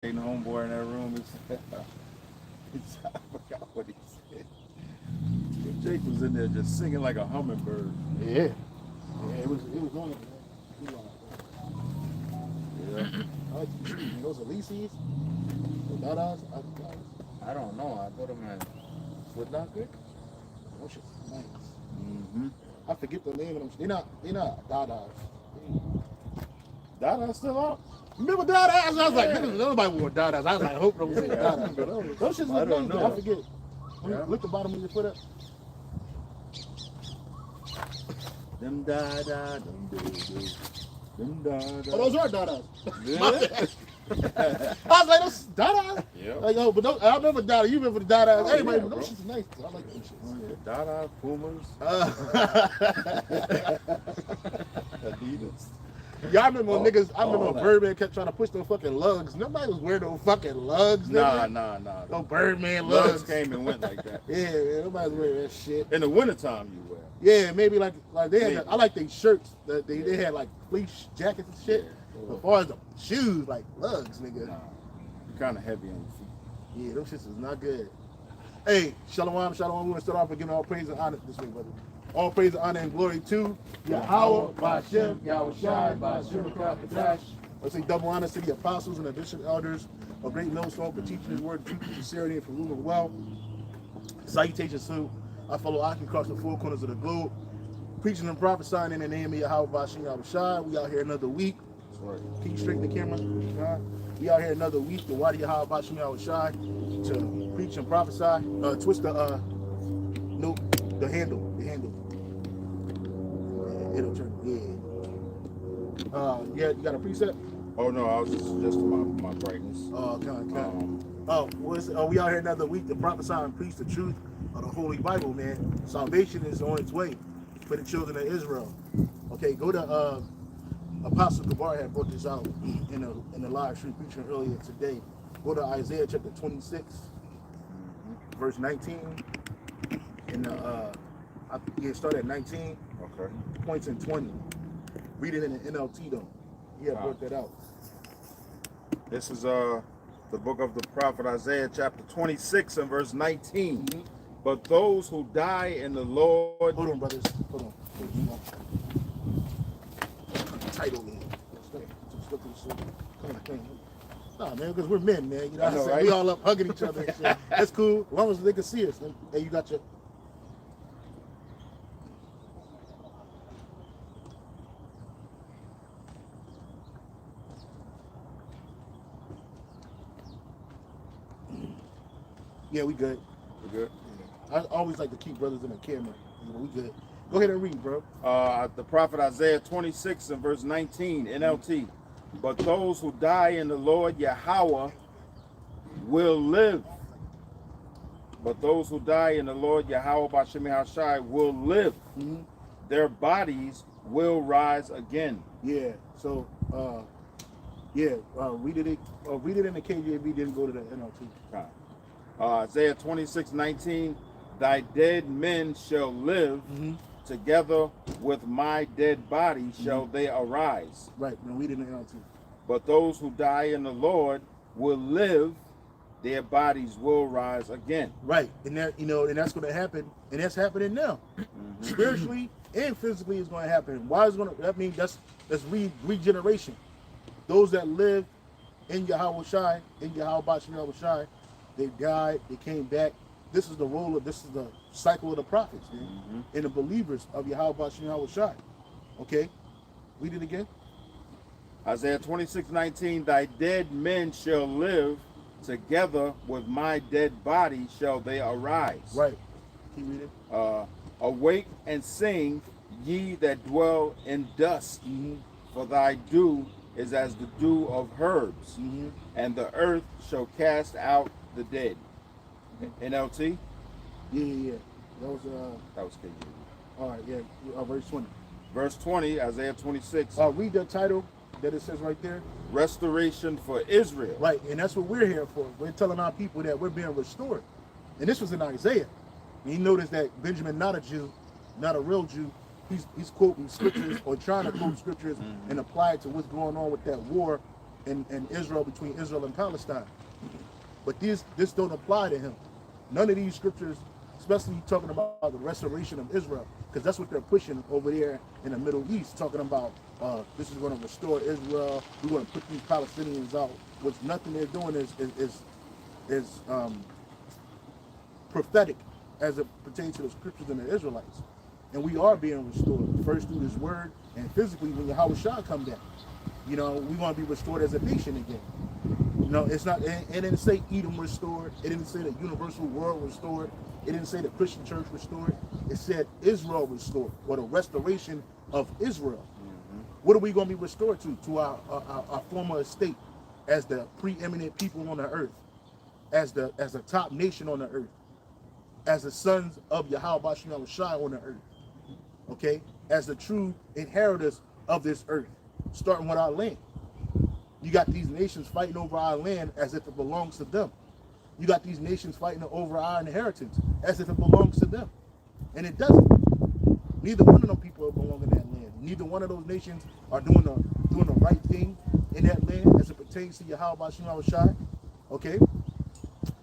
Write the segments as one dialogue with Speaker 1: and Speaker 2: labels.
Speaker 1: homeboy in that room. I forgot what he said. Jake was in there just singing like a hummingbird.
Speaker 2: Yeah. It was on it, man.
Speaker 1: Yeah.
Speaker 2: I like the shoes. Those Elises, the Dadas.
Speaker 3: I don't know. I bought them at Foot Locker.
Speaker 2: Those shit's nice.
Speaker 1: Mm-hmm.
Speaker 2: I forget the name of them. They're not Dadas.
Speaker 1: Dada's still out?
Speaker 2: Remember Dadas? I was like, nobody wore Dadas. I was like, I hope nobody said Dadas. Those shits look nice, but I forget.
Speaker 1: Yeah.
Speaker 2: Look the bottom of your foot up.
Speaker 1: Them da-da, them do-do. Them da-da.
Speaker 2: Oh, those are Dadas.
Speaker 1: Yeah.
Speaker 2: I was like, those Dadas?
Speaker 1: Yeah.
Speaker 2: Like, oh, but those, I remember Dada. You remember the Dadas.
Speaker 1: Oh,
Speaker 2: Everybody,
Speaker 1: yeah,
Speaker 2: but those
Speaker 1: bro.
Speaker 2: shits are nice. I like those shits.
Speaker 1: Oh, yeah. Dada, Pumas, Adidas.
Speaker 2: Yeah, I remember when niggas, I remember
Speaker 1: all
Speaker 2: when
Speaker 1: that.
Speaker 2: Birdman kept trying to push those fucking lugs. Nobody was wearing those fucking lugs,
Speaker 1: Nah.
Speaker 2: nigga. No Birdman
Speaker 1: Lugs
Speaker 2: lugs.
Speaker 1: came and went like that.
Speaker 2: Yeah, man, nobody was wearing that shit.
Speaker 1: In the wintertime, you wear.
Speaker 2: Yeah, maybe like they had,
Speaker 1: Maybe.
Speaker 2: I like these shirts. That they had like fleece jackets and shit.
Speaker 1: Yeah.
Speaker 2: As far as the shoes, like lugs, nigga.
Speaker 1: Nah. You're kind of heavy on your feet.
Speaker 2: Yeah, those shits is not good. Hey, shalom. We want to start off with giving all praise and honor this week, brother. All praise and honor and glory to Yahweh, Ba'Shem, Yahweh Shai, Ba'Shem, Kadash. Let's say double honor to the apostles and the bishop elders of Great Millstone for teaching his word, preaching sincerity, and for ruling well. Salutations to our fellow Akim across the four corners of the globe, preaching and prophesying in the name of Yahweh, Ba'Shem, Yahweh Shai. We out here another week.
Speaker 1: That's right.
Speaker 2: Keep straight in the camera. We out here another week. The Wadi Yahweh, Ba'Shem, Yahweh Shai to preach and prophesy. Twist the the handle. It'll turn. Yeah. You got a preset?
Speaker 1: Oh no, I was just adjusting my brightness.
Speaker 2: We out here another week to prophesy and preach the truth of the Holy Bible, man. Salvation is on its way for the children of Israel. Okay, go to Apostle Gabar had brought this out in the live stream preaching earlier today. Go to Isaiah chapter 26, verse 19. Start at 19.
Speaker 1: Okay.
Speaker 2: Points in 20. Read it in the NLT though. He had brought that out.
Speaker 1: This is the book of the prophet Isaiah, chapter 26 and verse 19.
Speaker 2: Mm-hmm.
Speaker 1: But those who die in the Lord.
Speaker 2: Hold on, brothers. Hold on. Title in. Nah, man, because we're men, man. You know what I'm saying?
Speaker 1: Right?
Speaker 2: We all up hugging each other and shit. That's cool. As long as they can see us. Hey, you got your. Yeah, we good.
Speaker 1: We good?
Speaker 2: Yeah. I always like to keep brothers in the camera. We good. Go ahead and read, bro.
Speaker 1: The prophet Isaiah 26 and verse 19, NLT. But those who die in the Lord Yahweh will live. But those who die in the Lord Yahweh Ba'Shem Shai will live.
Speaker 2: Mm-hmm.
Speaker 1: Their bodies will rise again.
Speaker 2: Yeah. So, read it in the KJV. Didn't go to the NLT.
Speaker 1: Isaiah 26:19. Thy dead men shall live.
Speaker 2: Mm-hmm.
Speaker 1: Together with my dead body shall they arise.
Speaker 2: Right. Now read it in the NLT.
Speaker 1: But those who die in the Lord will live. Their bodies will rise again.
Speaker 2: Right, and that and that's going to happen, and that's happening now. Mm-hmm. Spiritually and physically, it's going to happen. Why is going to? That means that's regeneration. Those that live in Yahweh Shai, in Yahweh Ba'Shem Yahweh Shai, they died, they came back. This is the cycle of the prophets, man, and the believers of Yahweh Ba'Shem Yahweh Shai. Okay, read it again.
Speaker 1: Isaiah 26:19. Thy dead men shall live. Together with my dead body shall they arise.
Speaker 2: Right. Keep reading.
Speaker 1: Awake and sing, ye that dwell in dust, for thy dew is as the dew of herbs, and the earth shall cast out the dead. NLT?
Speaker 2: Yeah. That was
Speaker 1: KJV.
Speaker 2: all right, yeah. Verse 20.
Speaker 1: Verse 20, Isaiah 26.
Speaker 2: Read the title that it says right there.
Speaker 1: Restoration for Israel.
Speaker 2: Right, and that's what we're here for. We're telling our people that we're being restored. And this was in Isaiah. And you notice that Benjamin, not a Jew, not a real Jew, he's quoting scriptures or trying to quote scriptures and apply it to what's going on with that war and Israel, between Israel and Palestine. But this don't apply to him. None of these scriptures, especially talking about the restoration of Israel, because that's what they're pushing over there in the Middle East, talking about this is going to restore Israel. We're going to put these Palestinians out. Which nothing they're doing is prophetic as it pertains to the scriptures and the Israelites. And we are being restored first through His word and physically when Yahweh Shah come down. You know, we want to be restored as a nation again. You know, it's not. It didn't say Edom restored. It didn't say the universal world restored. It didn't say the Christian church restored. It said Israel restored, or the restoration of Israel. What are we going to be restored to? To our former estate as the preeminent people on the earth, as the top nation on the earth, as the sons of Yahweh Bashim Shai on the earth. Okay, as the true inheritors of this earth, starting with our land. You got these nations fighting over our land as if it belongs to them. You got these nations fighting over our inheritance as if it belongs to them. And it doesn't. Neither one of them people belong in that land. Neither one of those nations are doing the right thing in that land as it pertains to Yahweh Bashim Shai. Okay?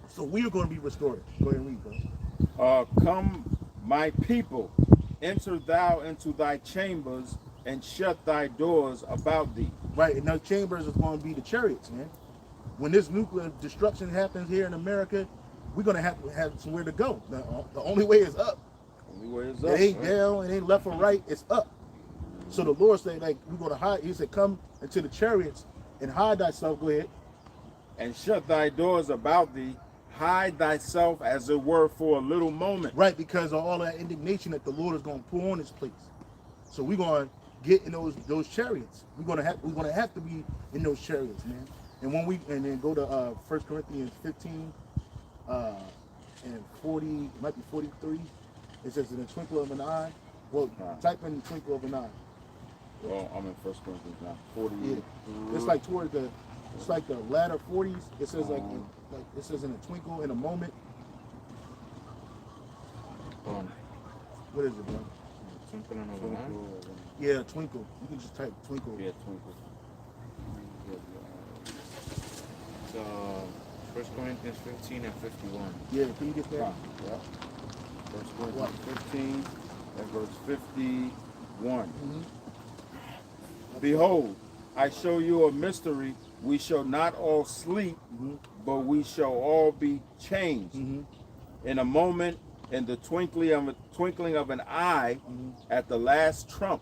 Speaker 2: So we are going to be restored. Go ahead and read, bro.
Speaker 1: Come, my people, enter thou into thy chambers and shut thy doors about thee.
Speaker 2: Right, and those chambers is going to be the chariots, man. When this nuclear destruction happens here in America, we're going to have somewhere to go. The only way is up.
Speaker 1: Only way is up.
Speaker 2: It ain't down, it ain't left or right, it's up. So the Lord said, like, we're going to hide. He said, come into the chariots and hide thyself. Go ahead.
Speaker 1: And shut thy doors about thee. Hide thyself as it were for a little moment.
Speaker 2: Right, because of all that indignation that the Lord is going to pour on this place. So we're going to get in those chariots. We're gonna have to be in those chariots, man. And then go to 1 Corinthians 15 and 40, it might be 43. It says in the twinkle of an eye. Well, type in the twinkle of an eye.
Speaker 1: Well, I'm in 1 Corinthians now. 40.
Speaker 2: Yeah. It's like toward the latter 40s. It says like it says in a twinkle, in a moment. What is it, bro?
Speaker 3: Twinkling of an eye?
Speaker 2: Yeah, twinkle. You can just type twinkle.
Speaker 1: Yeah, twinkle.
Speaker 3: So, 1 Corinthians 15 and 51.
Speaker 2: Yeah, can you get that?
Speaker 1: Yeah. 1 Corinthians 15 and verse 51. Behold, I show you a mystery. We shall not all sleep, but we shall all be changed. In a moment, in the twinkling of an eye, at the last trump.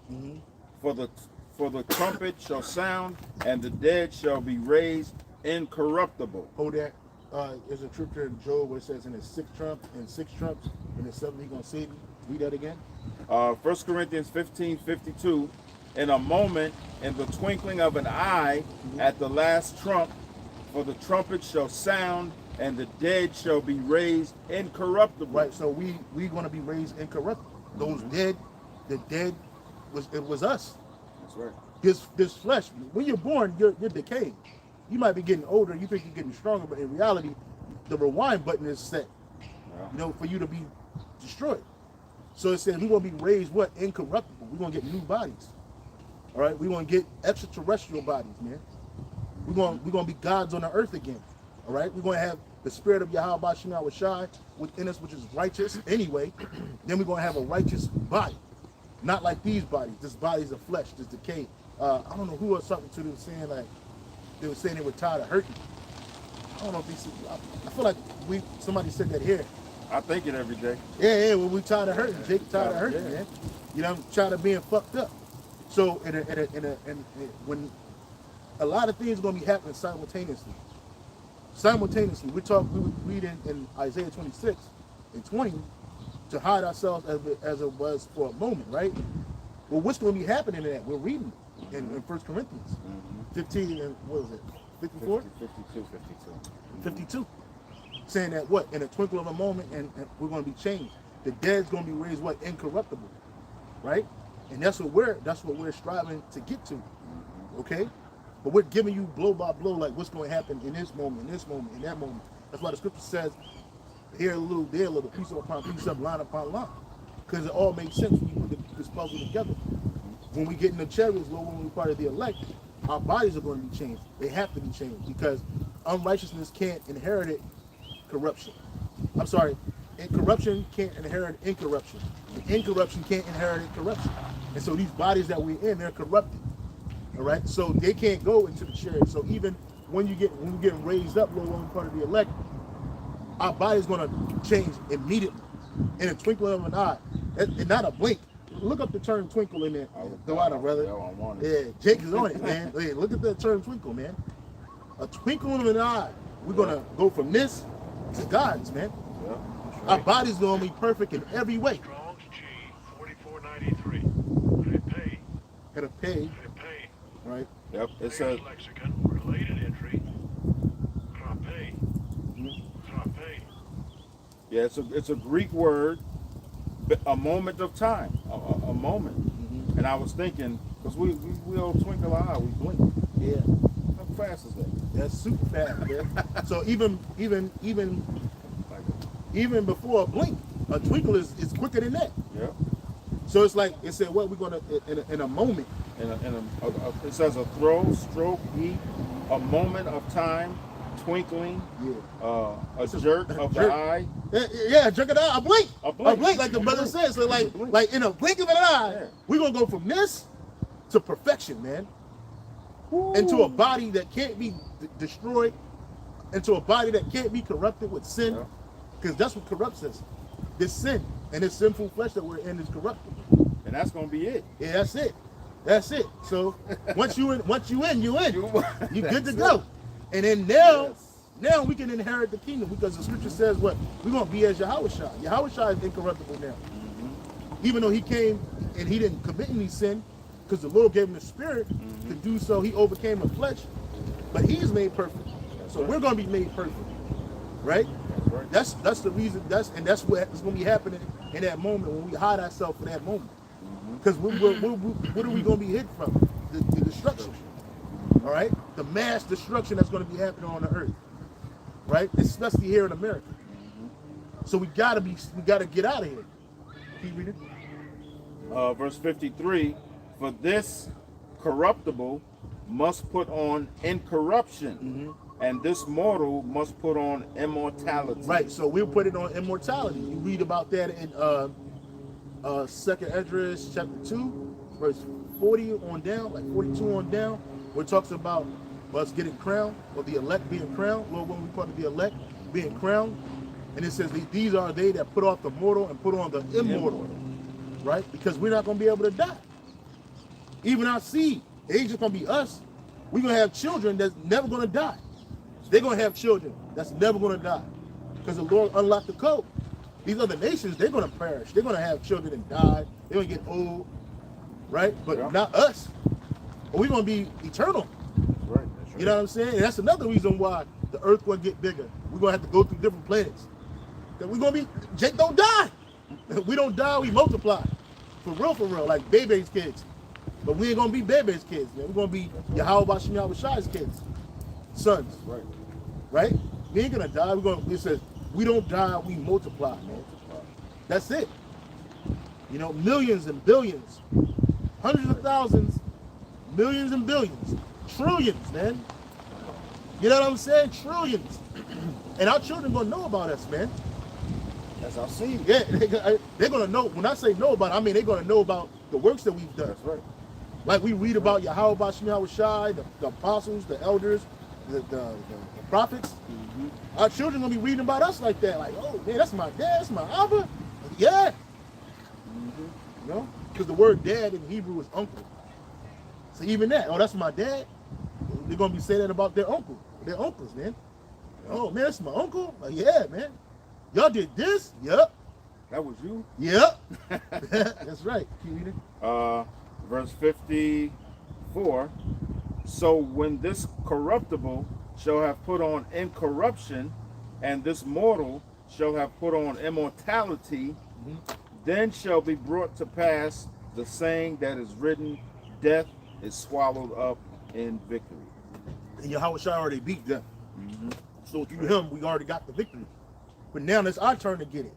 Speaker 1: For the trumpet shall sound, and the dead shall be raised incorruptible.
Speaker 2: Hold that. There's a scripture in Job where it says in his sixth trump, and six trumps, and the seventh he's going to save you. Read that again.
Speaker 1: 1 Corinthians 15:52. In a moment, in the twinkling of an eye, at the last trump, for the trumpet shall sound, and the dead shall be raised incorruptible.
Speaker 2: Right, so we going to be raised incorruptible. Those dead, the dead was us.
Speaker 1: That's right.
Speaker 2: This flesh. When you're born, you're decaying. You might be getting older. You think you're getting stronger, but in reality, the rewind button is set. You know, for you to be destroyed. So it says we're going to be raised what? Incorruptible. We're going to get new bodies. All right, we're going to get extraterrestrial bodies, man. We're going to be gods on the earth again. All right, we're going to have the spirit of Yahweh Bashim Shai within us, which is righteous anyway. Then we're going to have a righteous body, not like these bodies. This body's of flesh, this decay. I don't know who was something to them saying like they were saying they were tired of hurting. I don't know if these. I feel like somebody said that here.
Speaker 1: I think it every day.
Speaker 2: Yeah. Well, we tired of hurting. Jake tired of hurting, man. You know, I'm tired of being fucked up. So, when a lot of things are going to be happening simultaneously. We read in Isaiah 26 and 20 to hide ourselves as it was for a moment, right? Well, what's going to be happening in that? We're reading in 1 Corinthians 15 and what was it? 54? 52. Saying that what? In a twinkle of a moment, and we're going to be changed. The dead's going to be raised what? Incorruptible, right? And that's what we're striving to get to, okay? But we're giving you blow by blow, like what's going to happen in this moment, in that moment. That's why the scripture says, here a little, there a little, piece upon piece up, line upon line. Because it all makes sense when you put this puzzle together. When we get in the chariots, when we're part of the elect, our bodies are going to be changed. They have to be changed because unrighteousness can't inherit it corruption. I'm sorry, corruption can't inherit incorruption. Incorruption can't inherit corruption. And so these bodies that we're in, they're corrupted. All right, so they can't go into the chariot. So even when we're getting raised up, Lord, when we're part of the elect, our body's going to change immediately in a twinkling of an eye, and not a blink. Look up the term twinkle in there. Go out, brother. Yeah, Jake is on it, man. Hey, look at the term twinkle, man. A twinkle of an eye. We're gonna go from this to God's, man.
Speaker 1: Yeah, right.
Speaker 2: Our body's gonna be perfect in every way.
Speaker 4: Strong's G 4493.
Speaker 2: Had to pay, right?
Speaker 1: Yep. It says
Speaker 4: Lexicon, related entry. Frappe. Frappe.
Speaker 1: yeah. It's a Greek word. A moment of time. A moment.
Speaker 2: Mm-hmm.
Speaker 1: And I was thinking because we all twinkle our eye. We blink.
Speaker 2: Yeah,
Speaker 1: How fast is that?
Speaker 2: that's super fast, man. So even before a blink, a twinkle is quicker than that.
Speaker 1: Yeah.
Speaker 2: So it's like it said, what we're gonna in a moment.
Speaker 1: It says a throw, stroke, heat, a moment of time, twinkling,
Speaker 2: Yeah.
Speaker 1: a jerk of the
Speaker 2: jerk.
Speaker 1: eye.
Speaker 2: Yeah, jerk it out. A blink.
Speaker 1: A blink.
Speaker 2: Like the brother said. So like in a blink of an eye,
Speaker 1: Yeah.
Speaker 2: we're gonna go from this to perfection, man. Into a body that can't be destroyed, into a body that can't be corrupted with sin,
Speaker 1: Yeah.
Speaker 2: because that's what corrupts us. This sin and this sinful flesh that we're in is corrupted.
Speaker 1: And that's gonna be it.
Speaker 2: Yeah, that's it. That's it. So once you in, you good to go. And then now we can inherit the kingdom because the scripture says what? We're gonna be as Yahushua. Yahushua is incorruptible now. Even though he came and he didn't commit any sin, because the Lord gave him the spirit to do so, he overcame the flesh, but he's made perfect. So we're gonna be made perfect. Right?
Speaker 1: That's right.
Speaker 2: That's the reason. That's what's gonna be happening in that moment when we hide ourselves for that moment. Because what are we going to be hid from? The destruction. All right? The mass destruction that's going to be happening on the earth. Right? Especially here in America. So we got to get out of here. Keep reading.
Speaker 1: Verse 53, for this corruptible must put on incorruption, and this mortal must put on immortality.
Speaker 2: Right. So we'll put it on immortality. You read about that in 2nd Esdras chapter 2, verse 40 on down, like 42 on down, where it talks about us getting crowned, or the elect being crowned, Lord, when we part of the elect being crowned. And it says, these are they that put off the mortal and put on the immortal. Right? Because we're not going to be able to die. Even our seed, it ain't just going to be us. We're going to have children that's never going to die. They're going to have children that's never going to die. Because the Lord unlocked the code. These other nations, they're going to perish. They're going to have children and die. They're going to get old, right? But not us. But we're going to be eternal.
Speaker 1: That's right.
Speaker 2: You know what I'm saying? And that's another reason why the earth going to get bigger. We're going to have to go through different planets. Because we're going to be, Jake don't die. We don't die, we multiply. For real, like Bebe's kids. But we ain't going to be Bebe's kids, man. We're going to be Yahweh Shai's kids. Sons.
Speaker 1: Right.
Speaker 2: Right? We ain't going to die. It says, we don't die, we multiply, man. That's it. You know, millions and billions, hundreds of thousands, millions and billions, trillions, man. You know what I'm saying? Trillions. And our children gonna know about us, man.
Speaker 1: That's our seed.
Speaker 2: Yeah, they're gonna know. When I say know about it, I mean they're gonna know about the works that we've done.
Speaker 1: That's right.
Speaker 2: Like we read about Yahweh Shai, the apostles, the elders, the prophets. Our children gonna be reading about us like that. Like, oh man, that's my dad, that's my Abba. Yeah. You know? Because the word dad in Hebrew is uncle. So even that, oh, that's my dad. They're gonna be saying that about their uncle, their uncles, man. Oh man, that's my uncle. Like, yeah, man. Y'all did this? Yep.
Speaker 1: That was you.
Speaker 2: Yep. That's right. Keep reading.
Speaker 1: Verse 54. So when this corruptible shall have put on incorruption, and this mortal shall have put on immortality, then shall be brought to pass the saying that is written, death is swallowed up in victory.
Speaker 2: And Yahweh Shai already beat them. So through him, we already got the victory. But now it's our turn to get it.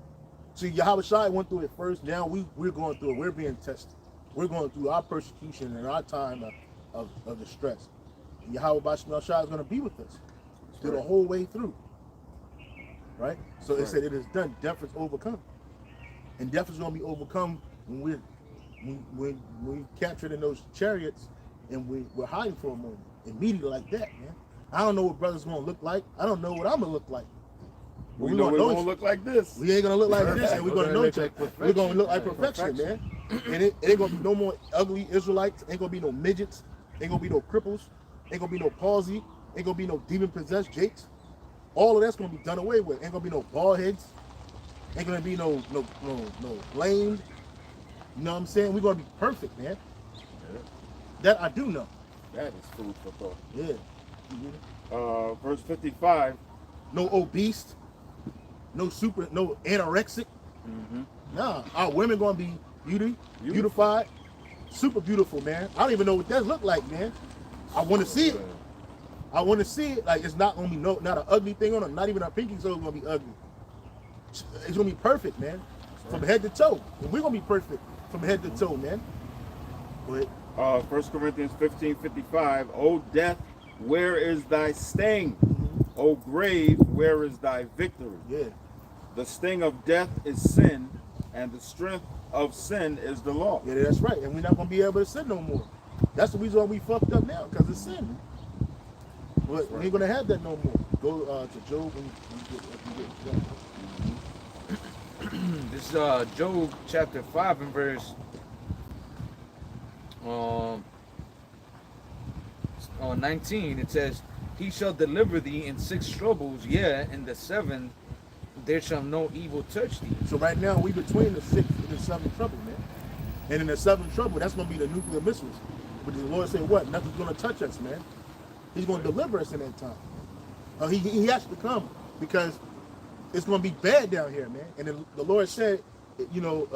Speaker 2: See, Yahweh Shai went through it first. Now we're going through it. We're being tested. We're going through our persecution and our time of distress. Yahweh Bashim Shah is going to be with us through the whole way through. Right? So it said it is done. Death is overcome. And death is going to be overcome when we captured in those chariots and we're hiding for a moment. Immediately like that, man. I don't know what brother's going to look like. I don't know what I'm going to look like.
Speaker 1: We know we're going to look like this.
Speaker 2: We ain't going to look like this, and we're going to know each other. We're going to look like perfection, man. And it ain't going to be no more ugly Israelites. Ain't going to be no midgets. Ain't going to be no cripples. Ain't going to be no palsy. Ain't going to be no demon-possessed jakes. All of that's going to be done away with. Ain't going to be no bald heads. Ain't going to be no blamed. You know what I'm saying? We're going to be perfect, man.
Speaker 1: Yeah.
Speaker 2: That I do know.
Speaker 1: That is food for thought.
Speaker 2: Yeah.
Speaker 1: Verse 55.
Speaker 2: No obese. No anorexic. Nah, our women going to be beautified. Super beautiful, man. I don't even know what that look like, man. I want to see it. I want to see it. Like, it's not going to be not an ugly thing on it. Not even our pinky toe is going to be ugly. It's going to be perfect, man. From head to toe. And we're going to be perfect from head to toe, man. But
Speaker 1: 1 Corinthians 15:55. O death, where is thy sting? O grave, where is thy victory?
Speaker 2: yeah.
Speaker 1: The sting of death is sin, and the strength of sin is the law.
Speaker 2: Yeah, that's right. And we're not going to be able to sin no more. That's the reason why we fucked up now, because it's sin. But we ain't going to have that no more. Go to Job when you get
Speaker 3: This is Job chapter 5 and verse 19. It says, he shall deliver thee in 6 troubles, yea, in the 7th there shall no evil touch thee.
Speaker 2: So right now we between the 6th and the 7th trouble, man. And in the 7th trouble, that's going to be the nuclear missiles. But the Lord said, what? Nothing's going to touch us, man. He's going to deliver us in that time. He has to come because it's going to be bad down here, man. And the Lord said, you know,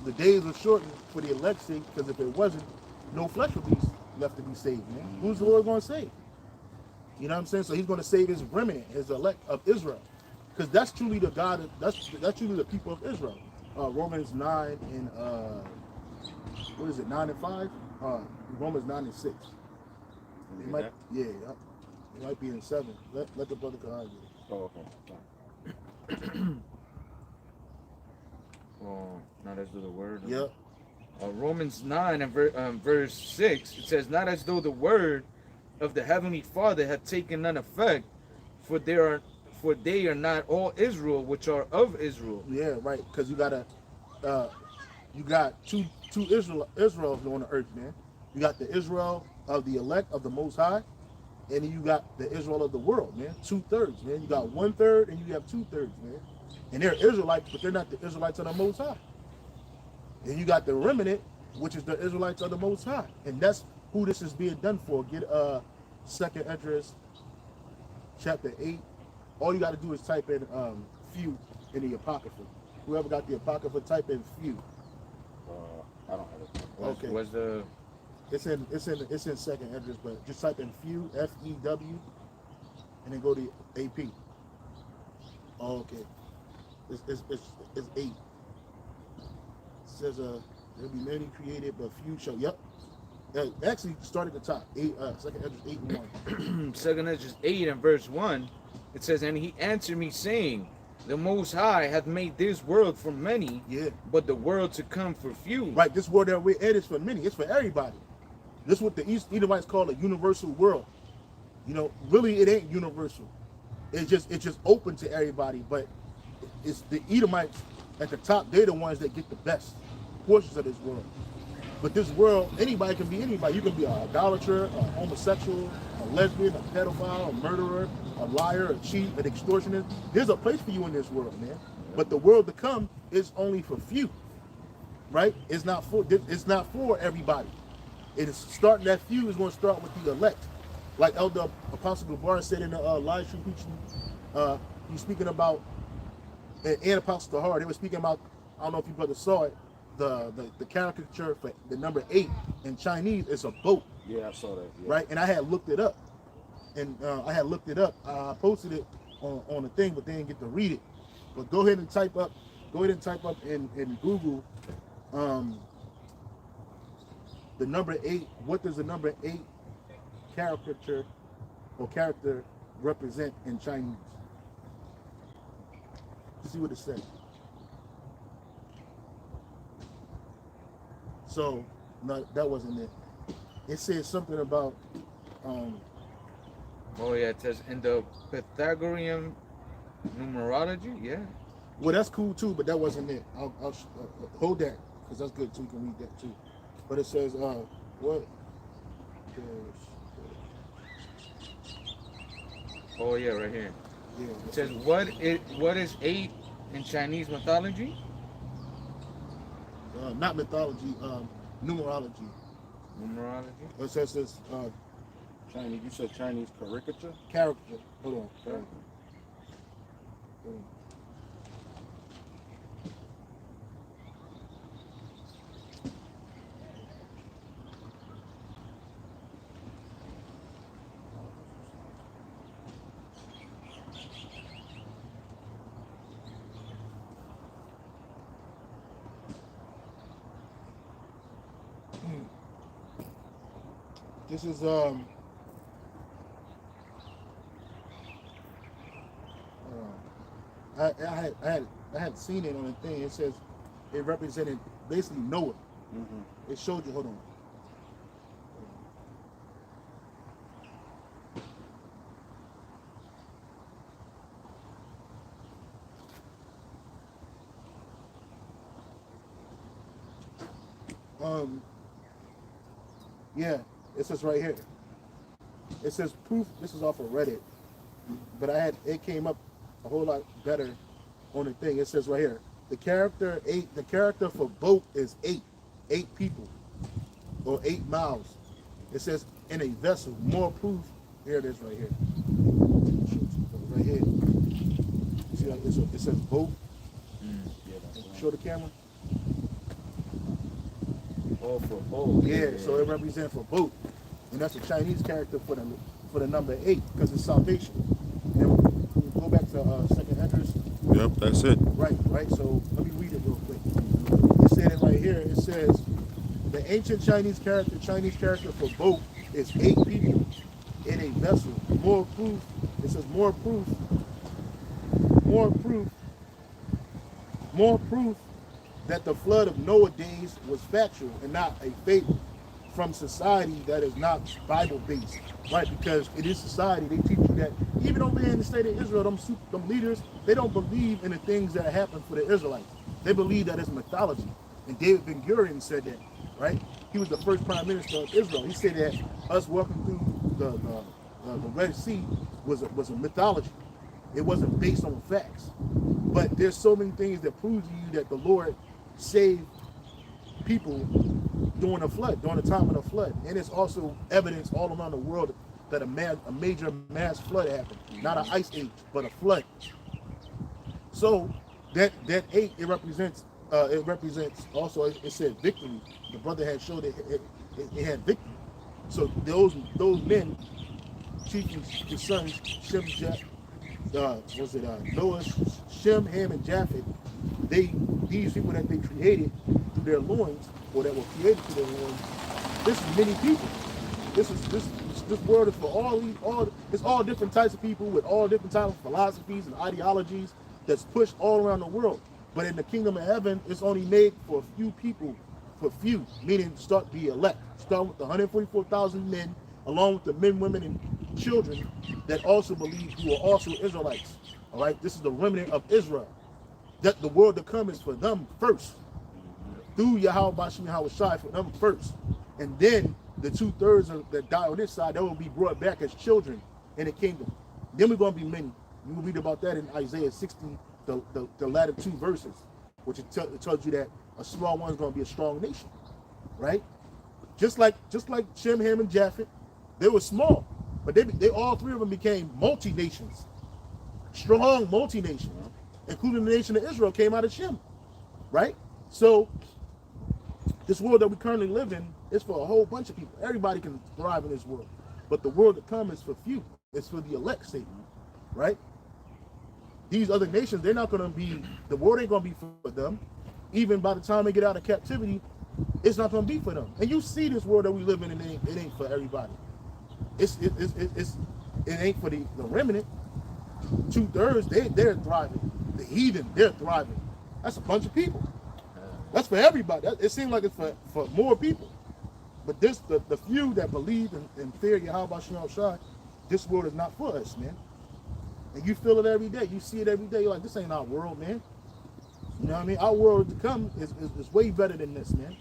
Speaker 2: the days are shortened for the elect sake, because if it wasn't, no flesh would be left to be saved, man. Who's the Lord going to save? You know what I'm saying? So he's going to save his remnant, his elect of Israel. Because that's truly the God, that's truly the people of Israel. Romans 9 and, what is it, 9 and 5? Romans 9 and 6. It might, yeah, it might be in 7. Let the brother come out.
Speaker 1: Oh, okay.
Speaker 3: Oh, not as though the word.
Speaker 2: Yep.
Speaker 3: Romans 9 and verse 6, it says, not as though the word of the heavenly Father had taken none effect, for they are not all Israel which are of Israel.
Speaker 2: Yeah, right. Because you got two Israels on the earth, man. You got the Israel of the elect of the Most High, and then you got the Israel of the world, man. 2/3, man. You got 1/3, and you have 2/3, man. And they're Israelites, but they're not the Israelites of the Most High. And you got the remnant, which is the Israelites of the Most High, and that's who this is being done for. Get 2nd Esdras, chapter 8. All you got to do is type in few in the Apocrypha. Whoever got the Apocrypha, type in few.
Speaker 1: I don't have it.
Speaker 3: What's
Speaker 2: Okay.
Speaker 3: the
Speaker 2: It's in 2nd Esdras, but just type in few, FEW, and then go to AP. Oh, okay. It's 8. It says there'll be many created, but few shall. Yep. Actually, start at the top. 2nd Esdras 8 and 1.
Speaker 3: 2nd Esdras 8 and verse 1, it says, and he answered me, saying, the Most High hath made this world for many,
Speaker 2: Yeah.
Speaker 3: but the world to come for few.
Speaker 2: Right. This world that we're at is for many. It's for everybody. This is what the Edomites call a universal world. You know, really, it ain't universal. It's just open to everybody. But it's the Edomites at the top. They're the ones that get the best portions of this world. But this world, anybody can be anybody. You can be an idolater, a homosexual, a lesbian, a pedophile, a murderer, a liar, a cheat, an extortionist. There's a place for you in this world, man. But the world to come is only for few, right? It's not for everybody. It's starting, that few is going to start with the elect. Like Elder Apostle Gabar said in the live stream preaching, he's speaking about, and Apostle Tahar, they were speaking about, I don't know if you brothers saw it, the caricature for the number 8 in Chinese is a boat.
Speaker 1: Yeah, I saw that. Yeah.
Speaker 2: Right? And I had looked it up. I posted it on the thing, but they didn't get to read it. But go ahead and type up in Google the number 8. What does the number 8 caricature or character represent in Chinese? See what it says. So, no, that wasn't it. It says something about,
Speaker 3: Oh yeah, it says in the Pythagorean numerology. Yeah.
Speaker 2: well, that's cool too, but that wasn't it. I'll hold that, because that's good too. You can read that too. But it says, what?
Speaker 3: Oh yeah, right here.
Speaker 2: Yeah.
Speaker 3: It says what is 8 in Chinese mythology?
Speaker 2: Not mythology, numerology.
Speaker 3: Numerology.
Speaker 2: It says this
Speaker 1: Chinese, you said Chinese caricature?
Speaker 2: character. Hold on.
Speaker 1: Okay.
Speaker 2: This is I had seen it on the thing. It says it represented basically Noah.
Speaker 1: Mm-hmm.
Speaker 2: It showed you. Hold on. Yeah, it says right here. It says proof. This is off of Reddit, but it came up a whole lot better on the thing. It says right here, the character for boat is 8 people, or 8 mouths. It says in a vessel. More proof. Here it is right here. Right here. See, like it says boat. Show the camera.
Speaker 3: Oh, for both.
Speaker 2: Yeah, so it represents for boat, and that's a Chinese character for the number 8, because it's salvation. And we'll go back to second Esdras.
Speaker 1: Yep, that's it.
Speaker 2: Right. So let me read it real quick. It said it right here. It says the ancient Chinese character for boat is 8 people in a vessel. More proof. It says more proof that the flood of Noah days was factual and not a fable from society that is not Bible based, right? Because it is society. They teach you that even over here in the state of Israel, them leaders, they don't believe in the things that happen for the Israelites. They believe that it's mythology. And David Ben Gurion said that, right? He was the first prime minister of Israel. He said that us walking through the Red Sea was a mythology. It wasn't based on facts. But there's so many things that prove to you that the Lord saved people during the flood, during the time of the flood. And it's also evidence all around the world that a major mass flood happened. Not an ice age, but a flood. So that 8, it represents also, it said victory. The brother had showed it had victory. So those men, chiefly his sons, Shem, Noah, Shem, Ham, and Japheth, these people that they created through their loins, or that were created through their loins, this is many people. This world is for it's all different types of people with all different types of philosophies and ideologies that's pushed all around the world. But in the kingdom of heaven, it's only made for a few people, meaning start the elect. Start with the 144,000 men, along with the men, women, and children that also believe, who are also Israelites. All right, this is the remnant of Israel. That the world to come is for them first. Through Yahweh Bashim Yahweh Shai, for them first. And then the 2/3 that die on this side, they will be brought back as children in the kingdom. Then we're going to be many. You will read about that in Isaiah 60, the latter 2 verses, which it tells you that a small one is going to be a strong nation, right? Just like Shem, Ham, and Japheth, they were small, but they all 3 of them became multi-nations, strong multi-nations, including the nation of Israel came out of Shem, right? So this world that we currently live in is for a whole bunch of people. Everybody can thrive in this world, but the world to come is for few. It's for the elect, Satan, right? These other nations, they're not going to be, the world ain't going to be for them. Even by the time they get out of captivity, it's not going to be for them. And you see this world that we live in, and it ain't for everybody. it ain't for the remnant. 2/3 they're thriving. The heathen, they're thriving. That's a bunch of people. That's for everybody. It seems like it's for more people. But the few that believe and fear Yahweh Shai, this world is not for us, man. And you feel it every day. You see it every day. You're like, this ain't our world, man. You know what I mean? Our world to come is way better than this, man.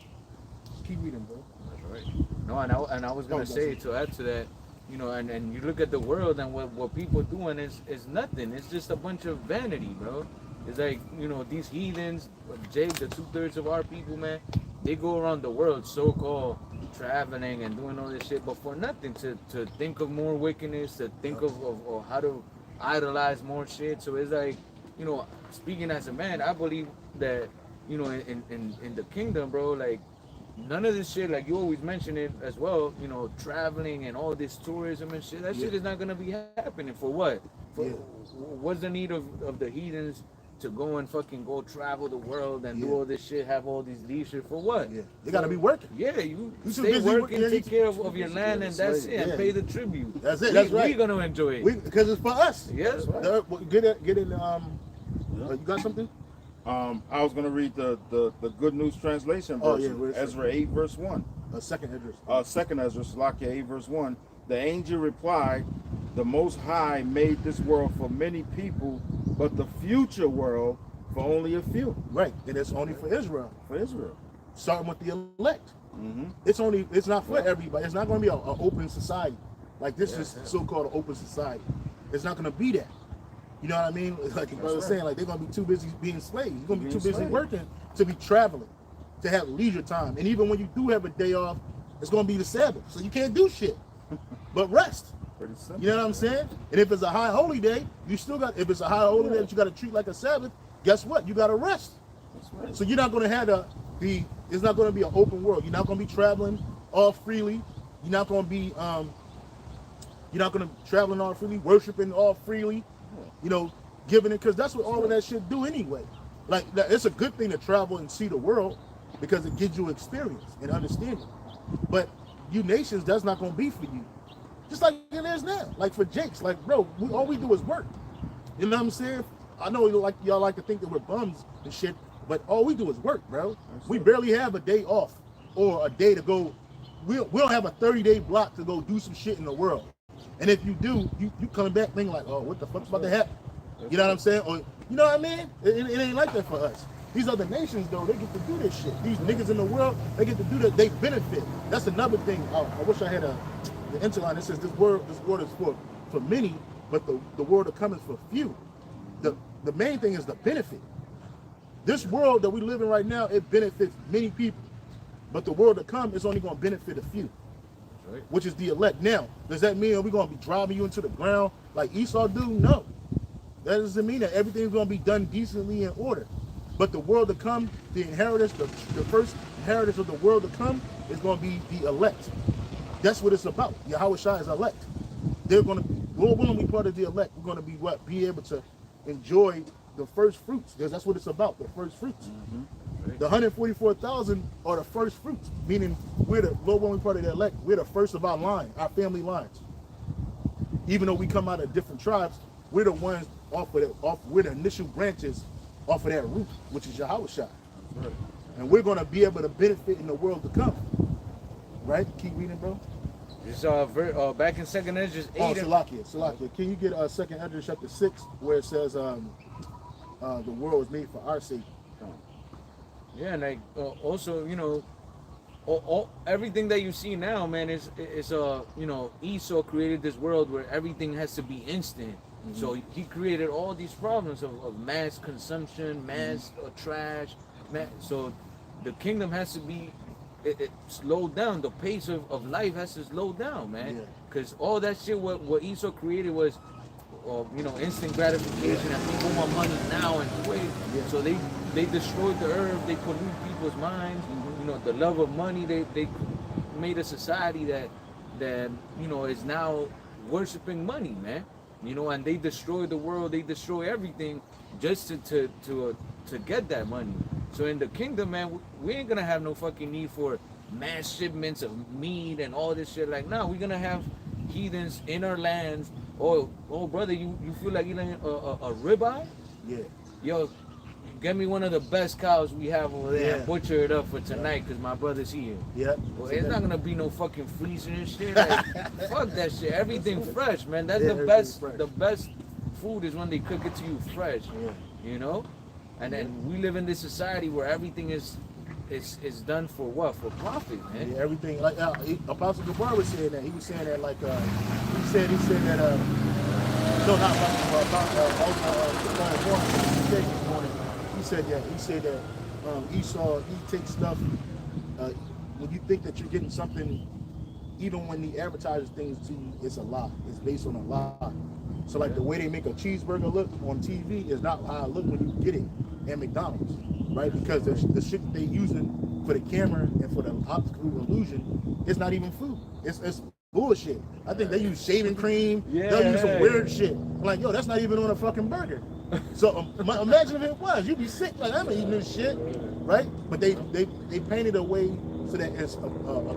Speaker 2: Keep reading, bro.
Speaker 3: That's right. No, and I was gonna say to add to that, you know, and you look at the world and what people doing is nothing. It's just a bunch of vanity, bro. It's like, you know, these heathens, Jake, the 2/3 of our people, man, they go around the world so-called traveling and doing all this shit, but for nothing, to think of more wickedness, to think of how to idolize more shit. So it's like, you know, speaking as a man, I believe that, you know, in the kingdom, bro, like, none of this shit, like you always mention it as well, you know, traveling and all this tourism and shit, that shit is not gonna be happening. For what? What's the need of the heathens to go and fucking go travel the world and do all this shit, have all these leisure for what?
Speaker 2: Yeah, they gotta be working.
Speaker 3: Yeah, you stay working, take care of your land, and that's it, and pay the tribute.
Speaker 2: That's it. That's right.
Speaker 3: We're gonna enjoy it
Speaker 2: because it's for us.
Speaker 3: Yes.
Speaker 2: Get in. You got something?
Speaker 1: I was gonna read the Good News Translation version, Ezra 8 verse 1.
Speaker 2: Second Ezra.
Speaker 1: Second Ezra, Salakia 8 verse 1. The angel replied, "The Most High made this world for many people, but the future world for only a few."
Speaker 2: Right, and it's only for Israel.
Speaker 1: For Israel,
Speaker 2: starting with the elect.
Speaker 1: Mm-hmm.
Speaker 2: It's not for everybody. It's not going to be an open society. Like this is so-called an open society. It's not going to be that. You know what I mean? It's like your brother was saying, like they're going to be too busy being slaves. You're going to be too busy working to be traveling, to have leisure time. And even when you do have a day off, it's going to be the Sabbath. So you can't do shit but rest.
Speaker 1: pretty simple.
Speaker 2: You know what I'm saying? And if it's a high holy day, you still got, if it's a high holy day that you got to treat like a Sabbath, guess what? You got to rest.
Speaker 1: That's right.
Speaker 2: So you're not going to have it's not going to be an open world. You're not going to be traveling all freely. You're not going to be, you're not going to be traveling all freely, worshiping all freely, you know, giving it, because that's what all of that shit do anyway. Like, it's a good thing to travel and see the world because it gives you experience and understanding. But you nations, that's not going to be for you. Just like it is now. Like for Jake's, like, bro, all we do is work. You know what I'm saying? I know like y'all like to think that we're bums and shit, but all we do is work, bro. We barely have a day off or a day to go. We don't have a 30-day block to go do some shit in the world. And if you do, you coming back thinking like, oh, what the fuck's about to happen? You know what I'm saying? Or, you know what I mean? It ain't like that for us. These other nations, though, they get to do this shit. These niggas in the world, they get to do that. They benefit. That's another thing. I wish I had the interline that says this word is for many, but the word to come is for few. The main thing is the benefit. This world that we live in right now, it benefits many people. But the world to come is only going to benefit a few, which is the elect. Now, does that mean we're going to be driving you into the ground like Esau do? No. That doesn't mean that everything's going to be done decently in order. But the world to come, the inheritance, the first inheritance of the world to come is going to be the elect. That's what it's about. Yahweh Shai is elect. They're going to, we're willing to be part of the elect. We're going to be what? Be able to enjoy the first fruits. Because that's what it's about, the first fruits. Mm-hmm. The 144,000 are the first fruits, meaning we're when we're part of the elect, we're the first of our line, our family lines. Even though we come out of different tribes, we're the ones we're the initial branches off of that root, which is Yahweh Shai. Right. And we're going to be able to benefit in the world to come. Right? Keep reading, bro.
Speaker 3: It's back in 2nd Ezra 8.
Speaker 2: Oh, Salakia. Can you get 2nd Ezra chapter 6, where it says the world was made for our sake?
Speaker 3: Yeah, and like also, you know, everything that you see now, man, is you know, Esau created this world where everything has to be instant. Mm-hmm. So he created all these problems of mass consumption, mass trash. So the kingdom has to be it slowed down. The pace of life has to slow down, man. Because all that shit what Esau created was, you know, instant gratification, and people want money now and quick. So they destroyed the earth. They pollute people's minds. Mm-hmm. You know, the love of money. They made a society that you know is now worshiping money, man. You know, and they destroy the world. They destroy everything just to get that money. So in the kingdom, man, we ain't gonna have no fucking need for mass shipments of meat and all this shit. Like, no, we're gonna have heathens in our lands. Oh, brother, you feel like eating a ribeye?
Speaker 2: Yeah.
Speaker 3: Yo, get me one of the best cows we have over there and
Speaker 2: Yeah.
Speaker 3: butcher it up for tonight because my brother's here.
Speaker 2: Yeah.
Speaker 3: Well, it's not gonna be no fucking freezer and shit. Like, fuck that shit. Everything fresh, man. That's
Speaker 2: Yeah,
Speaker 3: the best.
Speaker 2: everything's fresh.
Speaker 3: The best food is when they cook it to you fresh.
Speaker 2: Yeah.
Speaker 3: You know. And then we live in this society where everything is done for what? For profit, man.
Speaker 2: Yeah, everything. Like Apostle Gabar was saying that. He was saying that like he said that no, not he said that Esau, he takes stuff when you think that you're getting something, even when he advertises things to you, it's a lie. It's based on a lie. So like the way they make a cheeseburger look on TV is not how it look when you get it at McDonald's, right? Because the shit that they using for the camera and for the optical illusion, it's not even food. It's bullshit. I think they use shaving cream. They'll use some weird shit. I'm like, yo, that's not even on a fucking burger. So imagine if it was. You'd be sick. Like, I'm eating this shit, right? But they painted a way so that it's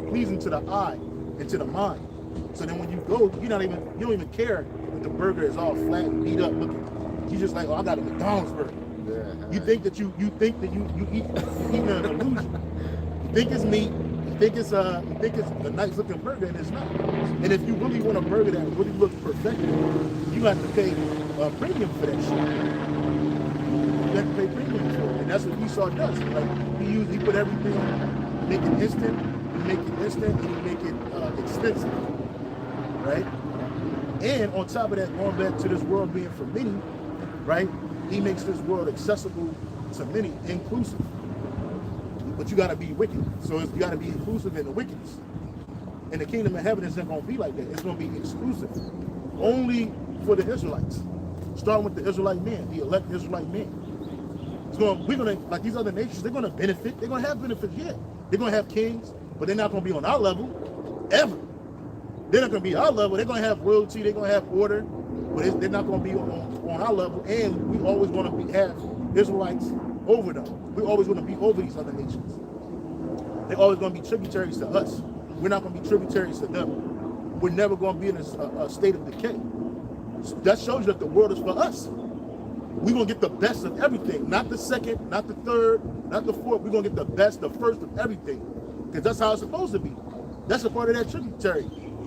Speaker 2: pleasing to the eye and to the mind. So then when you go, you don't even care if the burger is all flat and beat up looking. You just like, oh, I got a McDonald's burger.
Speaker 1: Yeah.
Speaker 2: You think that you eating an illusion. You think it's meat. You think it's a nice looking burger, and it's not. And if you really want a burger that really looks perfected, you have to pay a premium for that shit. You have to pay premium for it, and that's what Esau does. Like he put everything, make it instant, and he make it expensive, right? And on top of that, going back to this world being for many, right? He makes this world accessible to many, inclusive. But you got to be wicked. So you got to be inclusive in the wickedness. And the kingdom of heaven isn't going to be like that. It's going to be exclusive. Only for the Israelites. Starting with the Israelite man, the elect Israelite man. We're going to, like these other nations, they're going to benefit. They're going to have benefits, yeah. They're going to have kings, but they're not going to be on our level, ever. They're not going to be our level. They're going to have royalty. They're going to have order, but they're not going to be on our level. And we always going to have Israelites over them. We're always going to be over these other nations. They're always going to be tributaries to us. We're not going to be tributaries to them. We're never going to be in a state of decay. So that shows you that the world is for us. We're going to get the best of everything. Not the second, not the third, not the fourth. We're going to get the best, the first of everything. Because that's how it's supposed to be. That's a part of that tributary.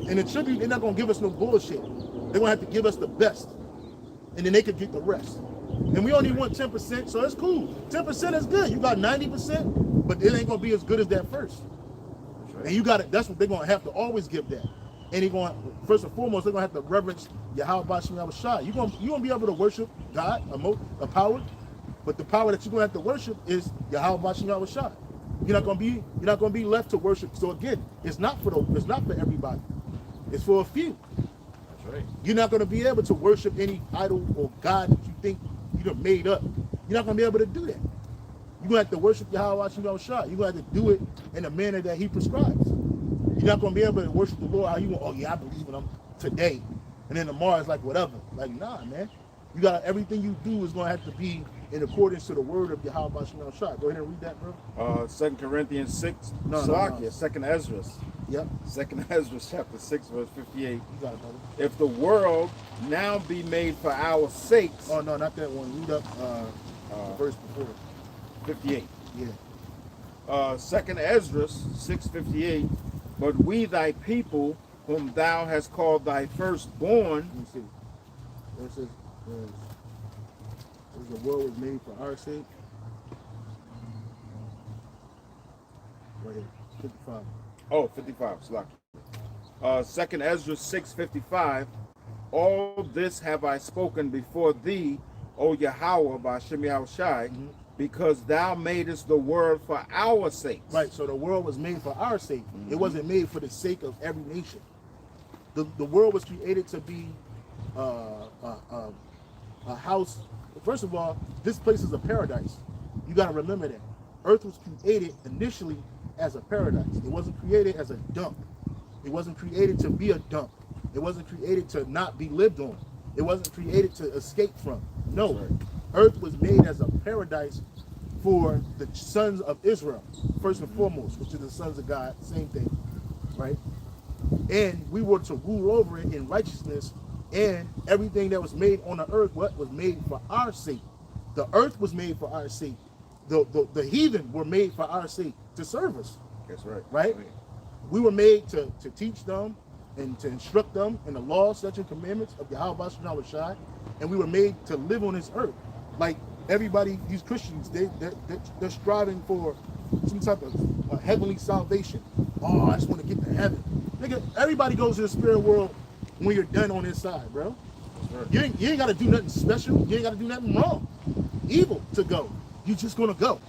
Speaker 2: And the tribute, they're not going to give us no bullshit. They're going to have to give us the best. And then they could get the rest. And we only want 10%, so it's cool. 10% is good. You got 90%, but it ain't going to be as good as that first. And you got it. That's what they're going to have to always give that. And they're going, first and foremost, they're going to have to reverence Yahweh Bashem Yahushua. You're going to be able to worship God, a power, but the power that you're going to have to worship is Yahweh Bashem Yahushua. You're not going to be left to worship. So again, it's not for everybody. It's for a few.
Speaker 3: That's right.
Speaker 2: You're not going to be able to worship any idol or God that you think you done made up. You're not going to be able to do that. You're going to have to worship Yahweh Hashem Yahushua. You're going to have to do it in a manner that he prescribes. You're not going to be able to worship the Lord how you want, oh yeah, I believe in him today. And then tomorrow it's like whatever. Like, nah, man. You got everything you do is going to have to be in accordance to the word of Yahweh Hashem Yahushua. Go ahead and read that, bro.
Speaker 1: 2 Corinthians 6,
Speaker 2: No.
Speaker 1: 2nd Ezra.
Speaker 2: Yep.
Speaker 1: 2nd Ezra chapter 6, verse 58.
Speaker 2: You got it, brother.
Speaker 1: If the world now be made for our sakes.
Speaker 2: Oh, no, not that one. Read up the verse before.
Speaker 1: 58.
Speaker 2: Yeah.
Speaker 1: 2nd Ezra 6:58. But we thy people, whom thou hast called thy firstborn.
Speaker 2: Let me see. It says, the world was made for our sake. Right here, 55.
Speaker 1: Oh, 55. Slack. 2nd Ezra 6:55. All this have I spoken before thee, O Yahweh, by Shem Yahushai, because thou madest the world for our sakes.
Speaker 2: Right, so the world was made for our sake. It wasn't made for the sake of every nation. The world was created to be a house. First of all, this place is a paradise. You got to remember that. Earth was created initially as a paradise. It wasn't created as a dump. It wasn't created to be a dump. It wasn't created to not be lived on. It wasn't created to escape from. No.
Speaker 1: Right.
Speaker 2: Earth was made as a paradise for the sons of Israel, first and foremost, which are the sons of God, same thing, right? and we were to rule over it in righteousness, and everything that was made on the earth, what was made for our sake. The earth was made for our sake. The heathen were made for our sake, to serve us.
Speaker 1: That's right.
Speaker 2: Right? We were made to teach them and to instruct them in the laws, statutes, and commandments of Yahweh Shai, and we were made to live on this earth. Like everybody, these Christians, they're striving for some type of heavenly salvation. Oh, I just want to get to heaven. Nigga, everybody goes to the spirit world when you're done on this side, bro.
Speaker 1: Right.
Speaker 2: You ain't got to do nothing special. You ain't got to do nothing wrong, evil to go. You just gonna go,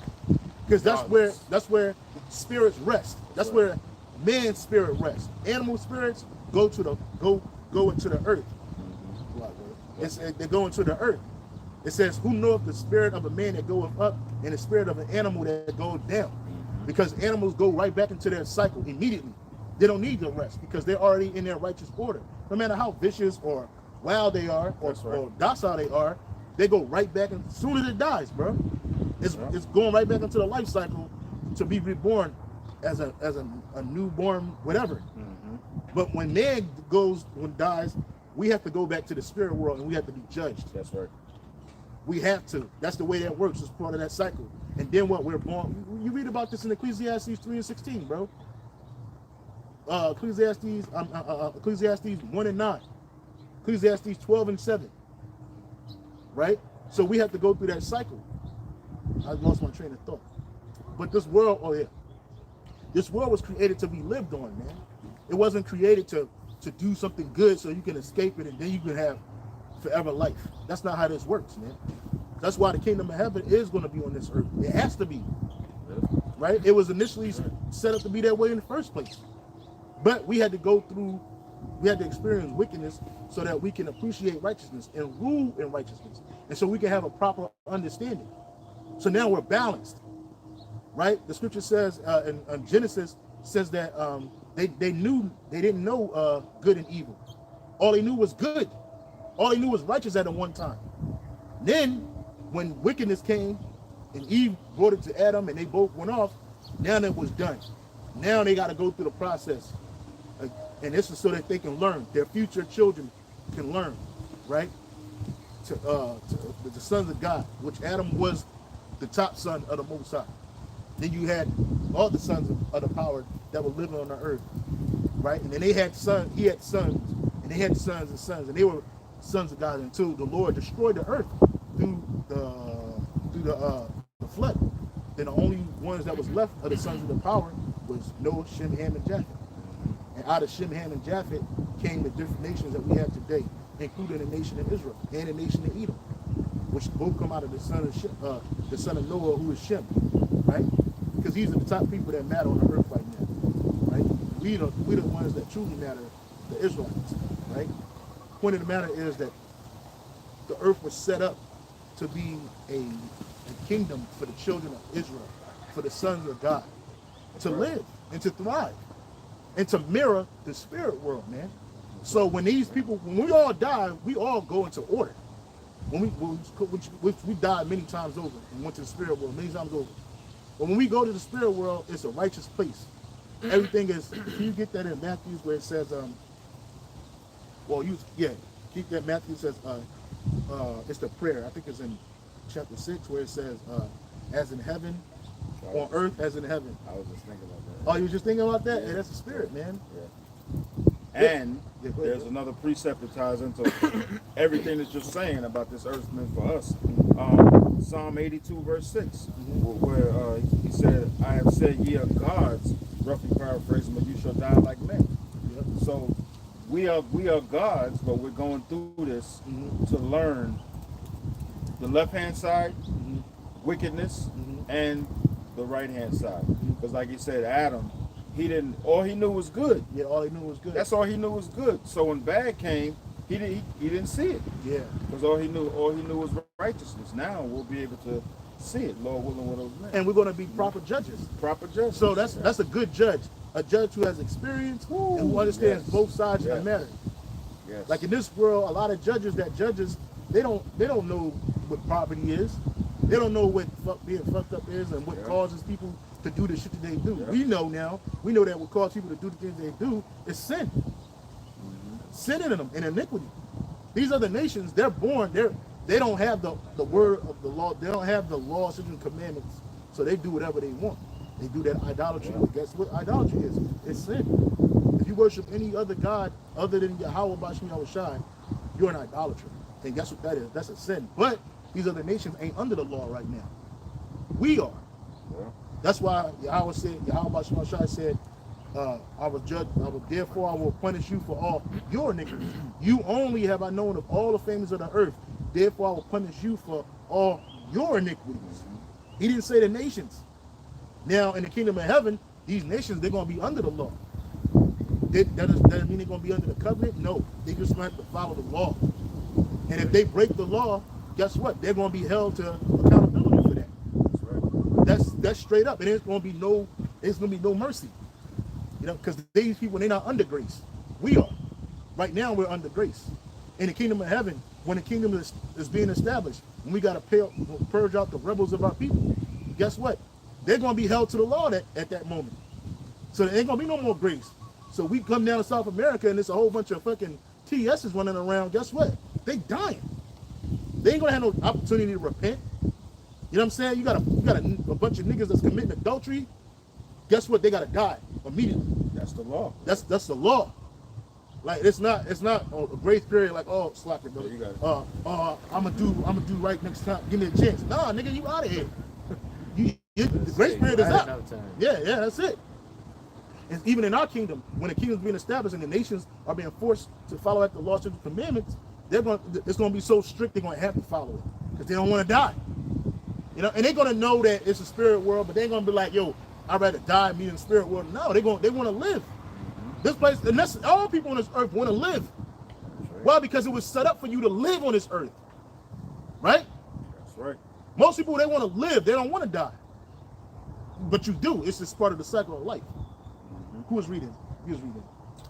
Speaker 2: because that's where spirits rest. That's where man's spirit rests. Animal spirits go into the earth. They go into the earth. It says, "Who knoweth the spirit of a man that goeth up, and the spirit of an animal that goes down?" Because animals go right back into their cycle immediately. They don't need the rest because they're already in their righteous order. No matter how vicious or wild they are, or docile they are, they go right back. As soon as it dies, bro, it's going right back into the life cycle to be reborn as a newborn, whatever. But when man dies, we have to go back to the spirit world and we have to be judged.
Speaker 1: That's right.
Speaker 2: We have to. That's the way that works. It's part of that cycle. And then what? We're born. You read about this in Ecclesiastes 3:16, bro. Ecclesiastes 1:9. Ecclesiastes 12:7. Right? So we have to go through that cycle. I lost my train of thought. But this world, this world was created to be lived on, man. It wasn't created to do something good so you can escape it and then you can have forever life. That's not how this works, man. That's why the kingdom of heaven is going to be on this earth. It has to be. Right? It was initially set up to be that way in the first place. But we had to experience wickedness so that we can appreciate righteousness and rule in righteousness. And so we can have a proper understanding. So now we're balanced. Right? The scripture says in Genesis says that they didn't know good and evil. All they knew was good. All they knew was righteous at one time. Then when wickedness came and Eve brought it to Adam and they both went off, now it was done. Now they got to go through the process. And this is so that they can learn. Their future children can learn, right? To the sons of God, which Adam was the top son of the Most High. Then you had all the sons of the power that were living on the earth, right? And then he had sons, and they had sons and sons, and they were sons of God until the Lord destroyed the earth through the flood. Then the only ones that was left of the sons of the power was Noah, Shem, Ham, and Japheth. And out of Shem, Ham, and Japheth came the different nations that we have today, including the nation of Israel and the nation of Edom, which both come out of the son of Noah, who is Shem, right? Because these are the top people that matter on the earth right now, right? We the ones that truly matter, the Israelites, right? Point of the matter is that the earth was set up to be a kingdom for the children of Israel, for the sons of God, to live and to thrive and to mirror the spirit world, man. So when we all die, we all go into order. We died many times over and went to the spirit world many times over. But when we go to the spirit world, it's a righteous place. Everything is. Can you get that in Matthew where it says, keep that. Matthew says, it's the prayer. I think it's in chapter 6 where it says, as in heaven, on earth as in heaven.
Speaker 1: I was just thinking about that.
Speaker 2: Oh, you were just thinking about that? Yeah, that's the spirit, man.
Speaker 1: Yeah. And there's another precept that ties into everything that's just saying about this earth meant for us. Psalm 82 verse 6, where he said, I have said ye are gods, roughly paraphrasing, but you shall die like men. Yep. So we are gods, but we're going through this to learn the left-hand side, wickedness, and the right-hand side. Because like you said, Adam, all he knew was good.
Speaker 2: Yeah, all he knew was good.
Speaker 1: That's all he knew was good. So when bad came, he didn't see it. Yeah. Because all he knew was righteousness. Now we'll be able to see it, Lord willing, with those men.
Speaker 2: And we're going to be proper judges.
Speaker 1: Proper judges.
Speaker 2: So that's a good judge. A judge who has experience and who understands both sides of the matter.
Speaker 1: Yes.
Speaker 2: Like in this world, a lot of judges, they don't know what poverty is. They don't know what being fucked up is and what causes people to do the shit that they do. Yeah. We know now. We know that what causes people to do the things they do is sin. sin in them and iniquity. These other nations, they're born, they don't have the word of the law. They don't have the law, statutes, and commandments. So they do whatever they want. They do that idolatry. But guess what idolatry is? It's sin. If you worship any other God other than Yahweh Bashem Yahushai, you're an idolater. And guess what that is? That's a sin. But these other nations ain't under the law right now. We are.
Speaker 1: Yeah.
Speaker 2: That's why Yahweh Bashem Yahushai said, therefore I will punish you for all your iniquities. You only have I known of all the families of the earth. Therefore I will punish you for all your iniquities. He didn't say the nations. Now in the kingdom of heaven, these nations, they're going to be under the law. That doesn't mean they're going to be under the covenant. No, they just going to have to follow the law. And if they break the law, guess what? They're going to be held to accountability for that.
Speaker 1: That's right.
Speaker 2: That's straight up. And there's going to be no mercy. You know, because these people, they're not under grace. We are. Right now, we're under grace. In the kingdom of heaven, when the kingdom is being established, when we got to purge out the rebels of our people, guess what? They're going to be held to the law at that moment. So there ain't going to be no more grace. So we come down to South America and there's a whole bunch of fucking TSs running around. Guess what? They dying. They ain't going to have no opportunity to repent. You know what I'm saying? You got a bunch of niggas that's committing adultery. Guess what? They got to die immediately.
Speaker 1: That's the law.
Speaker 2: That's the law. Like it's not a grace period like, oh, slacker, brother.
Speaker 1: Yeah, you got it.
Speaker 2: I'm gonna do right next time. Give me a chance. Nah, nigga, you out of here. The grace period is up. Yeah, that's it. And even in our kingdom, when the kingdom's being established and the nations are being forced to follow after the law, statutes, and commandments, it's going to be so strict they're going to have to follow it because they don't want to die. You know, and they're going to know that it's a spirit world, but they're going to be like, yo, I'd rather die and be in the spirit world. No, they want to live. This place, and that's all people on this earth want to live.
Speaker 1: Right.
Speaker 2: Why? Because it was set up for you to live on this earth. Right?
Speaker 1: That's right.
Speaker 2: Most people, they want to live. They don't want to die. But you do. It's just part of the cycle of life. Who was reading? He was reading.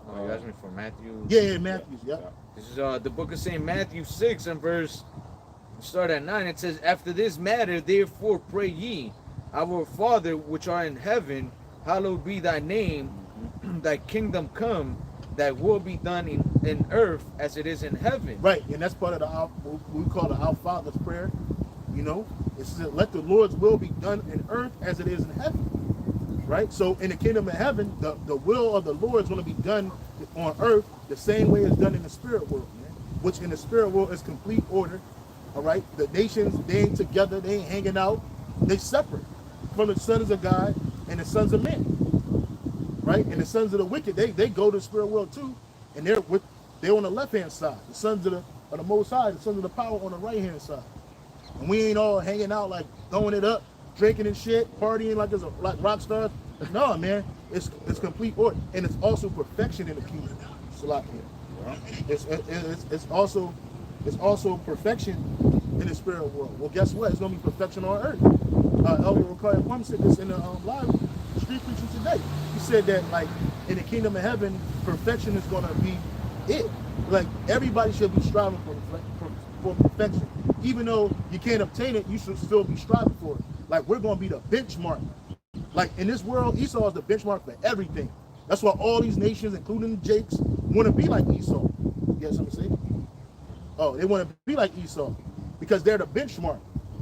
Speaker 3: Oh, you asked me for Matthew?
Speaker 2: Yeah, Matthew. Yeah.
Speaker 3: This is the book of St. Matthew 6 and verse, start at 9. It says, after this matter, therefore pray ye, our Father which art in heaven, hallowed be thy name, thy kingdom come, thy will be done in earth as it is in heaven.
Speaker 2: Right, and that's part of what we call the Our Father's prayer. You know, it says, let the Lord's will be done in earth as it is in heaven. Right? So in the kingdom of heaven, the will of the Lord is going to be done on earth the same way it's done in the spirit world, man. Which in the spirit world is complete order. All right? The nations, they ain't together, they ain't hanging out. They separate from the sons of God and the sons of men. Right? And the sons of the wicked, they go to the spirit world too, and they're on the left-hand side. The sons of the Most High, the sons of the power on the right-hand side. And we ain't all hanging out like throwing it up, drinking and shit, partying like rock stars. No, man, it's complete order, and it's also perfection in the kingdom. It's also perfection in the spirit world. Well, guess what? It's gonna be perfection on earth. Elder Ricardo Plum said this in the live street preaching today. He said that like in the kingdom of heaven, perfection is gonna be it. Like everybody should be striving for perfection. Even though you can't obtain it, you should still be striving for it. Like we're gonna be the benchmark. Like in this world, Esau is the benchmark for everything. That's why all these nations, including the Jakes, want to be like Esau. You got something to say? Oh, they want to be like Esau because they're the benchmark.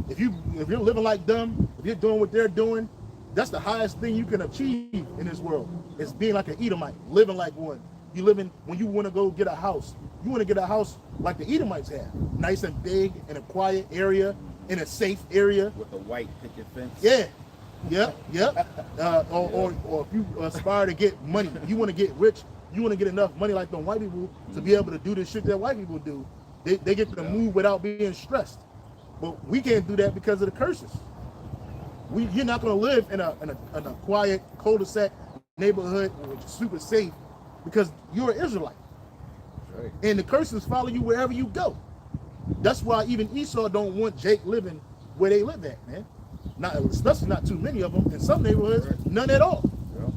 Speaker 2: If you're living like them, if you're doing what they're doing, that's the highest thing you can achieve in this world. It's being like an Edomite, living like one. When you want to go get a house, you want to get a house like the Edomites have, nice and big in a quiet area, in a safe area
Speaker 1: with a white picket fence.
Speaker 2: Yeah. Or if you aspire to get money, you want to get rich, you want to get enough money like them white people to be able to do the shit that white people do. They get to move without being stressed. But we can't do that because of the curses. You're not going to live in a quiet cul-de-sac neighborhood which is super safe because you're an Israelite.
Speaker 1: Right.
Speaker 2: And the curses follow you wherever you go. That's why even Esau don't want Jake living where they live at, man. Especially not too many of them. In some neighborhoods, none at all.
Speaker 1: Yeah.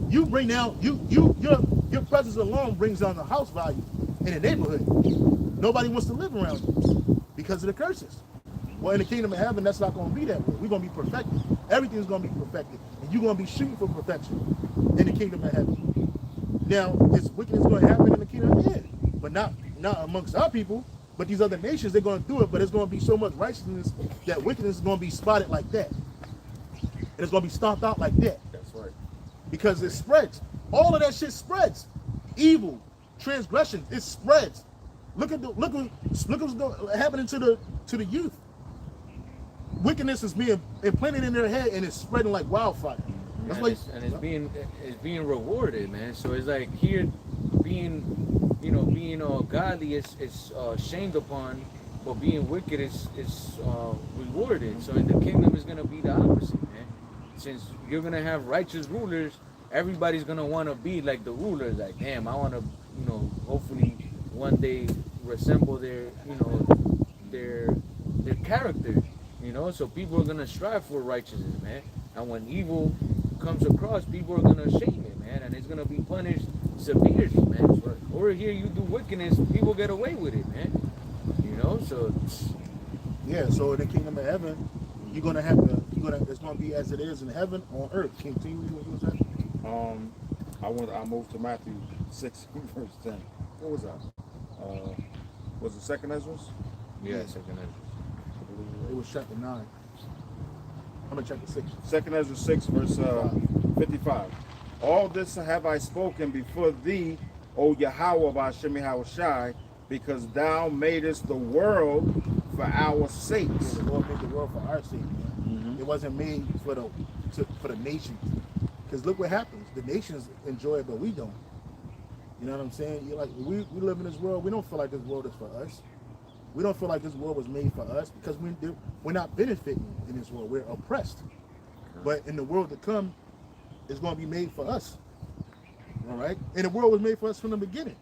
Speaker 2: You bring down your presence alone brings down the house value in a neighborhood. Nobody wants to live around you because of the curses. Well, in the kingdom of heaven, that's not going to be that way. We're going to be perfected. Everything's going to be perfected, and you're going to be shooting for perfection in the kingdom of heaven. Now, is wickedness going to happen in the kingdom? Yeah. but not amongst our people. But these other nations, they're going to do it, but it's going to be so much righteousness that wickedness is going to be spotted like that. And it's going to be stomped out like that.
Speaker 1: That's right.
Speaker 2: Because it spreads. All of that shit spreads. Evil, transgression, it spreads. Look what's happening to the youth. Wickedness is being implanted in their head and it's spreading like wildfire. That's like,
Speaker 3: it's being rewarded, man. So it's like here being godly is shamed upon, but being wicked is rewarded. So in the kingdom is gonna be the opposite, man. Since you're gonna have righteous rulers, everybody's gonna want to be like the rulers. Like, damn, I want to, hopefully one day resemble their character. So people are gonna strive for righteousness, man. And when evil comes across, people are gonna shame it, man, and it's gonna be punished severely, man. Over here, you do wickedness, people get away with it, man. So
Speaker 2: yeah. So in the kingdom of heaven, it's gonna be as it is in heaven on earth. Continue what you was saying.
Speaker 1: I moved to Matthew 6 verse 10. What was that? Was it second Ezra?
Speaker 3: yeah, second Ezra.
Speaker 2: It was chapter 9. I'm in chapter 6.
Speaker 1: Second Ezra 6 verse 55. All this have I spoken before thee, O Yahweh of Hashem Yahushai, because thou madest the world for our sakes.
Speaker 2: The Lord made the world for our sake. Mm-hmm. It wasn't made for the nations. Because look what happens. The nations enjoy it, but we don't. You know what I'm saying? You're like, we live in this world. We don't feel like this world is for us. We don't feel like this world was made for us because we're not benefiting in this world. We're oppressed. But in the world to come, it's going to be made for us. All right? And the world was made for us from the beginning.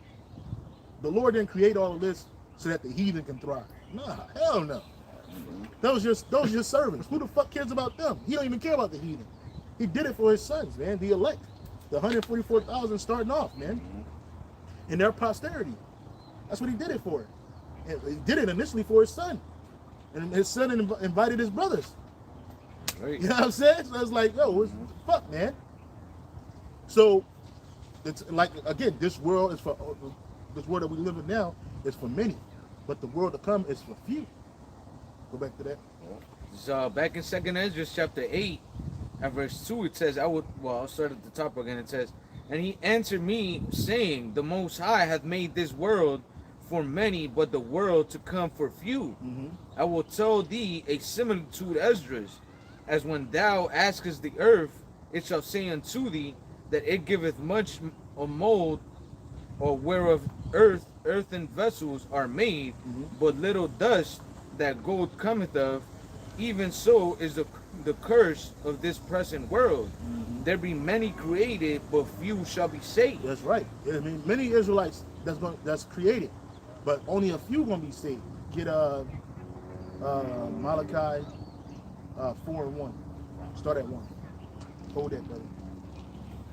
Speaker 2: The Lord didn't create all of this so that the heathen can thrive. Nah, hell no. Those are your servants. Who the fuck cares about them? He don't even care about the heathen. He did it for his sons, man, the elect. The 144,000 starting off, man. And their posterity. That's what he did it for. And he did it initially for his son. And his son invited his brothers.
Speaker 3: Right.
Speaker 2: You know what I'm saying? So it's like, yo, what the fuck, man? So, it's like, again, this world that we live in now is for many. But the world to come is for few. Go back to that.
Speaker 3: So back in 2nd Ezra chapter 8 and verse 2, it says, I'll start at the top again. It says, and he answered me, saying, the Most High hath made this world for many, but the world to come for few. Mm-hmm. I will tell thee a similitude, Esdras, as when thou askest the earth, it shall say unto thee that it giveth much a mold, or whereof earthen vessels are made, but little dust that gold cometh of. Even so is the curse of this present world. There be many created, but few shall be saved.
Speaker 2: That's right. I mean, many Israelites that's created, but only a few gonna be saved. Get Malachi 4:1. Start at 1. Hold that, brother.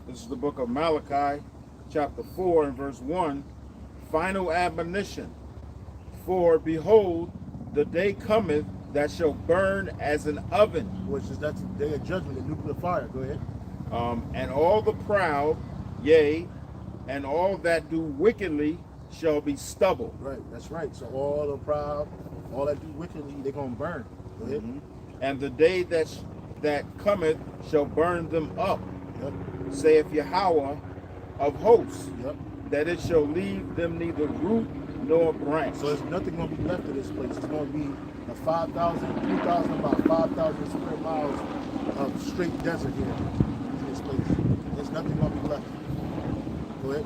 Speaker 1: This is the book of Malachi, chapter 4 and verse 1. Final admonition. For behold, the day cometh that shall burn as an oven.
Speaker 2: Which is that's the day of judgment, the nuclear fire. Go ahead.
Speaker 1: And all the proud, yea, and all that do wickedly shall be stubble.
Speaker 2: Right, that's right. So all the proud, all that do wickedly, they're gonna burn. Go ahead.
Speaker 1: And the day that cometh shall burn them up.
Speaker 2: Yep.
Speaker 1: Saith Yahweh of hosts,
Speaker 2: Yep.
Speaker 1: that it shall leave them neither root nor branch.
Speaker 2: So there's nothing gonna be left of this place. It's gonna be a 5,000, 3,000, about 5,000 square miles of straight desert here in this place. There's nothing gonna be left. Go ahead.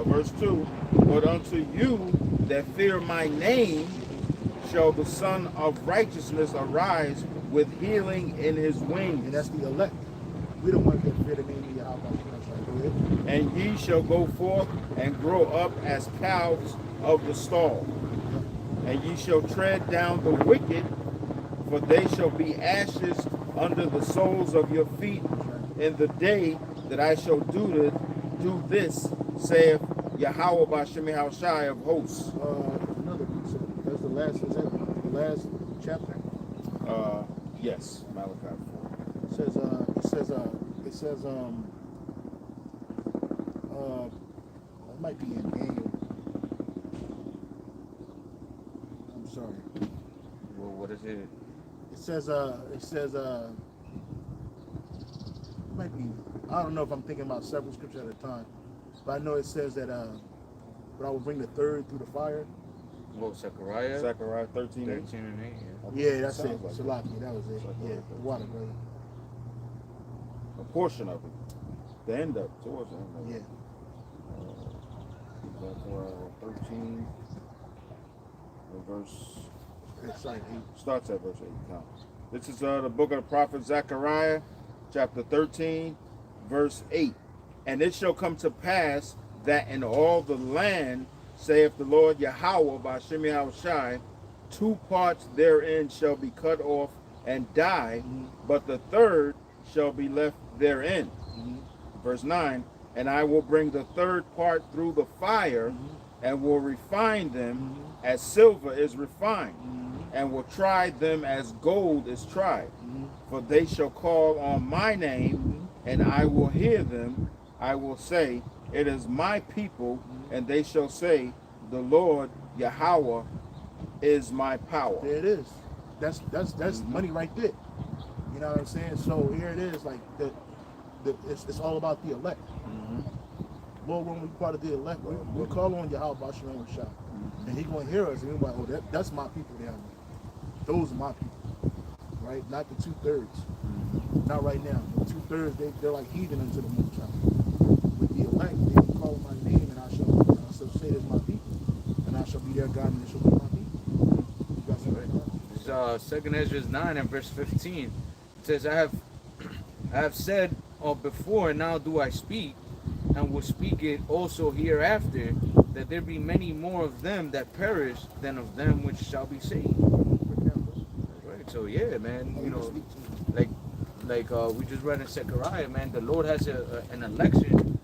Speaker 1: Verse 2, but unto you that fear my name shall the Son of Righteousness arise with healing in his wings.
Speaker 2: And that's the elect. We don't want to fear the name of Yahweh. Go ahead.
Speaker 1: And ye shall go forth and grow up as calves of the stall. And ye shall tread down the wicked, for they shall be ashes under the soles of your feet in the day that I shall do this, saith Yahweh B'Shem Yahushai of hosts.
Speaker 2: Another piece of it. That's the last, is that the last chapter?
Speaker 1: Yes, Malachi 4.
Speaker 2: It says, It might be in Daniel. I'm sorry.
Speaker 3: Well, what is it?
Speaker 2: It says, it might be, I don't know if I'm thinking about several scriptures at a time, but I know it says that, but I will bring the third through the fire.
Speaker 3: Well, Zechariah.
Speaker 1: Zechariah 13.
Speaker 3: 13 and 8.
Speaker 2: Yeah, that's it.
Speaker 1: Sounds like
Speaker 2: Salaki, that was it. Yeah, the water, brother.
Speaker 1: A portion of it. The end of it, towards the end of it.
Speaker 2: Yeah.
Speaker 1: Zechariah 13, and verse,
Speaker 2: It's like 8.
Speaker 1: starts at verse 8. Count. This is the book of the prophet Zechariah, chapter 13, verse 8. And it shall come to pass that in all the land, saith the Lord Yahweh by Shem Yahushai, 2 parts therein shall be cut off and die, but the third shall be left therein. Verse 9, and I will bring the third part through the fire, and will refine them as silver is refined, and will try them as gold is tried. For they shall call on my name, and I will hear them. I will say, it is my people, and they shall say, the Lord Yahweh is my power.
Speaker 2: There it is. That's money right there. You know what I'm saying? So here it is, like it's all about the elect. Lord, when we part of the elect, we call on Yahweh Bashem Shah, and He gonna hear us, and we're like, oh, that's my people down there. Those are my people, right? Not the 2/3. Not right now. The 2/3, they're like heathen unto the Most High. With the elect, they will call my name, and I shall say it's my people, and I shall be their God, and they shall be my people. You got something right now?
Speaker 3: This is 2 Ezra 9 and verse 15. It says, I have said before, and now do I speak, and will speak it also hereafter, that there be many more of them that perish than of them which shall be saved. Right. So yeah, man, you know, like we just read in Zechariah, man, the Lord has an election,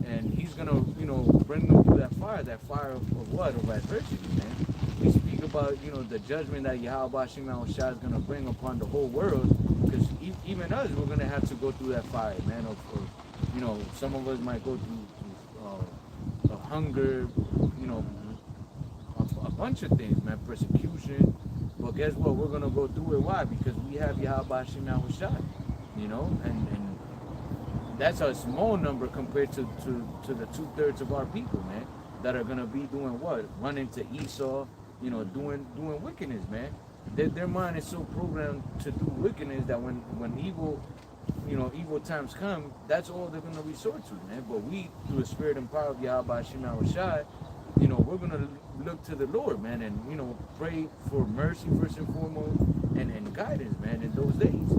Speaker 3: and He's gonna, you know, bring them through that fire of what? Of adversity, man. We speak about, you know, the judgment that Yahweh Hashem Yahushua is gonna bring upon the whole world, because even us, we're gonna have to go through that fire, man. Of you know, some of us might go through hunger, you know, a bunch of things, man, persecution. But guess what? We're gonna go through it. Why? Because we have Yahweh Hashem Yahushua, you know, and that's a small number compared to the 2/3 of our people, man, that are gonna be doing what? Running to Esau, you know, doing wickedness, man. Their mind is so programmed to do wickedness that when evil, you know, evil times come, that's all they're gonna resort to, man. But we, through the spirit and power of Yahweh Hashem Yahushua, you know, we're gonna look to the Lord, man, and you know, pray for mercy first and foremost, and guidance, man, in those days,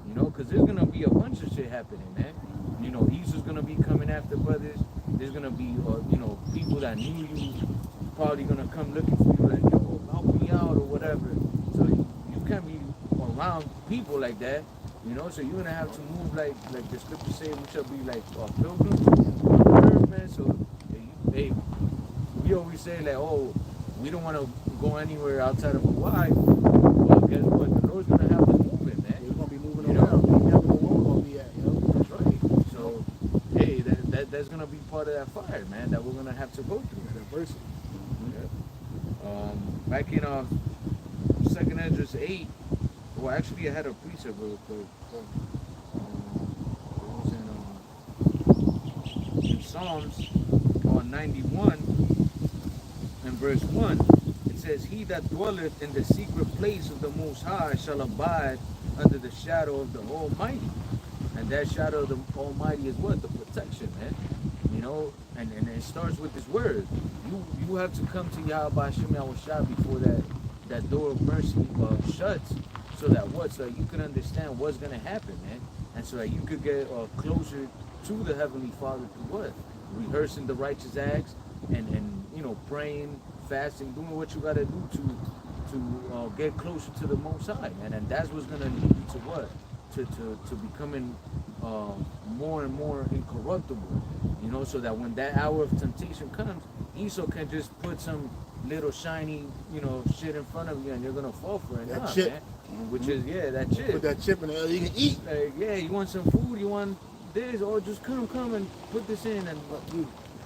Speaker 3: you know, because there's gonna be a bunch of shit happening, man. You know, Esau's gonna be coming after brothers. There's gonna be, you know, people that knew you probably gonna come looking for you, like, yo, help me out or whatever. So you can't be around people like that, you know. So you're gonna have to move like the scripture say, we shall be like pilgrims on earth, man. So hey, we always say like, oh, we don't want to go anywhere outside of Hawaii. Well, guess what? The Lord's gonna have us moving, man.
Speaker 2: We're gonna be moving around. We never know where we're gonna be at, you know.
Speaker 3: That's right. So hey, that's gonna be part of that fire, man, that we're gonna have to go through.
Speaker 2: That adversity.
Speaker 3: Back in 2 Ezra 8, well, actually I had a precept real quick. It was in Psalms 91 and verse 1. It says, he that dwelleth in the secret place of the Most High shall abide under the shadow of the Almighty. And that shadow of the Almighty is what? The protection, man. You know, and it starts with this word. You have to come to Yahweh Hashem Yahushua before that door of mercy shuts, so that what? So that you can understand what's going to happen, man. And so that you could get closer to the Heavenly Father through what? Rehearsing the righteous acts and you know, praying, fasting, doing what you got to do to get closer to the Most High, man. And that's what's going to lead you to what? To becoming more and more incorruptible, you know, so that when that hour of temptation comes, Esau can just put some little shiny, you know, shit in front of you and you're gonna fall for it.
Speaker 2: That chip.
Speaker 3: Man. Which is, yeah, that chip.
Speaker 2: Put that chip in there, you can eat.
Speaker 3: Like, yeah, you want some food, you want this, or just come and put this in, and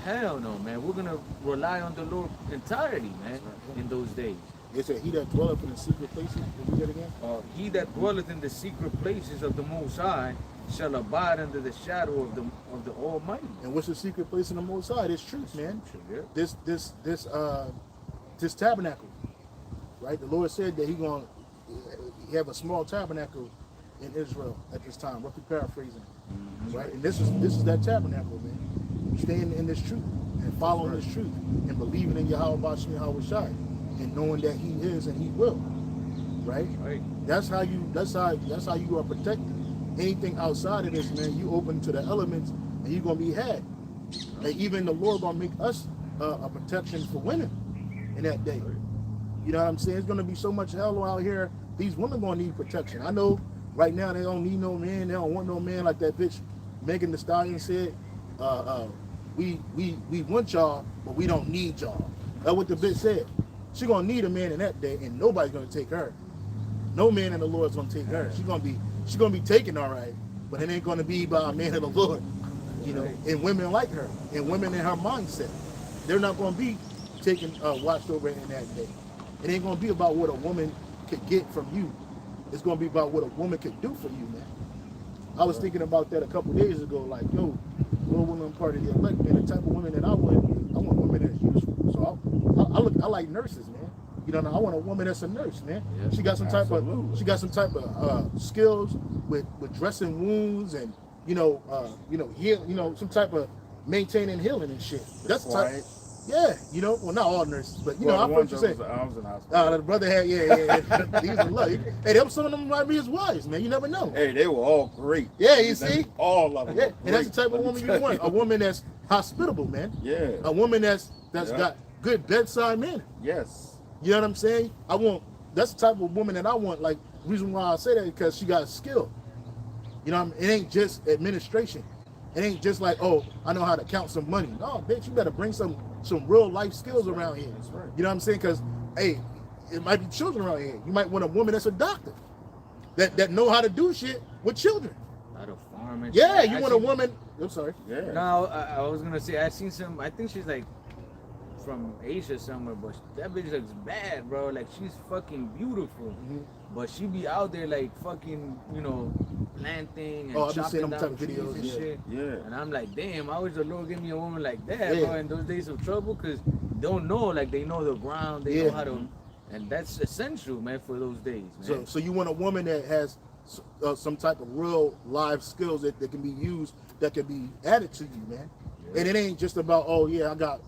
Speaker 3: Hell no, man. We're gonna rely on the Lord entirely, man, in those days.
Speaker 2: It said, "He that dwelleth in the secret places." Can we get it again?
Speaker 3: He that dwelleth in the secret places of the Most High shall abide under the shadow of the Almighty.
Speaker 2: And what's the secret place in the Most High? This truth, man.
Speaker 3: Yeah.
Speaker 2: This tabernacle, right? The Lord said that He gonna have a small tabernacle in Israel at this time. Roughly paraphrasing, right? And this is that tabernacle, man. Staying in this truth and following this truth and believing in Yahweh Bashim Yahweh Shai and knowing that He is and He will, right?
Speaker 3: Right.
Speaker 2: That's how you are protected. Anything outside of this, man, you open to the elements and you're gonna be had. And even the Lord gonna make us a protection for women in that day. You know what I'm saying? It's gonna be so much hell out here. These women gonna need protection. I know right now they don't need no man. They don't want no man like that bitch Megan Thee Stallion said. We want y'all, but we don't need y'all. That's what the bitch said. She gonna need a man in that day, and nobody's gonna take her. No man in the Lord's gonna take her. She's gonna be taken, all right, but it ain't gonna be by a man of the Lord. You know, and women like her, and women in her mindset, they're not gonna be taken watched over in that day. It ain't gonna be about what a woman could get from you. It's gonna be about what a woman could do for you, man. I was thinking about that a couple days ago, like, yo, Lord, when I'm part of the elect, man, the type of women that I want women that's useful. So I like nurses, man. You know, I want a woman that's a nurse, man.
Speaker 3: Yeah,
Speaker 2: she got some type of skills with dressing wounds and heal, some type of maintaining healing and shit. That's the type. Yeah, well, not all nurses, but I heard you say.
Speaker 1: I was in hospital.
Speaker 2: The brother had, yeah. He was in love. Hey, some of them might be his wives, man. You never know.
Speaker 1: Hey, they were all great.
Speaker 2: Yeah, you see,
Speaker 1: all of them.
Speaker 2: Yeah, and that's the type of woman you want. A woman that's hospitable, man.
Speaker 1: Yeah.
Speaker 2: A woman that's got good bedside manner.
Speaker 1: Yes.
Speaker 2: You know what I'm saying? That's the type of woman that I want. Like, the reason why I say that is because she got skill. You know what I mean? It ain't just administration. It ain't just like, oh, I know how to count some money. No, bitch, you better bring some real life skills around here.
Speaker 1: That's right.
Speaker 2: You know what I'm saying? Because, hey, it might be children around here. You might want a woman that's a doctor that know how to do shit with children.
Speaker 3: Out of farm and
Speaker 2: Yeah,
Speaker 3: shit.
Speaker 2: you want a woman. I'm sorry.
Speaker 1: Yeah.
Speaker 3: No, I was gonna say I seen some. I think she's like from Asia somewhere, but that bitch looks bad, bro. Like, she's fucking beautiful, but she be out there like fucking, planting and
Speaker 2: I've been
Speaker 3: chopping
Speaker 2: seeing them
Speaker 3: down
Speaker 2: type of
Speaker 3: trees
Speaker 2: videos,
Speaker 3: and
Speaker 2: yeah.
Speaker 3: shit.
Speaker 1: Yeah.
Speaker 3: And I'm like, damn, I wish the Lord give me a woman like that,
Speaker 2: Yeah.
Speaker 3: bro. In those days of trouble, because they don't know, like, they know the ground, they know how to, and that's essential, man, for those days, man.
Speaker 2: So you want a woman that has some type of real live skills that can be used, that can be added to you, man. Yeah. And it ain't just about, oh yeah, I got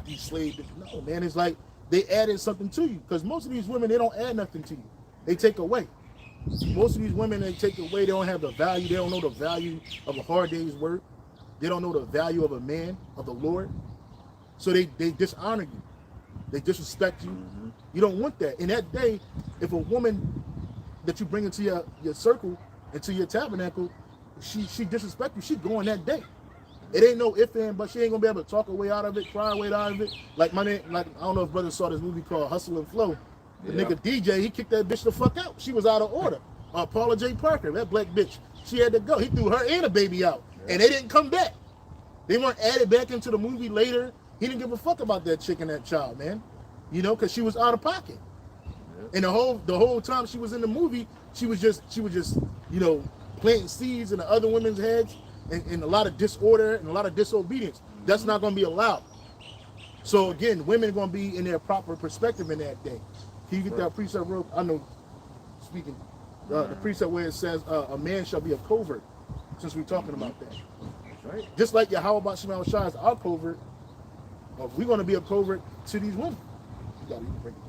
Speaker 2: these slaves. No, man, it's like they added something to you. Because most of these women, they don't add nothing to you. They take away. Most of these women, they take away. They don't have the value. They don't know the value of a hard day's work. They don't know the value of a man, of the Lord. So they dishonor you. They disrespect you. You don't want that. In that day, if a woman that you bring into your circle, into your tabernacle, she disrespect you, she going that day. It ain't no if and, but she ain't gonna be able to talk her way out of it, cry her way out of it. Like I don't know if brothers saw this movie called Hustle and Flow. The nigga DJ, he kicked that bitch the fuck out. She was out of order. Paula J. Parker, that black bitch, she had to go. He threw her and a baby out, and they didn't come back. They weren't added back into the movie later. He didn't give a fuck about that chick and that child, man. Because she was out of pocket. And the whole time she was in the movie, she was just planting seeds in the other women's heads. And a lot of disorder and a lot of disobedience. That's not going to be allowed. So again, women are going to be in their proper perspective in that day. Can you get that precept real? I know, speaking, the precept where it says a man shall be a covert, since we're talking about that.
Speaker 3: Right.
Speaker 2: Just like Yahweh Bashim Shai is our covert, we're going to be a covert to these women. You got to break it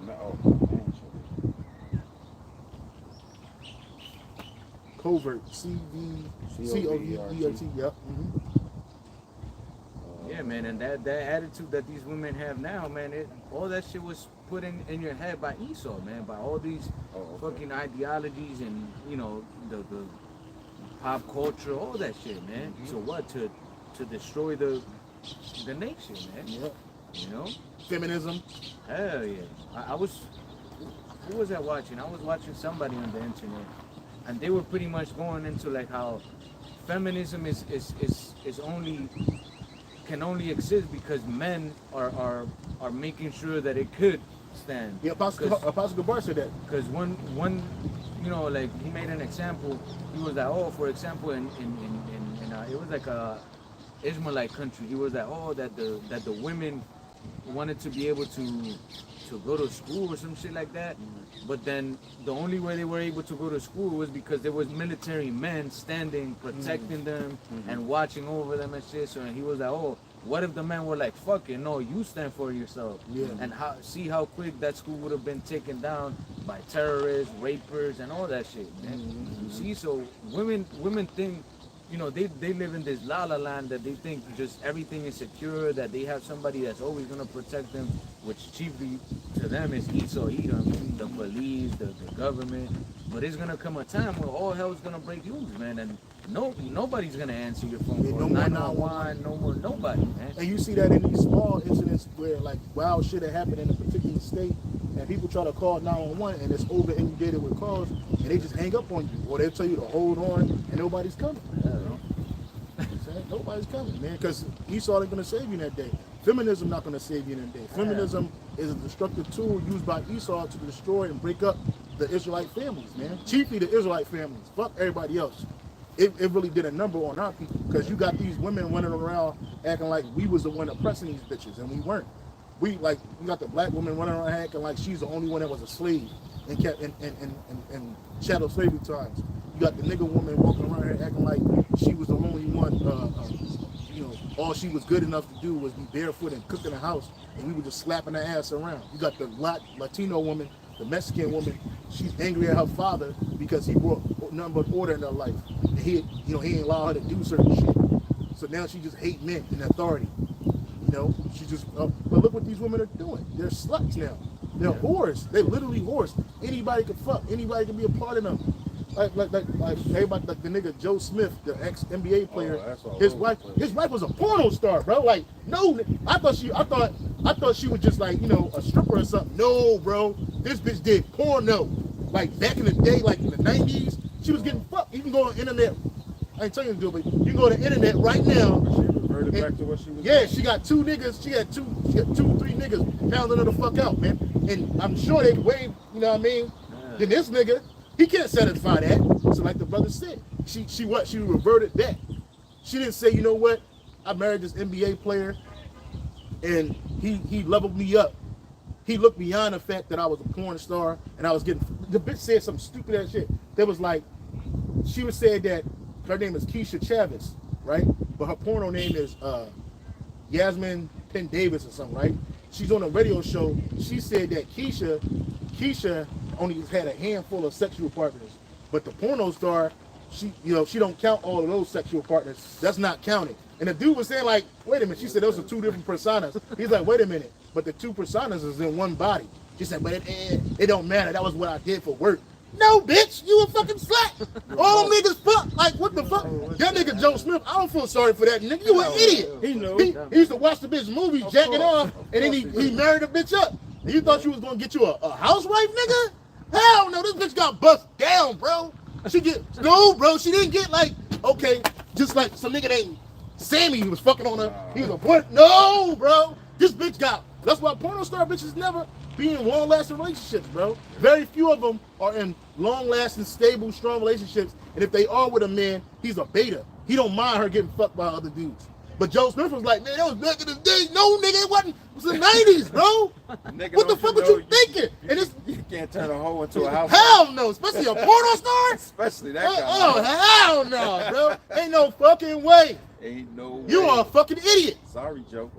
Speaker 2: down. Covert, C-V-C-O-V-E-R-T, yep.
Speaker 3: Yeah, man, and that attitude that these women have now, man, all that shit was put in your head by Esau, man, by all these fucking ideologies and, the pop culture, all that shit, man. So what, to destroy the nation, man?
Speaker 2: Yep. Feminism.
Speaker 3: Hell yeah. Who was I watching? I was watching somebody on the internet. And they were pretty much going into like how feminism is only can only exist because men are making sure that it could stand.
Speaker 2: Yeah, Apostle Gabar said that.
Speaker 3: Because one you know, like he made an example. He was like, oh, for example, in it was like a Israelite country. He was like, oh, that the women wanted to be able to go to school or some shit like that. But then the only way they were able to go to school was because there was military men standing, protecting them and watching over them and shit. So he was like, oh, what if the men were like, fuck it, no, you stand for yourself.
Speaker 2: Yeah.
Speaker 3: And see how quick that school would have been taken down by terrorists, rapers, and all that shit, man. You see, so women think, you know, they live in this la la land that they think just everything is secure, that they have somebody that's always gonna protect them, which chiefly to them is Esau Edom, the police, the government. But it's gonna come a time where all hell's gonna break loose, man, and nobody's gonna answer your phone
Speaker 2: Yeah,
Speaker 3: call.
Speaker 2: no more
Speaker 3: 911, no more nobody, man.
Speaker 2: And you see that in these small incidents where like wild shit had happened in a particular state, and people try to call 911 and it's over inundated with calls, and they just hang up on you, or they'll tell you to hold on, and nobody's coming.
Speaker 3: Yeah.
Speaker 2: Nobody's coming, man, because Esau ain't gonna save you in that day. Feminism not gonna save you in that day. Feminism is a destructive tool used by Esau to destroy and break up the Israelite families, man. Chiefly the Israelite families. Fuck everybody else. It really did a number on our people, because you got these women running around acting like we was the one oppressing these bitches, and we weren't. We got the black woman running around acting like she's the only one that was a slave and kept in chattel slavery times. You got the nigga woman walking around here acting like she was the only one, you know, all she was good enough to do was be barefoot and cook in the house, and we were just slapping her ass around. You got the Latino woman, the Mexican woman, she's angry at her father because he brought nothing but order in her life. And he ain't allow her to do certain shit. So now she just hate men and authority. You know, she just, but look what these women are doing. They're sluts now. They're whores. They're literally whores. Anybody can fuck. Anybody can be a part of them. Like everybody, like the nigga Joe Smith, the ex-NBA player. His wife was a porno star, bro. Like, no, I thought she was just like, you know, a stripper or something. No, bro. This bitch did porno. Like back in the day, like in the 90s, she was getting fucked. You can go on the internet. I ain't telling you to do it, but you can go to the internet right now.
Speaker 1: She reverted back to what she was.
Speaker 2: Yeah,
Speaker 1: doing.
Speaker 2: she got two, 3 niggas pounding her the fuck out, man. And I'm sure they way, you know what I mean?
Speaker 3: Yeah.
Speaker 2: Then this nigga, he can't satisfy that. So like the brother said, she reverted back. She didn't say, you know what? I married this NBA player and he leveled me up. He looked beyond the fact that I was a porn star and I was getting, the bitch said some stupid ass shit. That was like, she would say that her name is Keisha Chavez, right? But her porno name is Yasmin Penn Davis or something, right? She's on a radio show. She said that Keisha only had a handful of sexual partners, but the porno star, she don't count all of those sexual partners. That's not counted. And the dude was saying like, wait a minute. She said those are two different personas. He's like, wait a minute, but the two personas is in one body. She said, but it don't matter. That was what I did for work. No, bitch, you a fucking slut. All them niggas fuck. Like, what the fuck? That nigga Joe Smith, I don't feel sorry for that nigga. You an idiot.
Speaker 1: He knew.
Speaker 2: He used to watch the bitch movies, jacking off, and then he married the bitch up. And you thought you was gonna get you a housewife, nigga? Hell no, this bitch got bust down, bro. No, bro, she didn't get like, okay, just like some nigga named Sammy who was fucking on her. He was a boy. No, bro. This bitch that's why porno star bitches never be in long-lasting relationships, bro. Very few of them are in long-lasting, stable, strong relationships. And if they are with a man, he's a beta. He don't mind her getting fucked by other dudes. But Joe Smith was like, man, that was back in the day. No, nigga, it wasn't. It was the 90s, bro.
Speaker 1: Nigga,
Speaker 2: What the fuck was you thinking? And it's
Speaker 1: You can't turn a hoe into a house.
Speaker 2: hell no, especially a porno star.
Speaker 1: Especially that guy.
Speaker 2: Oh, hell no, bro. Ain't no fucking way.
Speaker 1: Ain't no way.
Speaker 2: You are a fucking idiot.
Speaker 1: Sorry, Joe.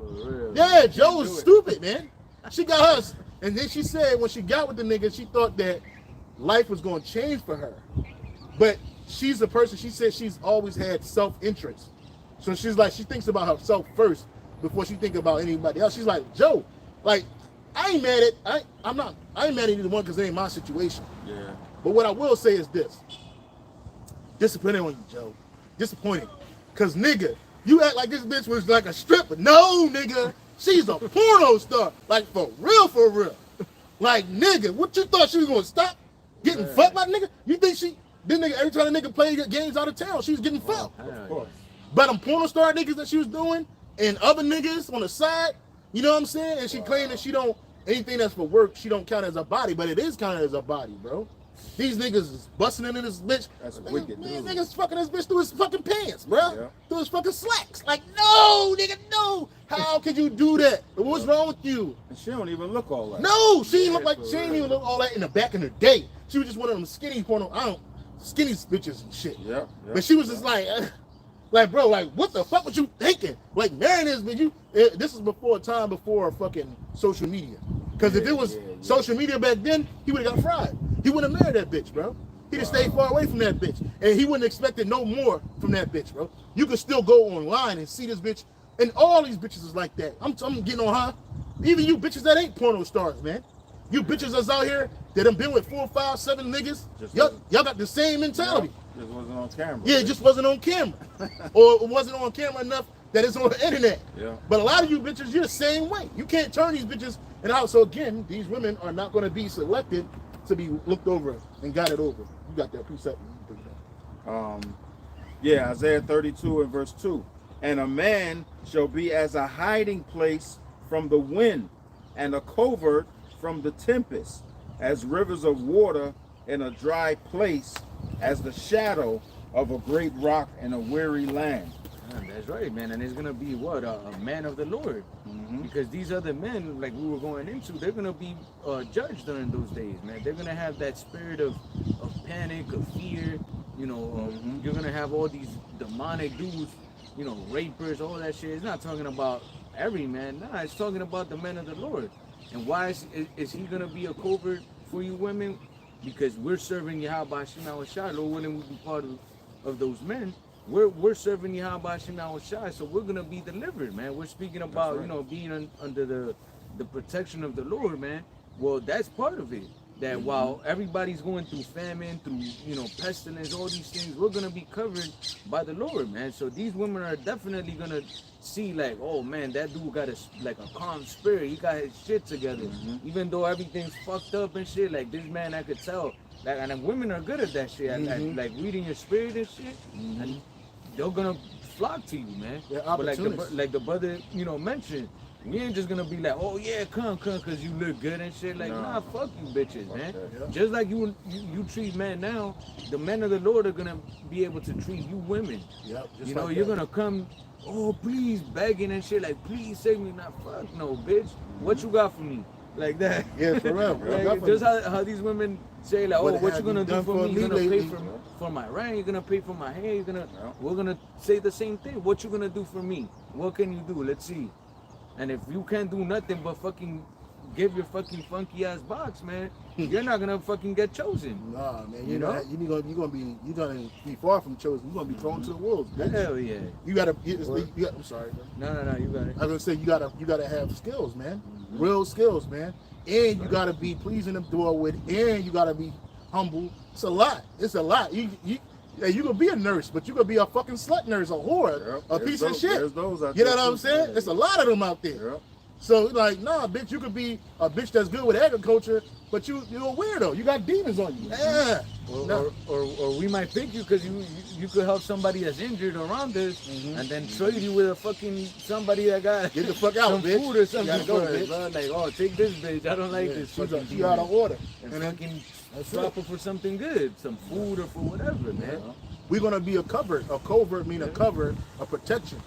Speaker 2: Yeah, Joe was
Speaker 1: do it.
Speaker 2: stupid, man. She got us. And then she said when she got with the nigga, she thought that life was going to change for her. But she's a person, she said she's always had self-interest. So she's like, she thinks about herself first before she think about anybody else. She's like, Joe, like, I ain't mad at either one because it ain't my situation.
Speaker 1: Yeah.
Speaker 2: But what I will say is this. Disappointed on you, Joe. Disappointed. Because, nigga, you act like this bitch was like a stripper. No, nigga. She's a porno star. Like, for real, for real. Like, nigga, what you thought she was going to stop getting fucked by the nigga? You think This nigga, every time a nigga played games out of town, she was getting fucked.
Speaker 3: Hell
Speaker 1: course.
Speaker 2: But them porno star niggas that she was doing and other niggas on the side, you know what I'm saying? And she claimed that she don't, anything that's for work, she don't count as a body, but it is counted as a body, bro. These niggas is busting into this bitch.
Speaker 1: That's
Speaker 2: Nigga,
Speaker 1: wicked,
Speaker 2: man,
Speaker 1: dude.
Speaker 2: niggas fucking this bitch through his fucking pants, bro.
Speaker 1: Yeah.
Speaker 2: Through his fucking slacks. Like, no, nigga, no. How could you do that? What's wrong with you?
Speaker 1: And she don't even look all that.
Speaker 2: No, she ain't look
Speaker 1: Yeah,
Speaker 2: like,
Speaker 1: for
Speaker 2: she ain't
Speaker 1: real.
Speaker 2: even look all that in the back in the day. She was just one of them skinny porno, skinny bitches and shit.
Speaker 1: Yeah.
Speaker 2: But she was just like, bro, like, what the fuck was you thinking? Like, marrying this bitch, this is before time before fucking social media. Because if it was social media back then, he would have got fried. He wouldn't have married that bitch, bro. He'd have stayed far away from that bitch. And he wouldn't expect it no more from that bitch, bro. You could still go online and see this bitch. And all these bitches is like that. I'm getting on her. Even you bitches that ain't porno stars, man. You bitches that's out here that done been with 4, 5, 7 niggas. Y'all got the same mentality.
Speaker 1: Just wasn't on camera.
Speaker 2: Yeah, it just wasn't on camera. Or it wasn't on camera enough that it's on the internet.
Speaker 1: Yeah.
Speaker 2: But a lot of you bitches, you're the same way. You can't turn these bitches and out. So again, these women are not going to be selected to be looked over and got it over. You got that precept.
Speaker 1: Yeah, Isaiah 32 and verse 2. And a man shall be as a hiding place from the wind, and a covert from the tempest, as rivers of water in a dry place, as the shadow of a great rock in a weary land.
Speaker 3: That's right, man. And it's gonna be what a man of the Lord, because these other men, like we were going into, they're gonna be judged during those days, man. They're gonna have that spirit of panic, of fear. You know, you're gonna have all these demonic dudes, you know, rapers, all that shit. It's not talking about every man. Nah, it's talking about the men of the Lord. And why is he gonna be a covert for you women? Because we're serving Yahweh Shema Shai. Lord willing, we be part of those men. We're serving Yahweh Shema Shai, so we're gonna be delivered, man. We're speaking about you know being under the protection of the Lord, man. Well, that's part of it. That while everybody's going through famine, through you know pestilence, all these things, we're gonna be covered by the Lord, man. So these women are definitely gonna see like, oh man, that dude got a calm spirit. He got his shit together, even though everything's fucked up and shit. Like this man, I could tell. Like, and women are good at that shit, at like reading your spirit and shit. And they're gonna flock to you, man. But like the brother, you know, mentioned, we ain't just gonna be like, oh yeah, come, cause you look good and shit. Like, nah, fuck you bitches, man.
Speaker 2: Yeah.
Speaker 3: Just like you treat men now, the men of the Lord are gonna be able to treat you women.
Speaker 2: Yep,
Speaker 3: You know, you're gonna come, oh please, begging and shit, like please save me. Not fuck no, bitch. What you got for me? Like that.
Speaker 2: Yeah, for real.
Speaker 3: Like, just how these women say like, oh, what you gonna do for me? You're gonna pay for my rent. You're gonna pay for my hair. We're gonna say the same thing. What you gonna do for me? What can you do? Let's see. And if you can't do nothing but fucking give your fucking funky ass box, man, you're not gonna fucking get chosen.
Speaker 2: Nah, man,
Speaker 3: You know?
Speaker 2: you're gonna be far from chosen. You're gonna be thrown to the wolves, bitch.
Speaker 3: Hell yeah.
Speaker 2: You gotta. I'm sorry, man.
Speaker 3: No, you got it.
Speaker 2: I was gonna say you gotta have skills, man. Real skills, man. And you gotta be pleasing the door with, and you gotta be humble. It's a lot. It's a lot. You can be a nurse, but you could be a fucking slut nurse, a whore, a piece of shit.
Speaker 1: There's those out
Speaker 2: You know
Speaker 1: there
Speaker 2: what I'm
Speaker 1: too.
Speaker 2: saying?
Speaker 1: Yeah.
Speaker 2: There's a lot of them out there.
Speaker 1: Yeah.
Speaker 2: So like, nah, bitch, you could be a bitch that's good with agriculture, but you're a weirdo. You got demons on you. Yeah.
Speaker 3: Or we might pick you because you could help somebody that's injured around us, and then trade you with a fucking somebody that got
Speaker 2: Get the fuck out,
Speaker 3: some
Speaker 2: bitch.
Speaker 3: food or something
Speaker 2: You gotta go,
Speaker 3: for us,
Speaker 2: bitch.
Speaker 3: bro. Like, oh, take this bitch. I don't like this. fucking
Speaker 2: She's out of order.
Speaker 3: and
Speaker 2: And then
Speaker 3: fucking
Speaker 2: that's
Speaker 3: swap
Speaker 2: it.
Speaker 3: her for something good, some food or for whatever, man.
Speaker 2: We're gonna be a covert mean a cover, a protection.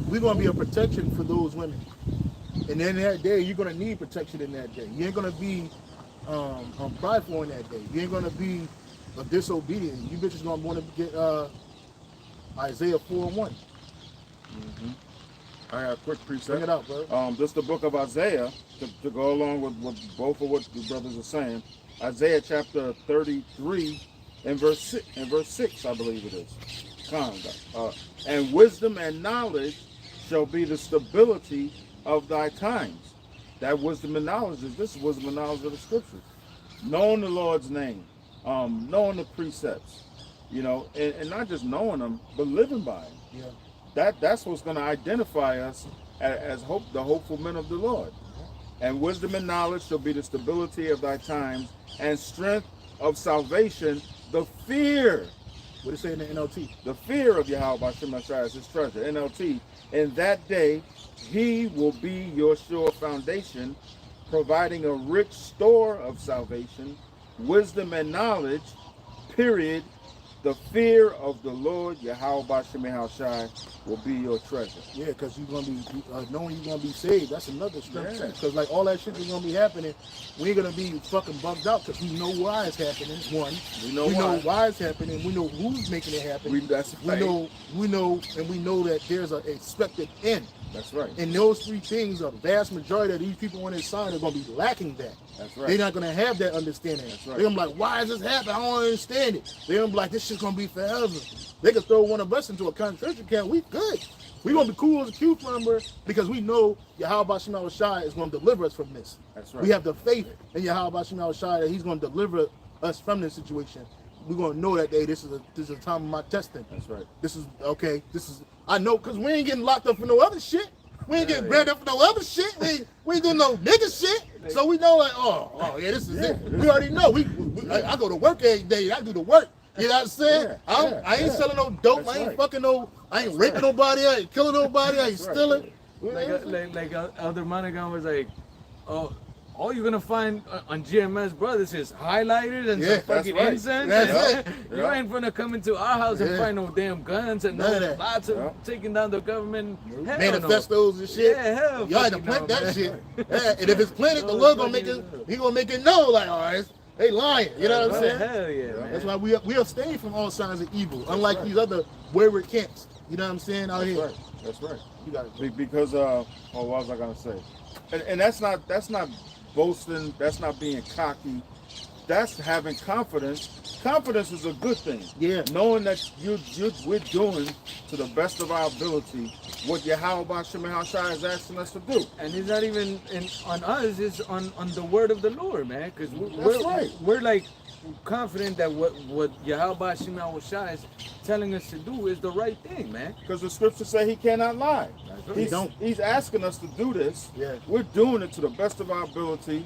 Speaker 2: We're gonna be a protection for those women. And in that day, you're gonna need protection in that day. You ain't gonna be prideful in that day. You ain't gonna be disobedient. You bitches gonna want to get Isaiah 4:1.
Speaker 1: I got a quick precept.
Speaker 2: Bring it out, bro.
Speaker 1: This is the book of Isaiah to go along with both of what the brothers are saying. Isaiah chapter 33 and verse 6, I believe it is. And wisdom and knowledge shall be the stability of thy times. That wisdom and knowledge this is wisdom and knowledge of the scriptures. Knowing the Lord's name, knowing the precepts, you know, and not just knowing them, but living by them.
Speaker 2: Yeah.
Speaker 1: That's what's going to identify us as the hopeful men of the Lord. And wisdom and knowledge shall be the stability of thy times, and strength of salvation The fear.
Speaker 2: What it say in the NLT?
Speaker 1: The fear of Yahweh Hashem Hashai is his treasure. NLT. In that day, he will be your sure foundation, providing a rich store of salvation, wisdom and knowledge, period. The fear of the Lord, Yahweh Hashem Hashai, will be your treasure.
Speaker 2: Yeah, because you're going to be, knowing you're going to be saved, that's another strength.
Speaker 1: Yeah.
Speaker 2: Because like all that shit that's going to be happening, we ain't going to be fucking bugged out because we know why it's happening, one.
Speaker 1: We know
Speaker 2: why it's happening. We know who's making it happen.
Speaker 1: That's right.
Speaker 2: We know that there's an expected end.
Speaker 1: That's right.
Speaker 2: And those three things, a vast majority of these people on this side are going to be lacking that.
Speaker 1: That's right.
Speaker 2: They're not going to have that understanding.
Speaker 1: That's right.
Speaker 2: They're going to be like, why is this happening? I don't understand it. They're going to be like, this shit's going to be forever. They could throw one of us into a concentration camp. We good. We're going to be cool as a cucumber because we know Yahweh Hashem Hashai is going to deliver us from this.
Speaker 1: That's right.
Speaker 2: We have the faith in Yahweh Hashem Hashai that he's going to deliver us from this situation. We're going to know that day this is a time of my testing.
Speaker 1: That's right.
Speaker 2: This is, okay, I know, because we ain't getting locked up for no other shit. We ain't getting branded up for no other shit. We ain't doing no nigga shit. So we know, like, oh yeah, this is it. We already know. I go to work every day. I do the work. You know what I'm saying? I ain't selling no dope.
Speaker 1: That's
Speaker 2: I ain't
Speaker 1: right.
Speaker 2: fucking no. I ain't raping nobody. I ain't killing nobody. I ain't stealing.
Speaker 3: Like Elder Monagan was like, oh, all you're gonna find on GMS Brothers is highlighters and some fucking
Speaker 1: right.
Speaker 3: incense.
Speaker 2: That's it.
Speaker 3: You ain't gonna come into our house and find no damn guns and
Speaker 2: None of that.
Speaker 3: lots of taking down the government. Hell
Speaker 2: Manifestos and shit.
Speaker 3: Yeah, hell.
Speaker 2: Y'all had to plant that shit. Yeah, and if it's planted, the Lord gonna make it. He gonna make it know, like, all right, they lying. You know what I'm saying?
Speaker 3: Hell yeah, man.
Speaker 2: That's why we abstain from all signs of evil, unlike these other wayward camps. You know what I'm saying? Out here.
Speaker 1: Right. That's right.
Speaker 2: You got it.
Speaker 1: Because what was I gonna say? And that's not boasting. That's not being cocky. That's having confidence. Confidence is a good thing.
Speaker 2: Yeah.
Speaker 1: Knowing that we're doing to the best of our ability what Yahweh Hashem Hashai is asking us to do.
Speaker 3: And it's not even on us; it's on the word of the Lord, man. Because
Speaker 1: right.
Speaker 3: we're like confident that what Yahweh Hashem Hashai is telling us to do is the right thing, man.
Speaker 1: Because the scriptures say he cannot lie.
Speaker 3: Right.
Speaker 1: He's asking us to do this.
Speaker 2: Yeah.
Speaker 1: We're doing it to the best of our ability.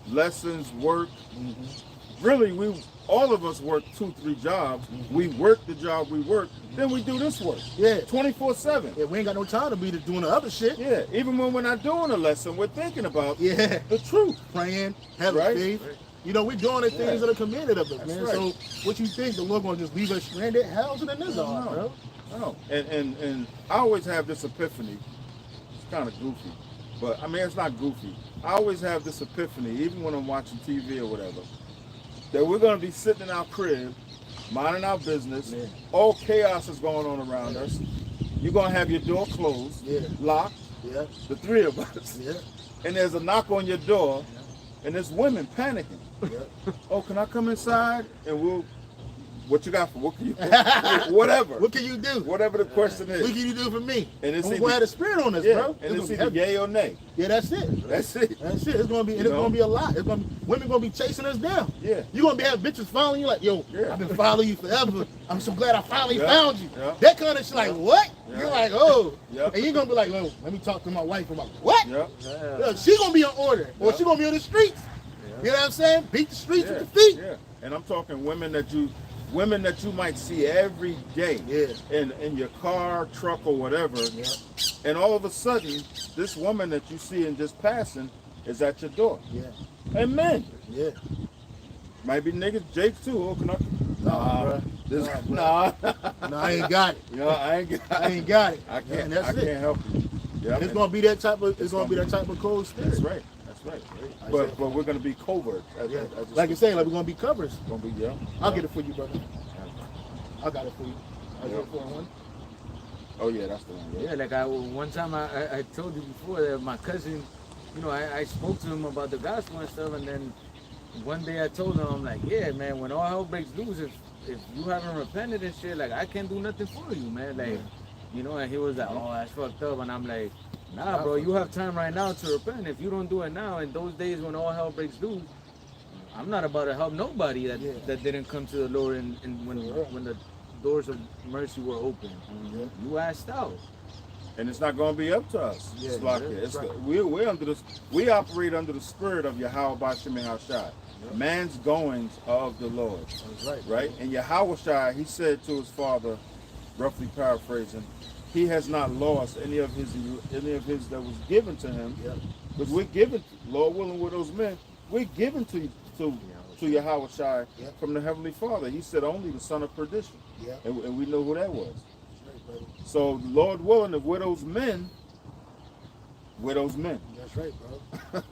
Speaker 1: Lessons, work.
Speaker 2: Mm-hmm.
Speaker 1: Really, all of us work 2-3 jobs.
Speaker 2: Mm-hmm.
Speaker 1: We work the job we work. Then we do this work.
Speaker 2: Yeah.
Speaker 1: 24/7.
Speaker 2: Yeah, we ain't got no time to be doing the other shit.
Speaker 1: Yeah. Even when we're not doing a lesson, we're thinking about
Speaker 2: Yeah.
Speaker 1: the truth.
Speaker 2: Praying, having
Speaker 1: Right.
Speaker 2: faith. You know, we're doing the things that are commanded of us,
Speaker 1: That's
Speaker 2: man.
Speaker 1: right.
Speaker 2: So what you think the Lord gonna just leave us stranded? Hell to the nizar, bro.
Speaker 1: No. And I always have this epiphany. It's kind of goofy. But I mean, it's not goofy. I always have this epiphany, even when I'm watching TV or whatever, that we're going to be sitting in our crib, minding our business.
Speaker 2: Yeah.
Speaker 1: All chaos is going on around us. You're going to have your door closed, locked,
Speaker 2: Yeah,
Speaker 1: the three of us.
Speaker 2: yeah,
Speaker 1: And there's a knock on your door, and there's women panicking.
Speaker 2: yeah.
Speaker 1: Oh, can I come inside? And what you got for? What can you? Whatever.
Speaker 2: What can you do?
Speaker 1: Whatever the question is.
Speaker 2: What can you do for me?
Speaker 1: And it's
Speaker 2: we're
Speaker 1: either-
Speaker 2: gonna have the spirit on us,
Speaker 1: Yeah,
Speaker 2: bro.
Speaker 1: and it's
Speaker 2: gonna
Speaker 1: either
Speaker 2: be
Speaker 1: yay or nay.
Speaker 2: Yeah, that's it.
Speaker 1: That's it.
Speaker 2: That's it. It's gonna be.
Speaker 1: You
Speaker 2: It's
Speaker 1: know?
Speaker 2: gonna be a lot. It's gonna be, women gonna be chasing us down.
Speaker 1: Yeah.
Speaker 2: You gonna be having bitches following you like, yo,
Speaker 1: Yeah.
Speaker 2: I've been following you forever. I'm so glad I finally
Speaker 1: Yeah.
Speaker 2: found you.
Speaker 1: Yeah.
Speaker 2: That kind of shit. Like what?
Speaker 1: Yeah.
Speaker 2: You're like, oh.
Speaker 1: Yeah.
Speaker 2: And you're gonna be like, oh, let me talk to my wife about what?
Speaker 1: Yep.
Speaker 2: Look, she gonna be on order, or
Speaker 1: Yeah.
Speaker 2: she gonna be on the streets. You know what I'm saying? Beat the streets
Speaker 1: Yeah.
Speaker 2: with the feet.
Speaker 1: Yeah. And I'm talking women that you might see every day.
Speaker 2: Yeah.
Speaker 1: In your car, truck, or whatever.
Speaker 2: Yeah.
Speaker 1: And all of a sudden, this woman that you see in just passing is at your door.
Speaker 2: Yeah.
Speaker 1: And men.
Speaker 2: Yeah.
Speaker 1: Might be niggas, Jake too. Oh, can I?
Speaker 2: Nah, bro.
Speaker 1: This,
Speaker 2: Nah,
Speaker 1: nah.
Speaker 2: No, I ain't got it.
Speaker 1: You know, I ain't got
Speaker 2: I ain't got it.
Speaker 1: I can't.
Speaker 2: And that's
Speaker 1: I
Speaker 2: it.
Speaker 1: can't help you. Yeah,
Speaker 2: It's gonna be that type of. It's gonna be that type of cold spirit.
Speaker 1: That's right. That's right.
Speaker 2: I
Speaker 1: But
Speaker 2: said-
Speaker 1: we're gonna be covert.
Speaker 2: Yeah. Like you say, like we're gonna be covers.
Speaker 1: Gonna be yeah.
Speaker 2: I'll get it for you, brother. I got it for you. I
Speaker 1: Yeah.
Speaker 2: got it for one.
Speaker 1: Oh yeah, that's the one.
Speaker 3: Yeah, like one time I told you before that my cousin, you know, I spoke to him about the gospel and stuff, and then one day I told him, I'm like, yeah, man, when all hell breaks loose, if you haven't repented and shit, like I can't do nothing for you, man, like, you know. And he was like, oh, that's fucked up, and I'm like, nah, bro, you have time right now to repent. If you don't do it now, in those days when all hell breaks loose, I'm not about to help nobody that didn't come to the Lord and when the doors of mercy were open. You asked out.
Speaker 1: And it's not going to be up to us.
Speaker 2: Yeah,
Speaker 1: It's like
Speaker 2: yeah,
Speaker 1: it's
Speaker 2: right.
Speaker 1: we operate under the spirit of Yahweh Bashim and Hashai. Man's goings are of the Lord.
Speaker 2: That's right.
Speaker 1: Right? And Yahushua, he said to his father, roughly paraphrasing, he has not lost any of his that was given to him.
Speaker 2: Yep.
Speaker 1: Because we're given, Lord willing, with those men, we're given to Yahushua
Speaker 2: Yep.
Speaker 1: from the Heavenly Father. He said only the son of perdition.
Speaker 2: Yep.
Speaker 1: And we know who that was.
Speaker 2: That's right, brother.
Speaker 1: So Lord willing, if we're those men,
Speaker 2: That's right, bro.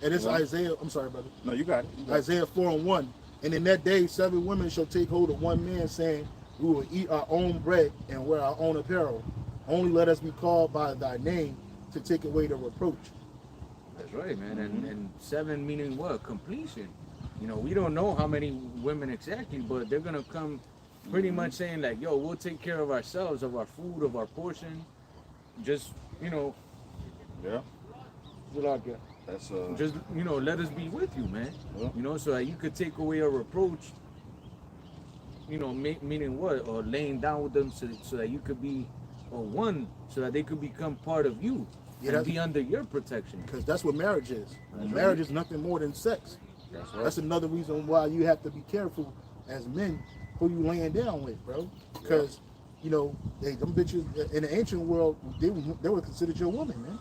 Speaker 2: And it's Isaiah, I'm sorry, brother.
Speaker 1: No, you got it.
Speaker 2: Isaiah 4:1. And in that day, 7 women shall take hold of one man, saying, we will eat our own bread and wear our own apparel. Only let us be called by thy name to take away the reproach.
Speaker 3: That's right, man. And 7 meaning what? Completion. You know, we don't know how many women exactly, but they're gonna come pretty much saying like, yo, we'll take care of ourselves, of our food, of our portion. Just, you know,
Speaker 1: Yeah. That's
Speaker 3: just, you know, let us be with you, man.
Speaker 1: Yeah.
Speaker 3: You know, so that you could take away a reproach. You know, meaning what? Or laying down with them so that you could be, or one, so that they could become part of you and be under your protection.
Speaker 2: Because that's what marriage is. Marriage is nothing more than sex.
Speaker 1: That's right.
Speaker 2: That's another reason why you have to be careful as men who you laying down with, bro. Because, you know, them bitches in the ancient world, they were considered your woman, man.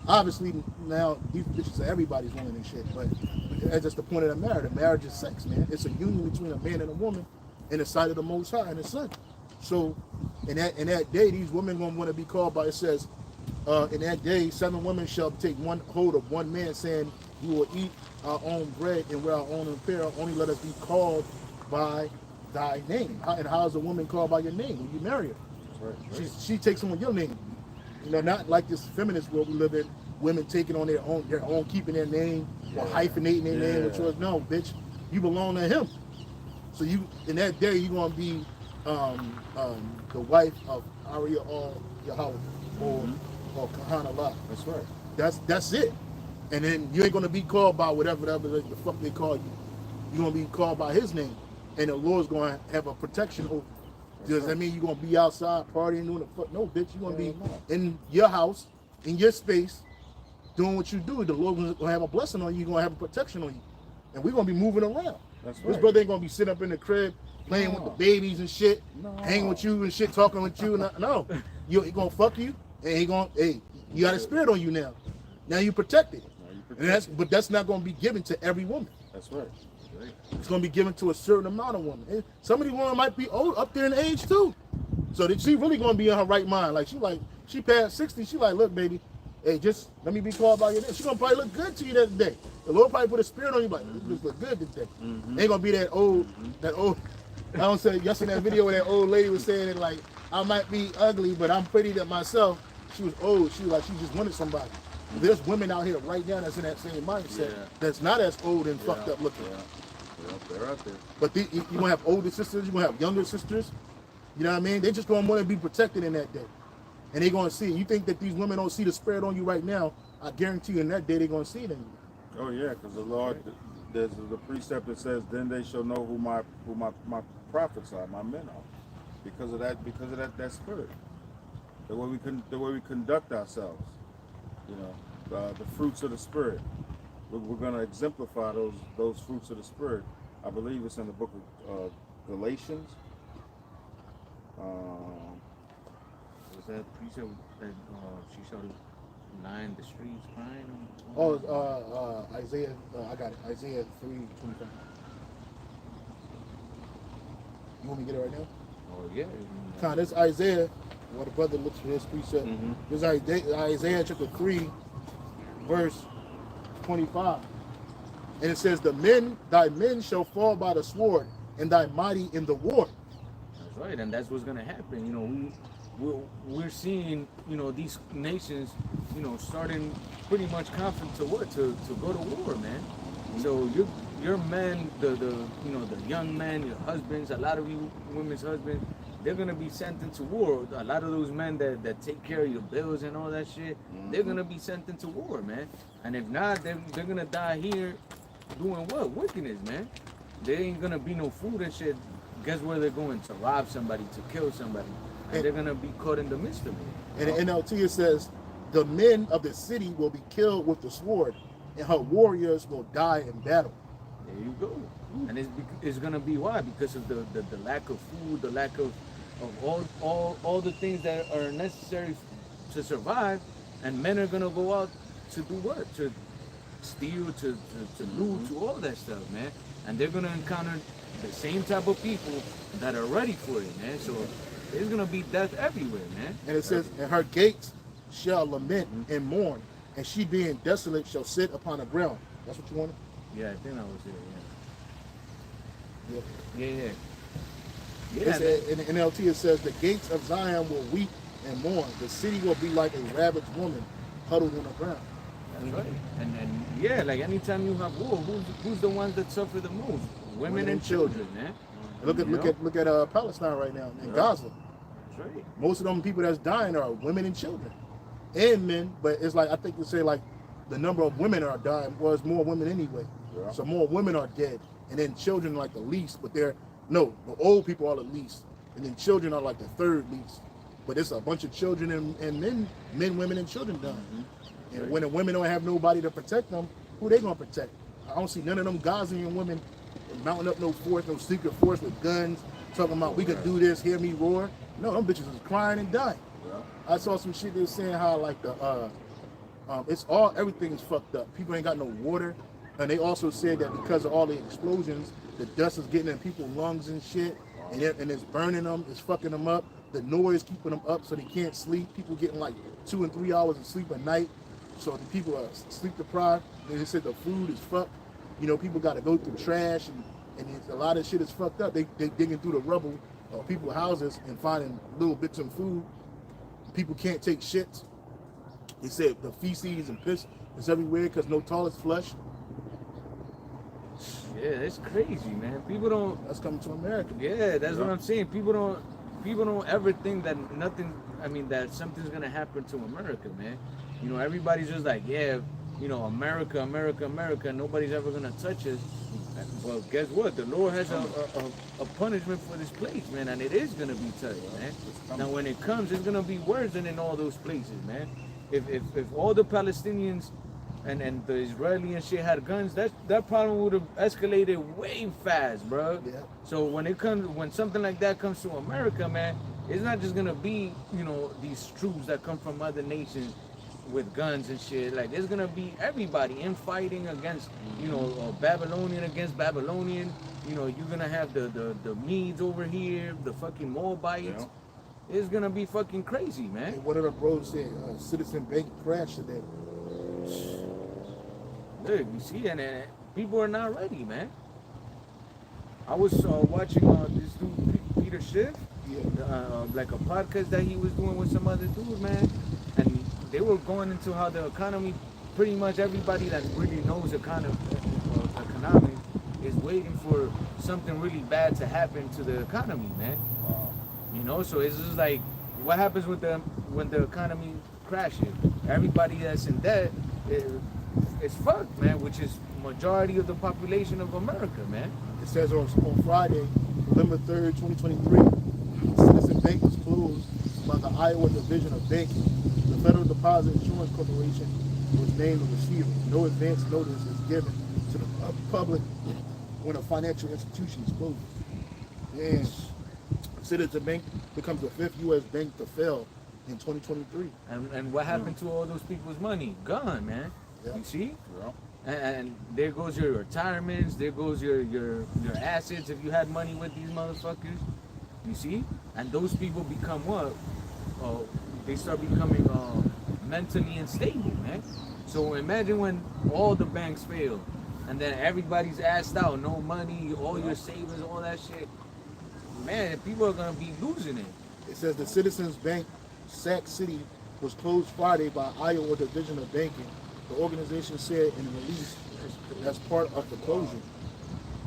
Speaker 2: Obviously, now these bitches are everybody's woman and shit, but that's just the point of the marriage. The marriage is sex, man. It's a union between a man and a woman in the sight of the Most High and His Son. So, in that day, these women gonna want to be called by. It says, in that day, 7 women shall take hold of one man, saying, "We will eat our own bread and wear our own apparel. Only let us be called by thy name." And how is a woman called by your name when you marry her?
Speaker 1: Right.
Speaker 2: She takes on your name. You know, not like this feminist world we live in. Women taking on their own, keeping their name or hyphenating their name with yours. No, bitch, you belong to him. So you, in that day, you're gonna be the wife of Aria or Yahweh or Kahana Allah.
Speaker 1: That's right.
Speaker 2: That's it. And then you ain't gonna be called by whatever the fuck they call you. You're gonna be called by His name, and the Lord's gonna have a protection over. Does that mean you're gonna be outside partying doing the fuck? No, bitch. You're gonna be in your house, in your space, doing what you do. The Lord gonna have a blessing on you. You're gonna have a protection on you, and we're gonna be moving around.
Speaker 1: That's right.
Speaker 2: This brother ain't gonna be sitting up in the crib playing with the babies and shit, hanging with you and shit, talking with you. No, he gonna fuck you, and he gonna you got a spirit on you now. Now you protected, but that's not gonna be given to every woman.
Speaker 1: That's right.
Speaker 2: It's going to be given to a certain amount of women. And some of these women might be old, up there in age too. So that she really going to be in her right mind. Like she passed 60. She like, look, baby, hey, just let me be called by your name. She going to probably look good to you that day. The Lord probably put a spirit on you, like, this look good today. Ain't going to be that old. I don't say yesterday in that video where that old lady was saying it like, I might be ugly, but I'm pretty to myself. She was old. She was like, she just wanted somebody. There's women out here right now that's in that same mindset that's not as old and fucked up looking.
Speaker 1: They're out there.
Speaker 2: But you're going to have older sisters, you're going to have younger sisters. You know what I mean? They just going to want to be protected in that day. And they're going to see. You think that these women don't see the spirit on you right now, I guarantee you in that day they're going to see it in you.
Speaker 1: Oh, yeah, because the Lord, there's the precept that says, then they shall know who my prophets are, my men are. Because of that spirit. The way we conduct ourselves. You know, the fruits of the Spirit. We're going to exemplify those fruits of the Spirit. I believe it's in the book of Galatians.
Speaker 3: Was that precept that she shall lie in the streets crying?
Speaker 2: Isaiah, I got it. Isaiah 3:25. You want me to get it right now?
Speaker 3: Oh, yeah.
Speaker 2: Con, this Isaiah, what the brother looks for his precept. This Isaiah chapter 3, verse 25. And it says, thy men shall fall by the sword, and thy mighty in the war.
Speaker 3: That's right, and that's what's gonna happen. You know, we're seeing, you know, these nations, you know, starting pretty much confident to go to war, man. So your men, the you know, the young men, your husbands, a lot of you women's husbands, they're gonna be sent into war. A lot of those men that take care of your bills and all that shit, they're gonna be sent into war, man. And if not, they're gonna die here doing what? Wickedness, man. There ain't gonna be no food and shit. Guess where they're going? To rob somebody, to kill somebody. And they're gonna be caught in the midst of it.
Speaker 2: And the NLT it says, the men of the city will be killed with the sword, and her warriors will die in battle.
Speaker 3: There you go. And it's gonna be why? Because of the lack of food, the lack of all the things that are necessary to survive, and men are gonna go out to do what? To steal, to loot, to all that stuff, man. And they're gonna encounter the same type of people that are ready for it, man. So there's gonna be death everywhere, man.
Speaker 2: And it says, and her gates shall lament and mourn, and she being desolate shall sit upon the ground. That's what you wanted?
Speaker 3: Yeah, I think I was there.
Speaker 2: Yeah.
Speaker 3: Yeah.
Speaker 2: In the NLT it says, the gates of Zion will weep and mourn. The city will be like a ravaged woman huddled on the ground.
Speaker 3: That's right. And yeah, like anytime you have war, who's the ones that suffer the most? Women and children, man.
Speaker 2: Look at Palestine right now, in Gaza.
Speaker 3: That's right.
Speaker 2: Most of them people that's dying are women and children, and men. But it's like, I think they say like the number of women are dying was more women anyway.
Speaker 1: Yeah.
Speaker 2: So more women are dead, and then children like the least. But the old people are the least, and then children are like the third least. But it's a bunch of children and men, women, and children dying.
Speaker 3: Mm-hmm.
Speaker 2: And when the women don't have nobody to protect them, who they gonna protect? I don't see none of them Gazan women mounting up no force, no secret force with guns, talking about we could do this, hear me roar. No, them bitches is crying and dying. I saw some shit that was saying how like everything's fucked up. People ain't got no water. And they also said that because of all the explosions, the dust is getting in people's lungs and shit, and it's burning them, it's fucking them up. The noise keeping them up so they can't sleep. People getting like 2 and 3 hours of sleep a night. So the people are sleep deprived. They said the food is fucked. You know, people got to go through trash and a lot of shit is fucked up. They digging through the rubble of people's houses and finding little bits of food. People can't take shits. They said the feces and piss is everywhere because no toilets flush.
Speaker 3: Yeah, it's crazy, man. People don't.
Speaker 2: That's coming to America.
Speaker 3: Yeah, that's what I'm saying. People don't ever think that that something's gonna happen to America, man. You know, everybody's just like, yeah, you know, America, America, America. Nobody's ever gonna touch us. Well, guess what? The Lord has a punishment for this place, man, and it is gonna be touched, man. Now, when it comes, it's gonna be worse than in all those places, man. If all the Palestinians and the Israeli and shit had guns, that problem would have escalated way fast, bro.
Speaker 2: Yeah.
Speaker 3: So when something like that comes to America, man, it's not just gonna be, you know, these troops that come from other nations with guns and shit. Like, there's gonna be everybody infighting against, you know, Babylonian against Babylonian. You know, you're gonna have the Medes over here, the fucking Moabites.
Speaker 1: Yeah.
Speaker 3: It's gonna be fucking crazy, man.
Speaker 2: And one of the bros said, Citizen Bank crashed today.
Speaker 3: Look, you see, and people are not ready, man. I was watching this dude Peter Schiff, like a podcast that he was doing with some other dude, man, and they were going into how the economy, pretty much everybody that really knows economy is waiting for something really bad to happen to the economy, man. You know, so it's just like, what happens with when the economy crashes? Everybody that's in debt is fucked, man, which is majority of the population of America, man.
Speaker 2: It says on Friday, November 3rd, 2023, Citizen Bank was closed by the Iowa Division of Banking. The Federal Deposit Insurance Corporation was named the receiver. No advance notice is given to the public when a financial institution is closed. And Citizen Bank becomes the 5th U.S. bank to fail in 2023.
Speaker 3: And what happened to all those people's money? Gone, man.
Speaker 2: Yeah.
Speaker 3: You see?
Speaker 1: Yeah.
Speaker 3: And there goes your retirements, there goes your assets if you had money with these motherfuckers. You see? And those people become what? They start becoming mentally unstable, man. So imagine when all the banks fail and then everybody's assed out, no money, all your savings, all that shit. Man, people are gonna be losing it.
Speaker 2: It says the Citizens Bank Sac City was closed Friday by Iowa Division of Banking. The organization said in a release as part of the closure.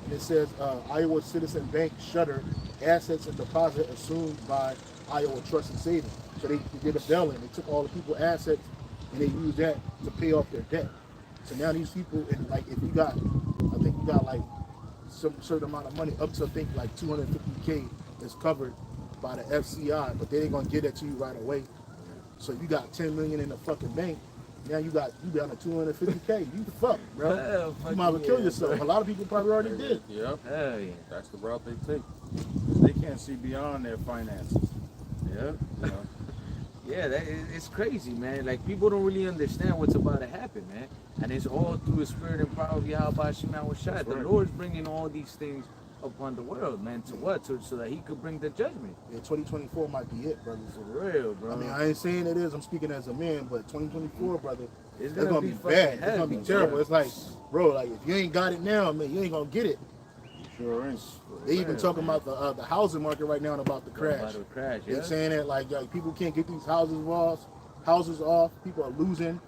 Speaker 2: And it says Iowa Citizen Bank shuttered assets and deposit assumed by Iowa Trust and Savings. So they did a bailing. They took all the people's assets and they used that to pay off their debt. So now these people, and like if you got, I think you got like some certain amount of money up to I think like 250K is covered by the FCI, but they ain't gonna get that to you right away. So you got 10 million in the fucking bank, Now you down to 250K. You fucked, bro.
Speaker 3: Hell,
Speaker 2: You might as well kill
Speaker 3: yeah,
Speaker 2: yourself.
Speaker 3: bro.
Speaker 2: A lot of people probably already did.
Speaker 1: Yep.
Speaker 3: Hell yeah.
Speaker 1: That's the route they take. 'Cause they can't see beyond their finances.
Speaker 3: Yeah.
Speaker 1: You know?
Speaker 3: Yeah, it's crazy, man. Like, people don't really understand what's about to happen, man. And it's all through the spirit and power of Yahweh Shema was shot. The
Speaker 1: right.
Speaker 3: Lord's bringing all these things upon the world, man. To what? So that he could bring the judgment.
Speaker 2: Yeah, 2024 might be it, brother.
Speaker 3: For real, bro.
Speaker 2: I mean, I ain't saying it is. I'm speaking as a man, but 2024, brother,
Speaker 3: it's
Speaker 2: gonna be
Speaker 3: fucking
Speaker 2: bad. It's
Speaker 3: heavy,
Speaker 2: gonna be
Speaker 3: bro.
Speaker 2: terrible. It's like, bro, like if you ain't got it now, man, you ain't gonna get it.
Speaker 1: Sure is.
Speaker 3: For
Speaker 2: They even
Speaker 3: real,
Speaker 2: talking
Speaker 3: man.
Speaker 2: about the housing market right now and about the crash.
Speaker 3: About to crash,
Speaker 2: They're
Speaker 3: yeah.
Speaker 2: saying that like people can't get these houses off. People are losing.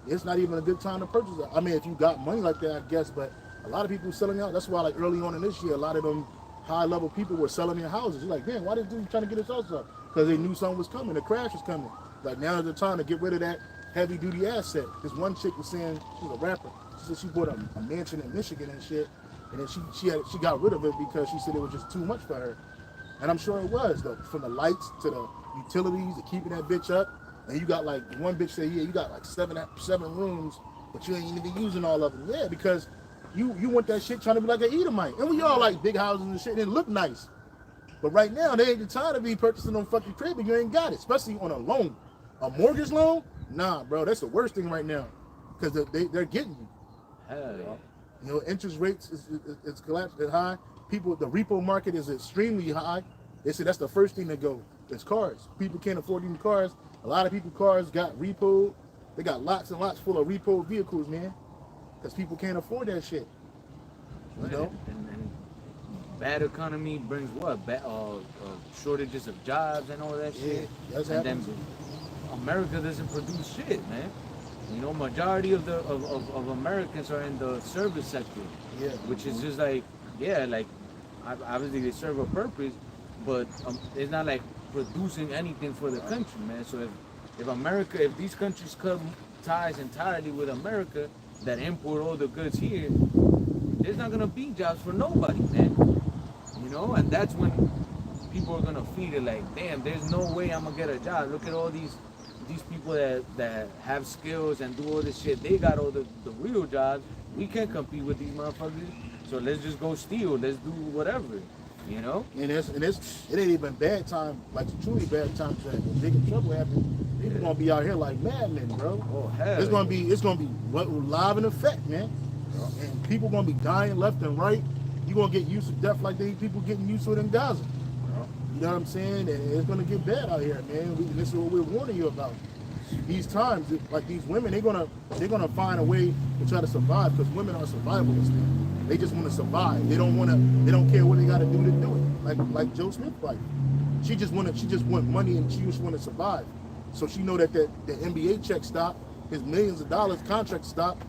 Speaker 2: It's not even a good time to purchase it. I mean, if you got money like that, I guess, but a lot of people selling out. That's why, like early on in this year, a lot of them high-level people were selling their houses. You're like, man, why this dude trying to get his house up? Because they knew something was coming. The crash was coming. Like now is the time to get rid of that heavy-duty asset. This one chick was saying, she's a rapper. She said she bought a mansion in Michigan and shit, and then she got rid of it because she said it was just too much for her. And I'm sure it was, though, from the lights to the utilities to keeping that bitch up. And you got like one bitch say, yeah, you got like seven rooms, but you ain't even using all of them. Yeah, because you want that shit trying to be like an Edomite. And we all like big houses and shit and it look nice. But right now, they ain't the time to be purchasing them fucking crib and you ain't got it, especially on a loan. A mortgage loan? Nah, bro, that's the worst thing right now because they're getting you.
Speaker 3: Hell yeah.
Speaker 2: You know, interest rates is collapsed, it's high. People, the repo market is extremely high. They say that's the first thing to go. It's cars. People can't afford even cars. A lot of people cars got repoed. They got lots and lots full of repoed vehicles, man. Because people can't afford that shit. You know?
Speaker 3: And bad economy brings what? Shortages of jobs and all that shit.
Speaker 2: That's
Speaker 3: and
Speaker 2: happening.
Speaker 3: then America doesn't produce shit, man. You know, majority of Americans are in the service sector.
Speaker 2: Yeah.
Speaker 3: Which is just like, yeah, like obviously they serve a purpose, but it's not like producing anything for the country, man. So if these countries cut ties entirely with America that import all the goods here, there's not gonna be jobs for nobody, man. You know, and that's when people are gonna feel it like, damn, there's no way I'm gonna get a job. Look at all these people that have skills and do all this shit. They got all the real jobs. We can't compete with these motherfuckers. So let's just go steal. Let's do whatever. You know?
Speaker 2: And it ain't even bad time, like truly bad times that when big trouble happens, people gonna be out here like madmen, bro.
Speaker 3: Oh hell.
Speaker 2: It's gonna be live in effect, man. And people gonna be dying left and right. You gonna get used to death like people getting used to it in Gaza. You know what I'm saying? And it's gonna get bad out here, man. This is what we're warning you about. These times, like these women, they're gonna find a way to try to survive because women are survivalists. Man. They just want to survive. They don't care what they got to do to do it. Like Joe Smith's wife, she just want money and she just want to survive. So she know that the NBA check stopped, his millions of dollars contract stopped.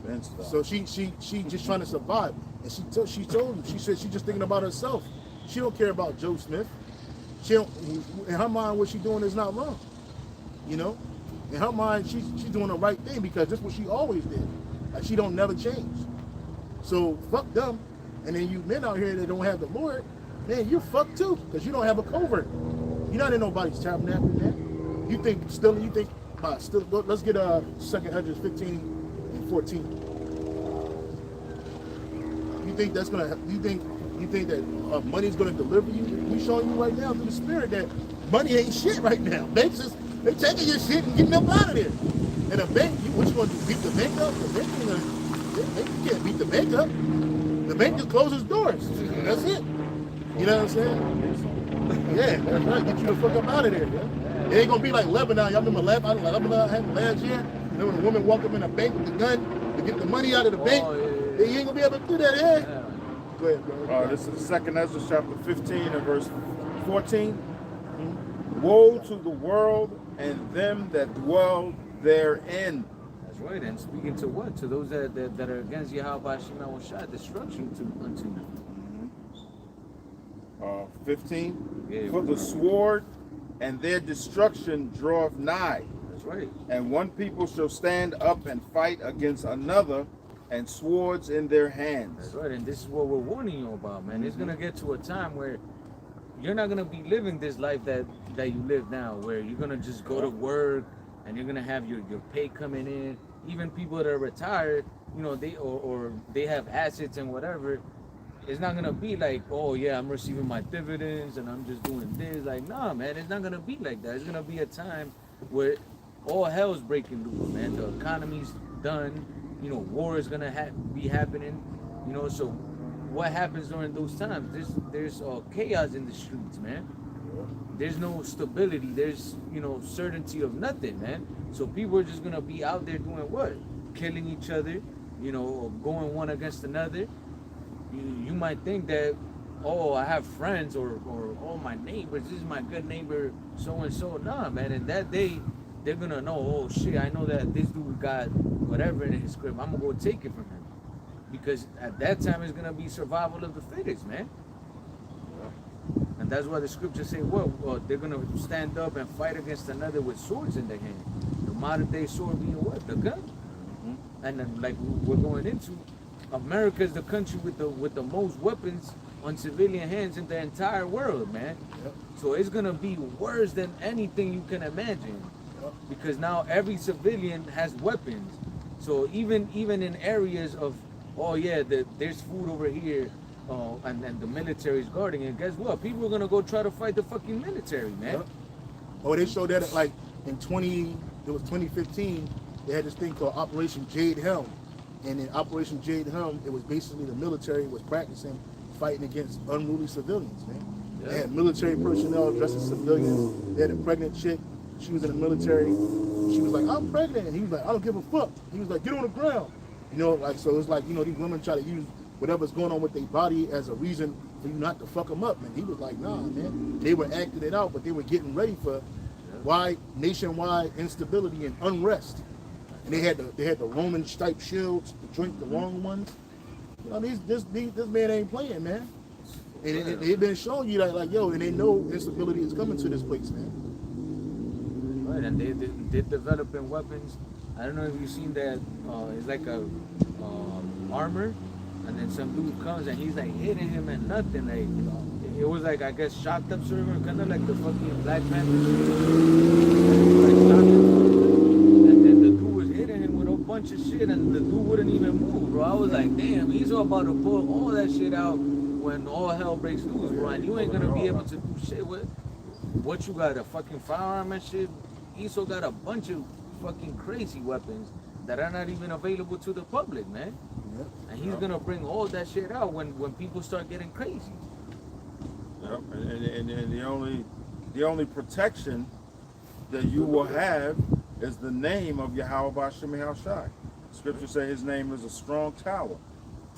Speaker 2: So she just trying to survive. And she told him, she said she just thinking about herself. She don't care about Joe Smith. She don't, in her mind, what she doing is not wrong. You know, in her mind, she's doing the right thing because that's what she always did. Like she don't never change. So fuck them. And then you men out here that don't have the Lord, man, you're fucked too because you don't have a covert. You're not in nobody's tabernacle, man. You think, let's get 2 Ezra 15 and 14. You think that's gonna? You think that money's gonna deliver you? We showing you right now through the Spirit that money ain't shit right now. Banks they taking your shit and getting up out of there. And a bank, what you gonna do? Beat the bank up? The bank you can't beat the bank up. The bank just closes doors. That's it. You know what I'm saying? Yeah, that's right. Get you the fuck up out of there. Yeah? It ain't gonna be like Lebanon. Y'all remember Lebanon happened last year? Remember when a woman walked up in a bank with a gun to get the money out of the bank? You ain't gonna be able to do that, eh? Go ahead, bro.
Speaker 1: This is 2 Ezra chapter 15 and verse 14. Woe to the world and them that dwell therein.
Speaker 3: That's right. And speaking to what? To those that are against Yahweh Shema Washad, destruction unto them.
Speaker 1: 15.
Speaker 3: Yeah,
Speaker 1: For the sword and their destruction draweth nigh.
Speaker 3: That's right.
Speaker 1: And one people shall stand up and fight against another, and swords in their hands.
Speaker 3: That's right, and this is what we're warning you about, man. It's gonna get to a time where you're not gonna be living this life that you live now, where you're gonna just go to work and you're gonna have your pay coming in even people that are retired, you know, or they have assets and whatever. It's not gonna be like, oh yeah, I'm receiving my dividends and I'm just doing this. Like, nah, man, it's not gonna be like that. It's gonna be a time where all hell's breaking loose, man. The economy's done. You know, war is gonna be happening. You know, so what happens during those times? There's chaos in the streets, man. There's no stability. There's, you know, certainty of nothing, man. So people are just gonna be out there doing what? Killing each other, you know, or going one against another. You might think that, oh, I have friends or oh, my neighbors, this is my good neighbor, so and so. Nah, man. And that day, they're gonna know, oh shit, I know that this dude got whatever in his crib. I'm gonna go take it from him, because at that time it's gonna be survival of the fittest, man. And that's why the scriptures say, what? They're gonna stand up and fight against another with swords in their hand. The modern day sword being what? The gun. And then, like we're going into, America is the country with the most weapons on civilian hands in the entire world, man.
Speaker 2: Yep.
Speaker 3: So it's gonna be worse than anything you can imagine, because now every civilian has weapons. So even in areas of, oh yeah, there's food over here, and the military is guarding it. Guess what? People are gonna go try to fight the fucking military, man.
Speaker 2: Yep. Oh, they showed that like in 2015, they had this thing called Operation Jade Helm. And in Operation Jade Helm, it was basically the military was practicing fighting against unruly civilians, man.
Speaker 3: Yeah.
Speaker 2: They had military personnel dressed as civilians. They had a pregnant chick. She was in the military. She was like, I'm pregnant. And he was like, I don't give a fuck. He was like, get on the ground. You know, like, so it's like, you know, these women try to use whatever's going on with their body as a reason for you not to fuck them up. And he was like, nah, man. They were acting it out, but they were getting ready for nationwide instability and unrest. And they had the Roman type shields, the long ones. You know, this man ain't playing, man. And they've been showing you that, like, yo, and they know instability is coming to this place, man.
Speaker 3: Right, and they're developing weapons. I don't know if you've seen that. It's like a armor, and then some dude comes and he's like hitting him and nothing. Like, it was like, I guess, shocked up server, kind of like the fucking Black Panther. Bunch of shit, and the dude wouldn't even move, bro. I was like, damn, he's all about to pull all that shit out when all hell breaks loose, bro. And you ain't gonna be able to do shit with what you got, a fucking firearm and shit. Esau got a bunch of fucking crazy weapons that are not even available to the public, man.
Speaker 2: Yep.
Speaker 3: And he's gonna bring all that shit out when people start getting crazy.
Speaker 1: Yep. And the only protection that you will have is the name of Yahweh B'Shem Yahushai. Scripture say his name is a strong tower.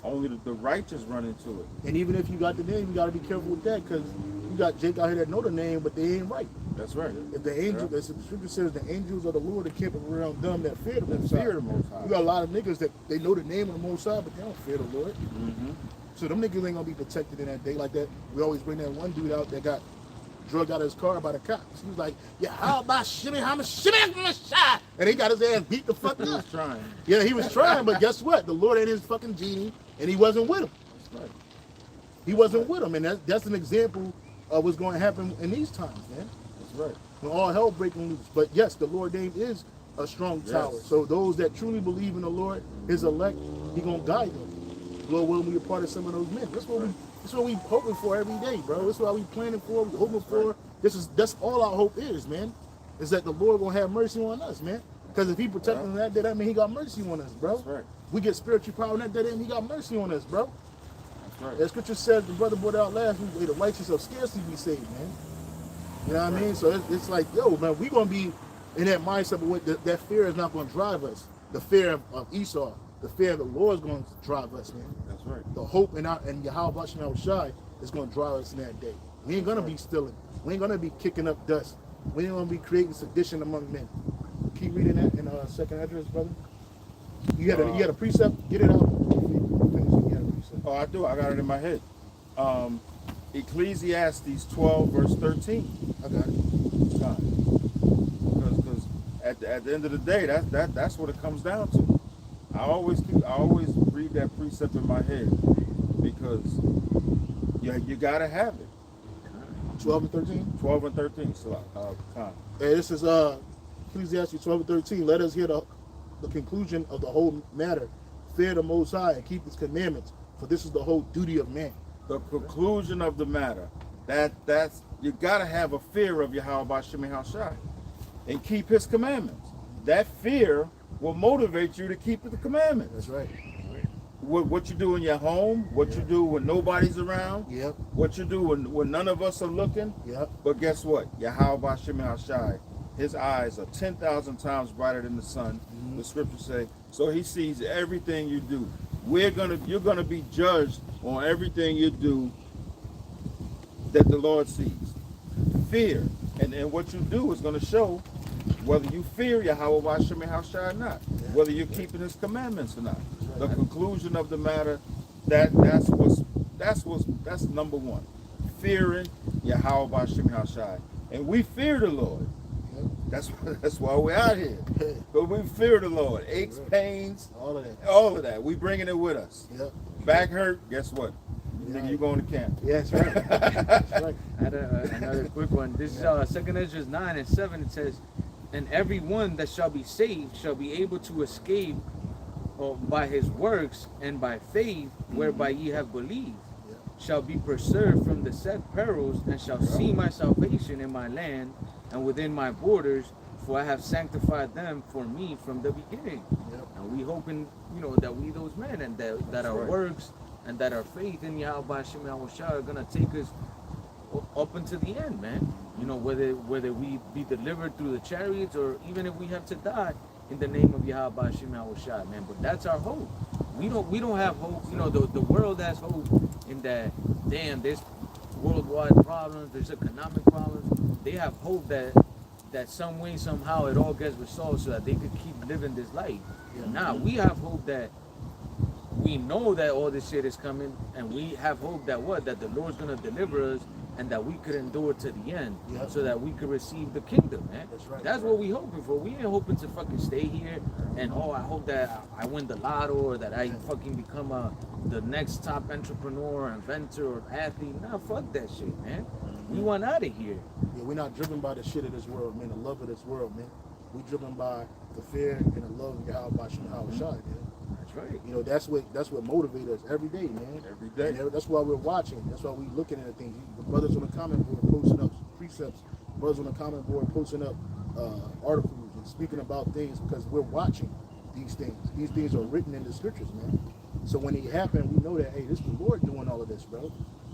Speaker 1: Only the righteous run into it.
Speaker 2: And even if you got the name, you got to be careful with that, because you got Jake out here that know the name, but they ain't right.
Speaker 1: That's right.
Speaker 2: If the angel, the scripture says the angels of the Lord are kept around them that fear the Most
Speaker 1: That
Speaker 2: High.
Speaker 1: fear the Most High.
Speaker 2: You got a lot of niggas that they know the name of the Most High, but they don't fear the Lord.
Speaker 1: Mm-hmm.
Speaker 2: So them niggas ain't gonna be protected in that day like that. We always bring that one dude out that got drugged out of his car by the cops. He was like, yeah, how about shimmy, and he got his ass beat the fuck
Speaker 1: He was
Speaker 2: up.
Speaker 1: trying.
Speaker 2: Yeah, he was trying, but guess what? The Lord ain't his fucking genie, and he wasn't with him.
Speaker 1: That's right.
Speaker 2: He wasn't with him, and that's an example of what's going to happen in these times, man.
Speaker 1: That's right.
Speaker 2: When all hell breaking loose. But yes, the Lord name is a strong tower.
Speaker 1: Yes.
Speaker 2: So those that truly believe in the Lord, his elect, he gonna guide them. Lord willing, we be a part of some of those men. That's what we hoping for every day, bro. That's what we planning for, we hoping for. That's all our hope is, man. Is that the Lord gonna have mercy on us, man. Because if he protecting us that day, that means he got mercy on us, bro.
Speaker 1: That's right.
Speaker 2: We get spiritual power in that day, that means he got mercy on us, bro.
Speaker 1: That's right.
Speaker 2: As scripture says, the brother brought out last week, the righteous of scarcely be saved, man. You know what I mean? So it's like, yo, man, we gonna be in that mindset of what that fear is not gonna drive us. The fear of Esau, the fear of the Lord is gonna drive us, man.
Speaker 1: That's right.
Speaker 2: The hope in Yahweh B'Shem Yahushai is gonna drive us in that day. We ain't gonna be stealing. We ain't gonna be kicking up dust. We ain't gonna be creating sedition among men. Keep reading that in second address, brother. You had a precept. Get it out. You had a precept.
Speaker 1: Oh, I do. I got it in my head. Ecclesiastes 12, verse 13.
Speaker 2: I got it.
Speaker 1: Because at the end of the day, that's what it comes down to. I always read that precept in my head, because you gotta have it.
Speaker 2: 12 and 13.
Speaker 1: 12 and 13. So, Con.
Speaker 2: Hey, this is Ecclesiastes 12 and 13. Let us hear the the conclusion of the whole matter. Fear the Most High and keep His commandments, for this is the whole duty of man.
Speaker 1: The conclusion of the matter. That's you gotta have a fear of Yahweh Shem Shai and keep His commandments. That fear will motivate you to keep the commandments.
Speaker 2: That's right.
Speaker 1: What you do in your home, what you do when nobody's around,
Speaker 2: Yep.
Speaker 1: what you do when none of us are looking.
Speaker 2: Yep.
Speaker 1: But guess what? Yahweh Shem Shai, His eyes are 10,000 times brighter than the sun.
Speaker 2: Mhm.
Speaker 1: The scriptures say. So He sees everything you do. You're gonna be judged on everything you do that the Lord sees. Fear. And what you do is gonna show whether you fear Yahweh Shem Shai or not, whether you're keeping His commandments or not. The conclusion of the matter, that's number one. Fearing Yahweh Shem Shai. And we fear the Lord. That's why we're out here. But we fear the Lord. Aches, pains,
Speaker 2: All of that.
Speaker 1: all of that. We bringing it with us.
Speaker 2: Yep.
Speaker 1: Back hurt, guess what?
Speaker 2: Yeah.
Speaker 1: Nigga, you going to camp.
Speaker 2: Yeah, that's right. That's right.
Speaker 3: I had another quick one. This is 2 Ezra 9:7. It says, "And every one that shall be saved shall be able to escape by his works and by faith whereby ye have believed, shall be preserved from the said perils, and shall see my salvation in my land and within my borders, for I have sanctified them for me from the beginning."
Speaker 2: Yep.
Speaker 3: And we hoping, that we those men, and that our
Speaker 1: right.
Speaker 3: works and that our faith in Yahweh Shem Shai are gonna take us up until the end, man. Whether we be delivered through the chariots, or even if we have to die in the name of Yahweh Shem Shai, man. But that's our hope. We don't have hope. The world has hope in that. Damn, there's worldwide problems. There's economic problems. They have hope that some way, somehow, it all gets resolved so that they could keep living this life.
Speaker 2: Yeah.
Speaker 3: Now we have hope that we know that all this shit is coming, and we have hope that the Lord's gonna deliver us, and that we could endure to the end,
Speaker 2: Yep.
Speaker 3: so that we could receive the kingdom, man.
Speaker 2: That's right.
Speaker 3: That's what we hoping for. We ain't hoping to fucking stay here and I hope that I win the lotto, or that I fucking become the next top entrepreneur, or inventor, or athlete. Nah, fuck that shit, man. We want out of here.
Speaker 2: Yeah, we're not driven by the shit of this world, man, the love of this world, man. We're driven by the fear and the love of Yahweh Shem Shai, man.
Speaker 3: That's right.
Speaker 2: That's what motivates us every day, man.
Speaker 1: Every day.
Speaker 2: And that's why we're watching. That's why we're looking at things. The brothers on the comment board posting up precepts. Brothers on the comment board posting up articles and speaking about things, because we're watching these things. These things are written in the scriptures, man. So when they happen, we know that, hey, this is the Lord doing all of this, bro.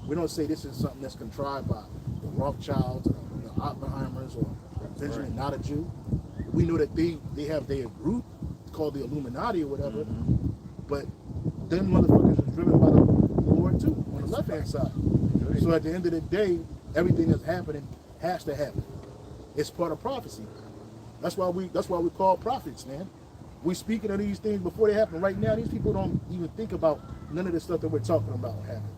Speaker 2: We don't say this is something that's contrived by the Rothschilds, or the Oppenheimers, or Benjamin, not a Jew. We know that they have their group called the Illuminati or whatever, but them motherfuckers is driven by the Lord too, on the left-hand side. So at the end of the day, everything that's happening has to happen. It's part of prophecy. That's why we call prophets, man. We speaking of these things before they happen. Right now, these people don't even think about none of the stuff that we're talking about happening.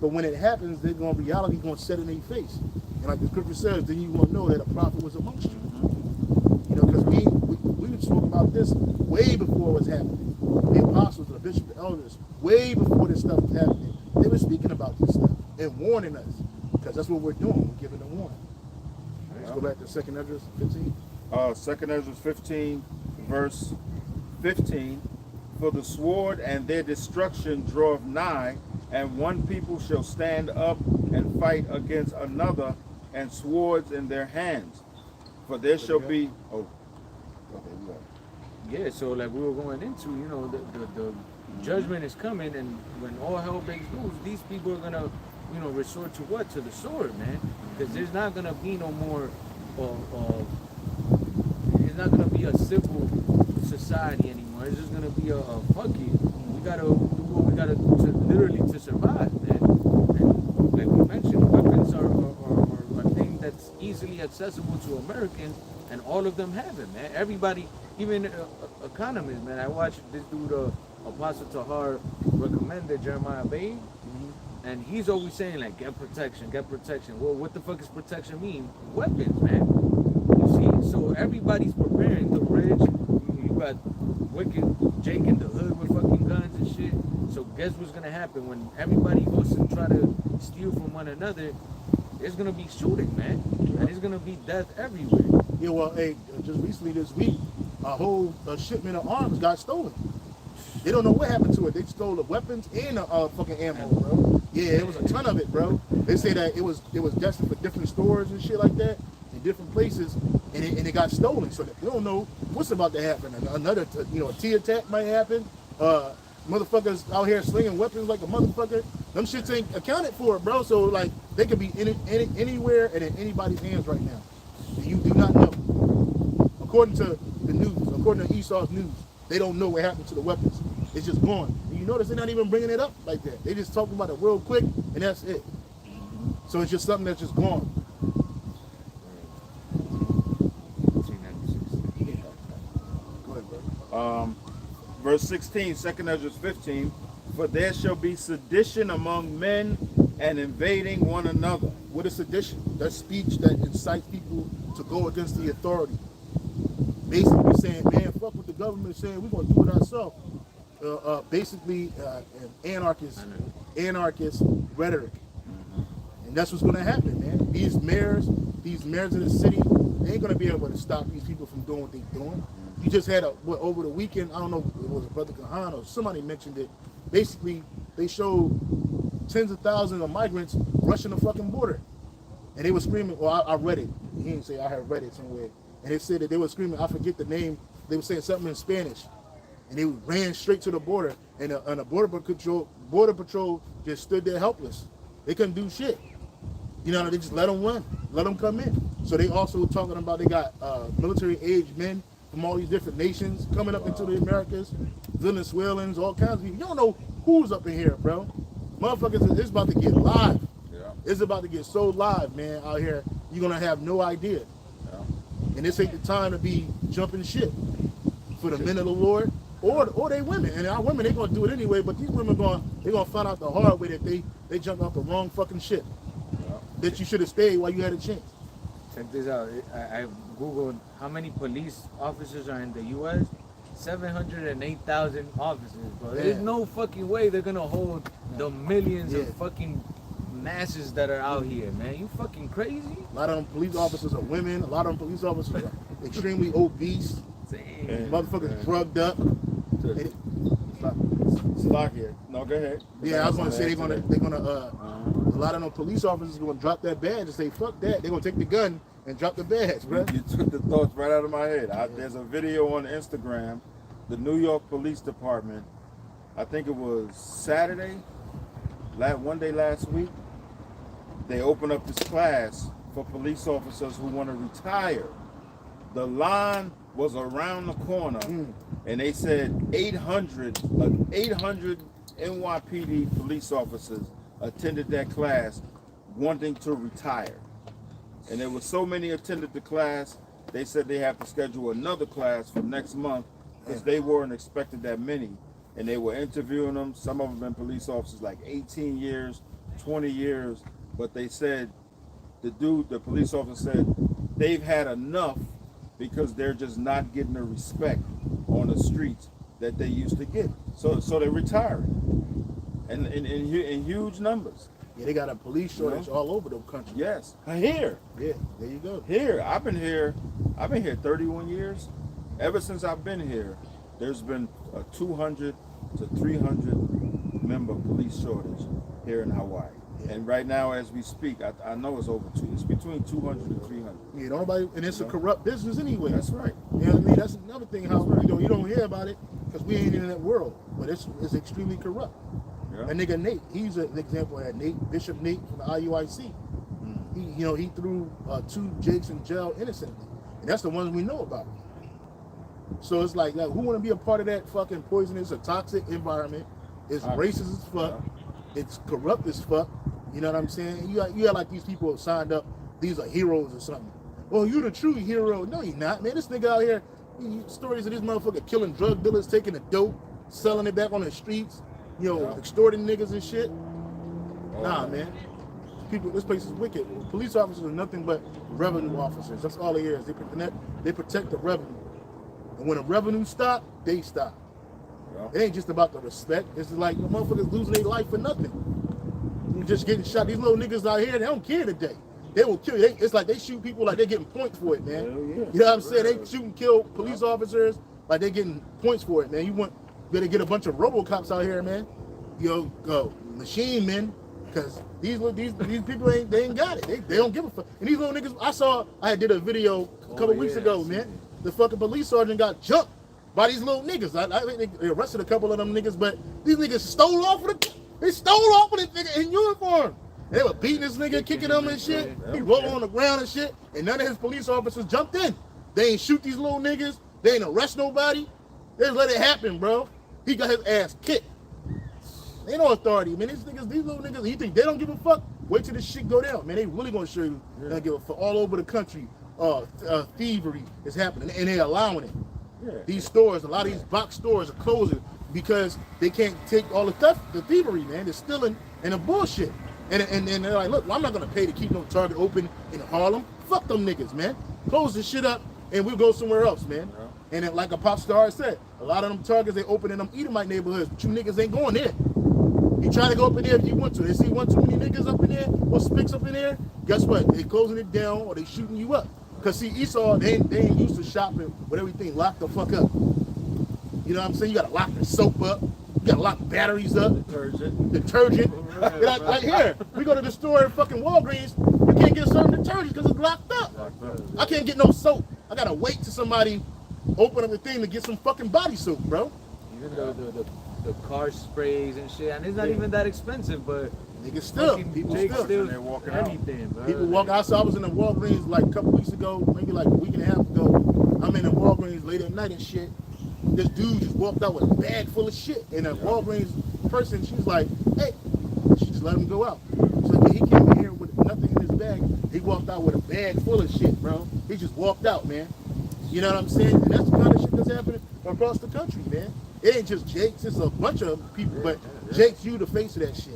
Speaker 2: But when it happens, reality's gonna set in their face. And like the scripture says, then you will know that a prophet was amongst you. Because we spoke about this way before it was happening. The apostles, the bishops, the elders, way before this stuff was happening, they were speaking about this stuff and warning us. Because that's what we're doing. We're giving them warning. Let's go back to 2 Ezra 15.
Speaker 1: 2 Ezra 15, verse 15. For the sword and their destruction draweth nigh, and one people shall stand up and fight against another, and swords in their hands. For there shall be
Speaker 3: Yeah, so like we were going into, the judgment is coming, and when all hell breaks loose, these people are gonna, resort to what? To the sword, man. Because there's not gonna be no more it's not gonna be a civil society anymore. It's just gonna be a fuck you. We gotta do what we gotta do to survive, man. And like we mentioned, weapons are a thing that's easily accessible to Americans, and all of them have it, man. Everybody, even economists, man. I watched this dude, Apostle Tahar, recommended Jeremiah Babe, and he's always saying like, get protection, get protection. Well, what the fuck does protection mean? Weapons, man. You see, so everybody's preparing. The rich, you got wicked Jake in the hood with fucking guns and shit. So guess what's gonna happen when everybody goes to try to steal from one another? There's gonna be shooting, man, and there's gonna be death everywhere.
Speaker 2: Yeah, well, hey, just recently this week, whole shipment of arms got stolen. They don't know what happened to it. They stole the weapons and the fucking ammo, bro. Yeah, it was a ton of it, bro. They say that it was destined for different stores and shit like that in different places, and it got stolen. So we don't know what's about to happen. Another, a T attack might happen. Motherfuckers out here slinging weapons like a motherfucker. Them shits ain't accounted for, bro. So like they could be anywhere and in anybody's hands right now. And you do not know. According to the news, according to Esau's news, they don't know what happened to the weapons. It's just gone. And you notice they're not even bringing it up like that. They just talking about it real quick, and that's it. So it's just something that's just gone. Go ahead, bro.
Speaker 1: Verse 16, 2 Ezra 15, for there shall be sedition among men and invading one another.
Speaker 2: What is sedition? That's speech that incites people to go against the authority. Basically saying, man, fuck what the government is saying, we're going to do it ourselves. Basically, anarchist rhetoric. And that's what's going to happen, man. These mayors of the city, they ain't going to be able to stop these people from doing what they're doing. You just had over the weekend, I don't know, it was a Brother Kahan or somebody mentioned it. Basically, they showed tens of thousands of migrants rushing the fucking border. And they were screaming, well, I read it. He didn't say I had read it somewhere. And they said that they were screaming, I forget the name, they were saying something in Spanish. And they ran straight to the border. And the border patrol just stood there helpless. They couldn't do shit. You know, they just let them run, let them come in. So they also were talking about they got military-aged men from all these different nations coming up into the Americas, Venezuelans, all kinds of people. You don't know who's up in here, bro. Motherfuckers, it's about to get live.
Speaker 1: Yeah.
Speaker 2: It's about to get so live, man, out here. You're going to have no idea.
Speaker 1: Yeah.
Speaker 2: And this ain't the time to be jumping shit for the men of the Lord or they women. And our women, they're going to do it anyway, but these women, they're going to find out the hard way that they jumped off the wrong fucking shit.
Speaker 1: Yeah.
Speaker 2: That you should have stayed while you had a chance.
Speaker 3: Check this out. I Googled how many police officers are in the U.S. 708,000 officers, bro. There's no fucking way they're gonna hold the millions of fucking masses that are out here, man. You fucking crazy?
Speaker 2: A lot of them police officers are women. A lot of them police officers are extremely obese.
Speaker 3: Damn.
Speaker 2: Motherfuckers drugged up.
Speaker 1: Stop here. No, go ahead.
Speaker 2: Yeah, I was gonna say they're gonna a lot of them police officers are gonna drop that badge and say fuck that. They're gonna take the gun and drop the badge, bro.
Speaker 1: You took the thoughts right out of my head. There's a video on Instagram. The New York Police Department, I think it was Saturday, one day last week, they opened up this class for police officers who want to retire. The line was around the corner, and they said 800 NYPD police officers attended that class wanting to retire. And there were so many attended the class, they said they have to schedule another class for next month because they weren't expecting that many. And they were interviewing them. Some of them been police officers like 18 years, 20 years. But they said, the police officer said, they've had enough because they're just not getting the respect on the streets that they used to get. So they're retiring. And in huge numbers.
Speaker 2: Yeah, they got a police shortage all over the country.
Speaker 1: Yes. Here.
Speaker 2: Yeah, there you go.
Speaker 1: Here. I've been here 31 years. Ever since I've been here, there's been a 200 to 300 member police shortage here in Hawaii. Yeah. And right now, as we speak, I know it's it's between 200 and 300.
Speaker 2: Yeah, nobody, and it's a corrupt business anyway.
Speaker 1: That's right.
Speaker 2: You know what I mean? That's another thing. How you don't hear about it because we ain't in that world, but it's extremely corrupt.
Speaker 1: Yeah.
Speaker 2: That nigga Nate, he's an example of that. Bishop Nate from the IUIC. He threw 2 Jakes in jail innocently, and that's the ones we know about. So it's like who want to be a part of that fucking poisonous or toxic environment? It's racist as fuck. It's corrupt as fuck. You know what I'm saying? You got like these people signed up. These are heroes or something. Oh, you the true hero? No, you're not, man. This nigga out here, stories of this motherfucker killing drug dealers, taking the dope, selling it back on the streets. Extorting niggas and shit. Nah, man. This place is wicked. Police officers are nothing but revenue officers. That's all they is. They protect the revenue. And when the revenue stop, they stop. Yeah. It ain't just about the respect. It's like the motherfuckers losing their life for nothing. You just getting shot. These little niggas out here, they don't care today. they will kill you. It's like they shoot people like they're getting points for it, man.
Speaker 1: Hell yeah.
Speaker 2: You know what I'm saying? They shoot and kill police officers like they're getting points for it, man. You better get a bunch of RoboCops out here, man. Go machine men, because these people ain't got it. They don't give a fuck. And these little niggas, I did a video a couple weeks ago, man. The fucking police sergeant got jumped by these little niggas. I think they arrested a couple of them niggas, but these niggas stole off of this nigga in uniform. And they were beating this nigga, kicking him and shit. He rolled on the ground and shit, and none of his police officers jumped in. They ain't shoot these little niggas. They ain't arrest nobody. They just let it happen, bro. He got his ass kicked. Ain't no authority, man. These little niggas, you think they don't give a fuck? Wait till this shit go down, man. They really gonna show you they don't give a fuck. All over the country, thievery is happening, and they allowing it.
Speaker 1: Yeah.
Speaker 2: These stores, a lot of these box stores are closing because they can't take all the thievery, man. They're stealing and the bullshit. And they're like, look, I'm not gonna pay to keep no Target open in Harlem. Fuck them niggas, man. Close this shit up and we'll go somewhere else, man. Yeah. And then, like a pop star said, a lot of them Targets they open in them Edomite neighborhoods, but you niggas ain't going there. You try to go up in there if you want to. They see one too many niggas up in there or spics up in there, guess what? They closing it down or they shooting you up. Cause see, Esau, they ain't used to shopping with everything locked the fuck up. You know what I'm saying? You gotta lock the soap up. You gotta lock batteries up. Detergent. Like here, we go to the store in fucking Walgreens, you can't get certain detergents because it's locked up. I can't get no soap. I gotta wait till somebody open up the thing to get some fucking body soap, bro.
Speaker 3: Even the car sprays and shit, and it's not even that expensive, but
Speaker 2: niggas still, people still.
Speaker 1: They're walking
Speaker 3: anything, bro.
Speaker 2: People walk outside. I was in the Walgreens like a couple weeks ago, maybe like a week and a half ago. I'm in the Walgreens late at night and shit. This dude just walked out with a bag full of shit. And a Walgreens person, she was like, hey, she just let him go out. So he came in here with nothing in his bag. He walked out with a bag full of shit, bro. He just walked out, man. You know what I'm saying? And that's the kind of shit that's happening across the country, man. It ain't just Jake's, it's a bunch of people, but Jake's you the face of that shit.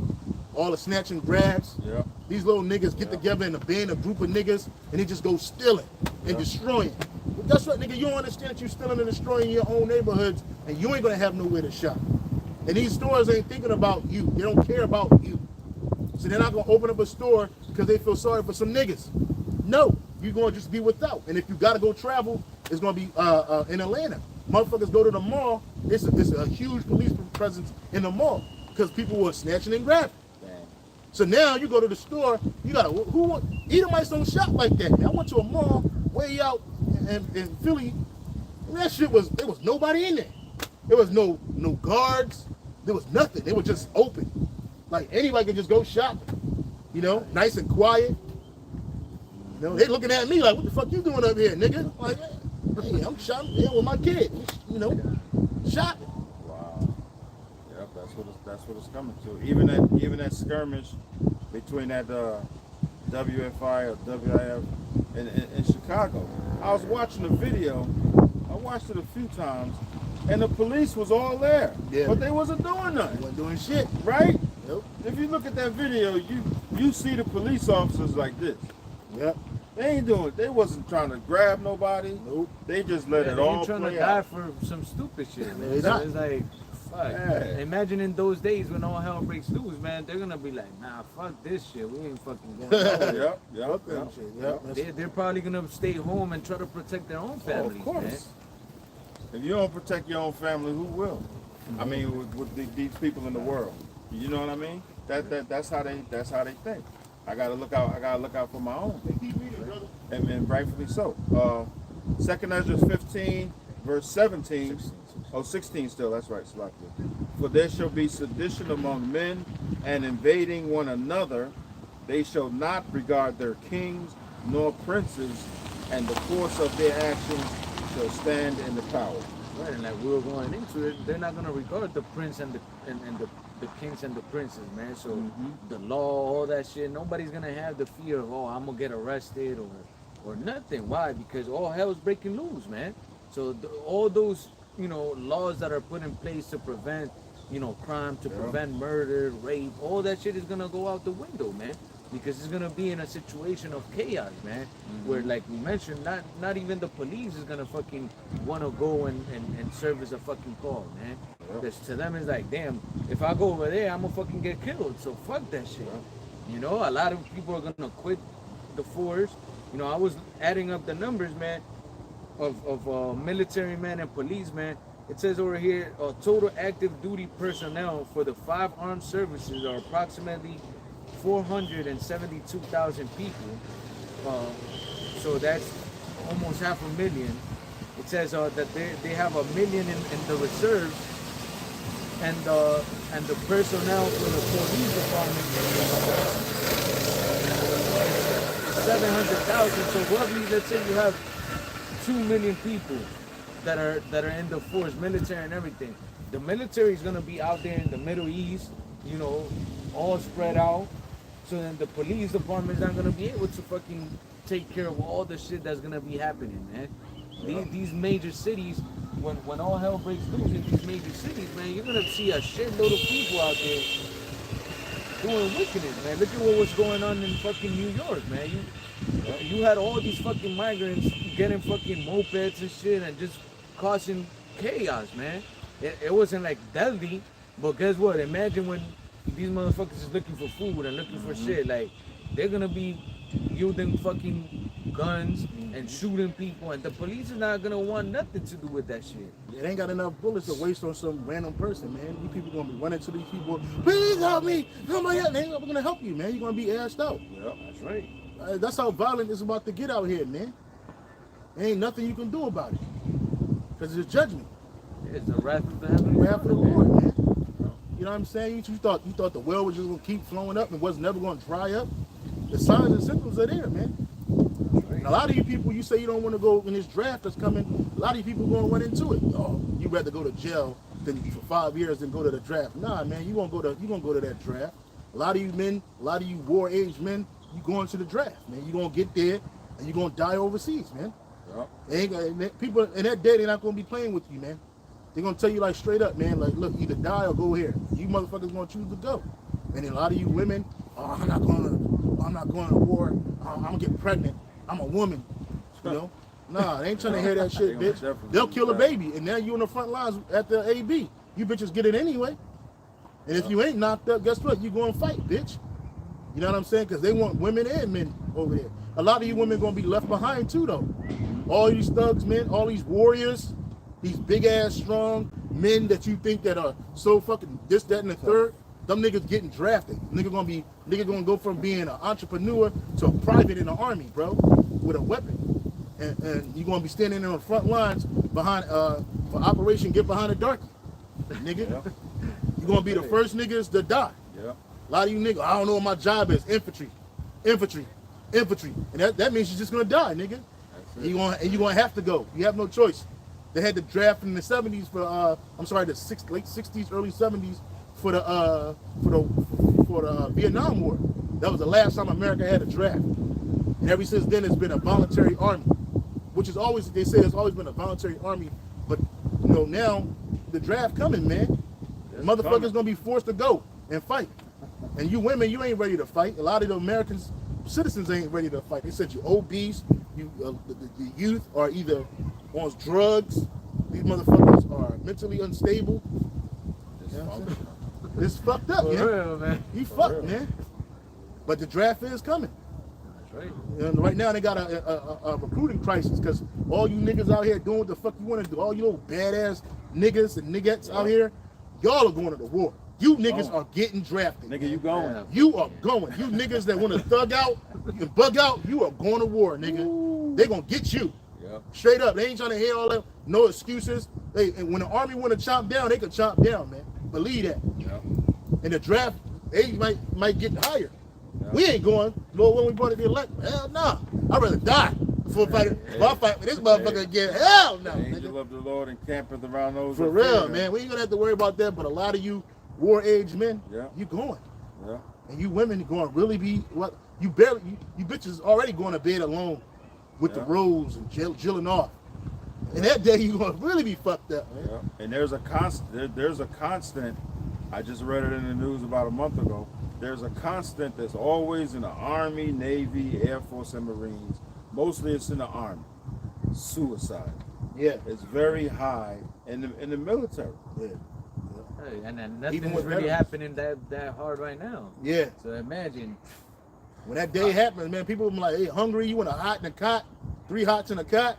Speaker 2: All the snatch and grabs. Yeah. These little niggas get together in a band, a group of niggas, and they just go stealing and destroying. But that's what, nigga, you don't understand that you're stealing and destroying your own neighborhoods, and you ain't gonna have nowhere to shop. And these stores ain't thinking about you. They don't care about you. So they're not gonna open up a store because they feel sorry for some niggas. No, you're gonna just be without. And if you gotta go travel, it's gonna be in Atlanta. Motherfuckers go to the mall, it's a huge police presence in the mall because people were snatching and grabbing. So now you go to the store, you gotta, Edomites don't shop like that, man. I went to a mall way out in Philly, and that shit there was nobody in there. There was no guards, there was nothing. They were just open. Like anybody could just go shopping, you know, nice and quiet. You know, they looking at me like, what the fuck you doing up here, nigga? Like, hey, I'm shopping with my kid, you know, shopping.
Speaker 1: Yep, that's what it's coming to. Even that skirmish between that WFI or WIF in Chicago. I was watching the video. I watched it a few times, and the police was all there, but they wasn't doing nothing.
Speaker 2: They wasn't doing shit,
Speaker 1: right?
Speaker 2: Nope.
Speaker 1: If you look at that video, you see the police officers like this.
Speaker 2: Yep.
Speaker 1: They ain't doing it. They wasn't trying to grab nobody.
Speaker 2: Nope.
Speaker 1: They just let it all play out.
Speaker 3: They ain't trying to die for some stupid shit, man. So it's like, fuck. Yeah. Imagine in those days when all hell breaks loose, man, they're gonna be like, nah, fuck this shit. We ain't fucking going nowhere. Yep. They're probably gonna stay home and try to protect their own families,
Speaker 1: of course.
Speaker 3: Man.
Speaker 1: If you don't protect your own family, who will? I mean, with these people in the world, you know what I mean? That's how they think. I gotta look out for my own, and rightfully so. 2 Ezra 15, verse 17. 16 still. That's right, Slakia. For there shall be sedition among men, and invading one another. They shall not regard their kings nor princes, and the course of their actions shall stand in the power.
Speaker 3: Right, and like we were going into it, they're not gonna regard the prince and the kings and the princes, man. So the law, all that shit, nobody's gonna have the fear of, oh, I'm gonna get arrested or nothing. Why? Because all hell's breaking loose, man. So all those, you know, laws that are put in place to prevent, you know, crime, to prevent murder, rape, all that shit is gonna go out the window, man. Because it's gonna be in a situation of chaos, man. Where, like we mentioned, not even the police is gonna fucking wanna go and serve as a fucking call, man. Because to them it's like, damn, if I go over there, I'm gonna fucking get killed. So fuck that shit. You know, a lot of people are gonna quit the force. You know, I was adding up the numbers, man, of military men and policemen. It says over here, total active duty personnel for the 5 armed services are approximately 472,000 people. So that's almost 500,000. It says that they have 1 million in the reserves, and the personnel for the police department is 700,000. So roughly, let's say you have 2 million people that are in the force, military and everything. The military is gonna be out there in the Middle East, you know, all spread out. So then the police department is not gonna be able to fucking take care of all the shit that's gonna be happening, man. These major cities, when all hell breaks loose in these major cities, man, you're gonna see a shitload of people out there doing wickedness, man. Look at what was going on in fucking New York, man. You had all these fucking migrants getting fucking mopeds and shit and just causing chaos, man. It wasn't like deadly, but guess what? Imagine when these motherfuckers is looking for food and looking for shit, like they're gonna be using fucking guns and shooting people, and the police is not gonna want nothing to do with that shit.
Speaker 2: It ain't got enough bullets to waste on some random person, man. These people gonna be running to these people. Please help me! Somebody help! They ain't gonna help you, man. You're gonna be asked out.
Speaker 1: Yep.
Speaker 3: That's right.
Speaker 2: That's how violent it's about to get out here, man. There ain't nothing you can do about it, cause it's judgment.
Speaker 3: It's the wrath of the heavenly
Speaker 2: Wrath of the Lord, man. You know what I'm saying? You thought the well was just gonna keep flowing up and was never gonna dry up. The signs and symptoms are there, man. And a lot of you people, you say you don't want to go in this draft that's coming. A lot of you people going to run into it. Oh, you rather go to jail than for 5 years than go to the draft. Nah, man, you gonna go to that draft. A lot of you men, a lot of you war age men, you going to the draft, man. You gonna get there and you gonna die overseas, man. People in that day, they're not gonna be playing with you, man. They're gonna tell you like straight up, man. Like, look, either die or go here. You motherfuckers gonna choose to go. And then a lot of you women, oh, I'm not going to war. I'm gonna get pregnant. I'm a woman, you know. Nah, they ain't trying to hear that shit, bitch. They'll kill a baby, and now you in the front lines at the AB. You bitches get it anyway. And if you ain't knocked up, guess what? You going to fight, bitch. You know what I'm saying? Because they want women and men over there. A lot of you women gonna be left behind too, though. All these thugs, men, all these warriors, these big ass strong men that you think that are so fucking this, that, and the third. Them niggas getting drafted. Nigga gonna go from being an entrepreneur to a private in the army, bro, with a weapon. And you gonna be standing on the front lines behind for Operation Get Behind the Darkie. Nigga. Yeah. You gonna be the first niggas to die.
Speaker 1: Yeah.
Speaker 2: A lot of you niggas, I don't know what my job is. Infantry. And that means you're just gonna die, nigga. You gonna have to go. You have no choice. They had the draft in the 70s for late 60s, early 70s for the Vietnam War. That was the last time America had a draft. And ever since then, it's been a voluntary army, which is always, they say it's always been a voluntary army. But you know, now the draft coming, man. Motherfuckers gonna be forced to go and fight. And you women, you ain't ready to fight. A lot of the American citizens ain't ready to fight. They said you obese, the youth are either on drugs. These motherfuckers are mentally unstable. It's fucked up, man.
Speaker 3: Real, man.
Speaker 2: You fucked, man. But the draft is coming.
Speaker 3: That's right.
Speaker 2: And right now they got a recruiting crisis because all you niggas out here doing what the fuck you want to do. All you little badass niggas and niggettes out here, y'all are going to the war. You niggas are getting drafted.
Speaker 1: Nigga, you going.
Speaker 3: Yeah.
Speaker 2: You are going. You niggas that want to thug out and bug out, you are going to war, nigga. They gonna get you.
Speaker 1: Yep.
Speaker 2: Straight up. They ain't trying to hear all that. No excuses. And when the army want to chomp down, they can chomp down, man. Believe that.
Speaker 1: Yep.
Speaker 2: In the draft, they might get higher.
Speaker 1: Yep.
Speaker 2: We ain't going. Lord, when we brought it to elect, hell no. I'd rather die before fighting. If I fight with this motherfucker again, hell no.
Speaker 1: The angel of the Lord encampeth around those.
Speaker 2: For real, man. We ain't gonna have to worry about that. But a lot of you war age men, you going.
Speaker 1: Yeah.
Speaker 2: And you women going to really be what you bitches already going to bed alone with the rolls and jilling off. And that day you going to really be fucked up, man.
Speaker 1: Yeah. And there's a constant. I just read it in the news about a month ago. There's a constant that's always in the Army, Navy, Air Force, and Marines. Mostly it's in the Army. Suicide.
Speaker 2: Yeah.
Speaker 1: It's very high in the military.
Speaker 2: Yeah.
Speaker 3: Hey, and then nothing
Speaker 2: Even
Speaker 3: is
Speaker 2: with
Speaker 3: really
Speaker 2: veterans.
Speaker 3: happening that hard right now.
Speaker 2: Yeah.
Speaker 3: So imagine
Speaker 2: When that day happens, man, people be like, hey, hungry, you want a hot in a cot, 3 hots in a cot.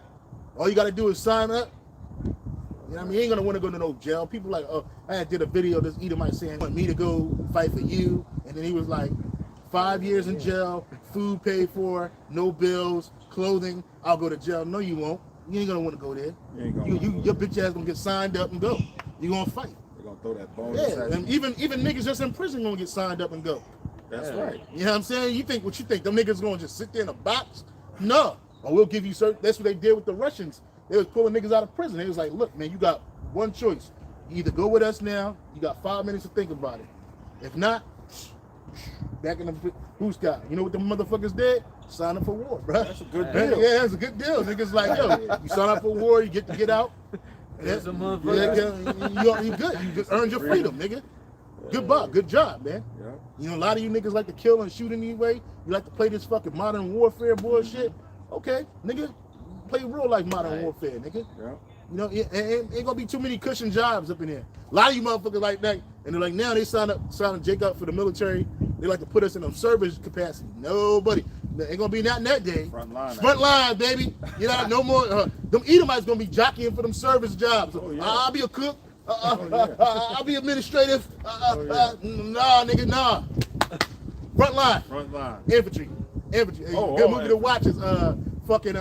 Speaker 2: All you got to do is sign up. You know what I mean? You ain't going to want to go to no jail. People like, oh, I did a video of this Edomite saying, want me to go fight for you. And then he was like, 5 years in jail, food paid for, no bills, clothing. I'll go to jail. No, you won't. You ain't going to want to go there. Your bitch ass going to get signed up and go. You going to fight.
Speaker 1: They're going to throw that bone.
Speaker 2: Yeah, and even niggas just in prison going to get signed up and go.
Speaker 1: That's right.
Speaker 2: You know what I'm saying? You think what you think? Them niggas going to just sit there in a box? No. Or we'll give you certain. That's what they did with the Russians. They was pulling niggas out of prison. They was like, look, man, you got one choice. You either go with us now. You got 5 minutes to think about it. If not, back in the who's got? You know what the motherfuckers did? Sign up for war, bro.
Speaker 1: That's a good deal.
Speaker 2: Yeah, that's a good deal. Niggas like, yo, you sign up for war, you get to get out.
Speaker 3: There's a motherfucker.
Speaker 2: You good. You just earned your freedom, nigga. Good job, man.
Speaker 1: Yeah.
Speaker 2: You know, a lot of you niggas like to kill and shoot anyway. You like to play this fucking modern warfare bullshit. Okay, nigga, play real life modern warfare, nigga.
Speaker 1: Yeah.
Speaker 2: You know, ain't gonna be too many cushion jobs up in here. A lot of you motherfuckers like that, and they're like, now they sign Jake up for the military. They like to put us in a service capacity. Nobody. Ain't gonna be not in that day.
Speaker 1: Front line,
Speaker 2: baby. You know, no more. Them Edomites gonna be jockeying for them service jobs.
Speaker 1: Oh, yeah.
Speaker 2: I'll be a cook. I'll be administrative. Nah, nigga, nah. Front line. Infantry. Hey, good movie to watch is fucking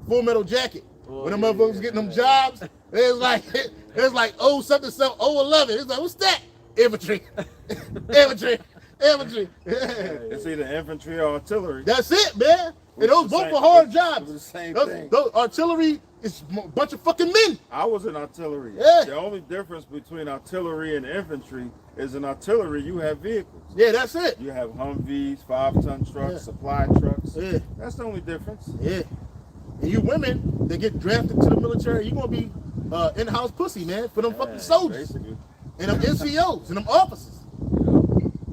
Speaker 2: Full Metal Jacket. When them motherfuckers getting them jobs, it's like 011. It's like, what's that? Infantry.
Speaker 1: It's either infantry or artillery.
Speaker 2: That's it, man. And those both are hard jobs.
Speaker 1: The same
Speaker 2: those,
Speaker 1: thing.
Speaker 2: those artillery is a bunch of fucking men.
Speaker 1: I was in artillery.
Speaker 2: Yeah.
Speaker 1: The only difference between artillery and infantry is in artillery you have vehicles.
Speaker 2: Yeah, that's it.
Speaker 1: You have Humvees, 5-ton trucks, supply trucks.
Speaker 2: Yeah.
Speaker 1: That's the only difference.
Speaker 2: Yeah. And you women that get drafted to the military, you're gonna be in-house pussy, man, for them fucking soldiers.
Speaker 1: Basically.
Speaker 2: And them NCOs and them officers.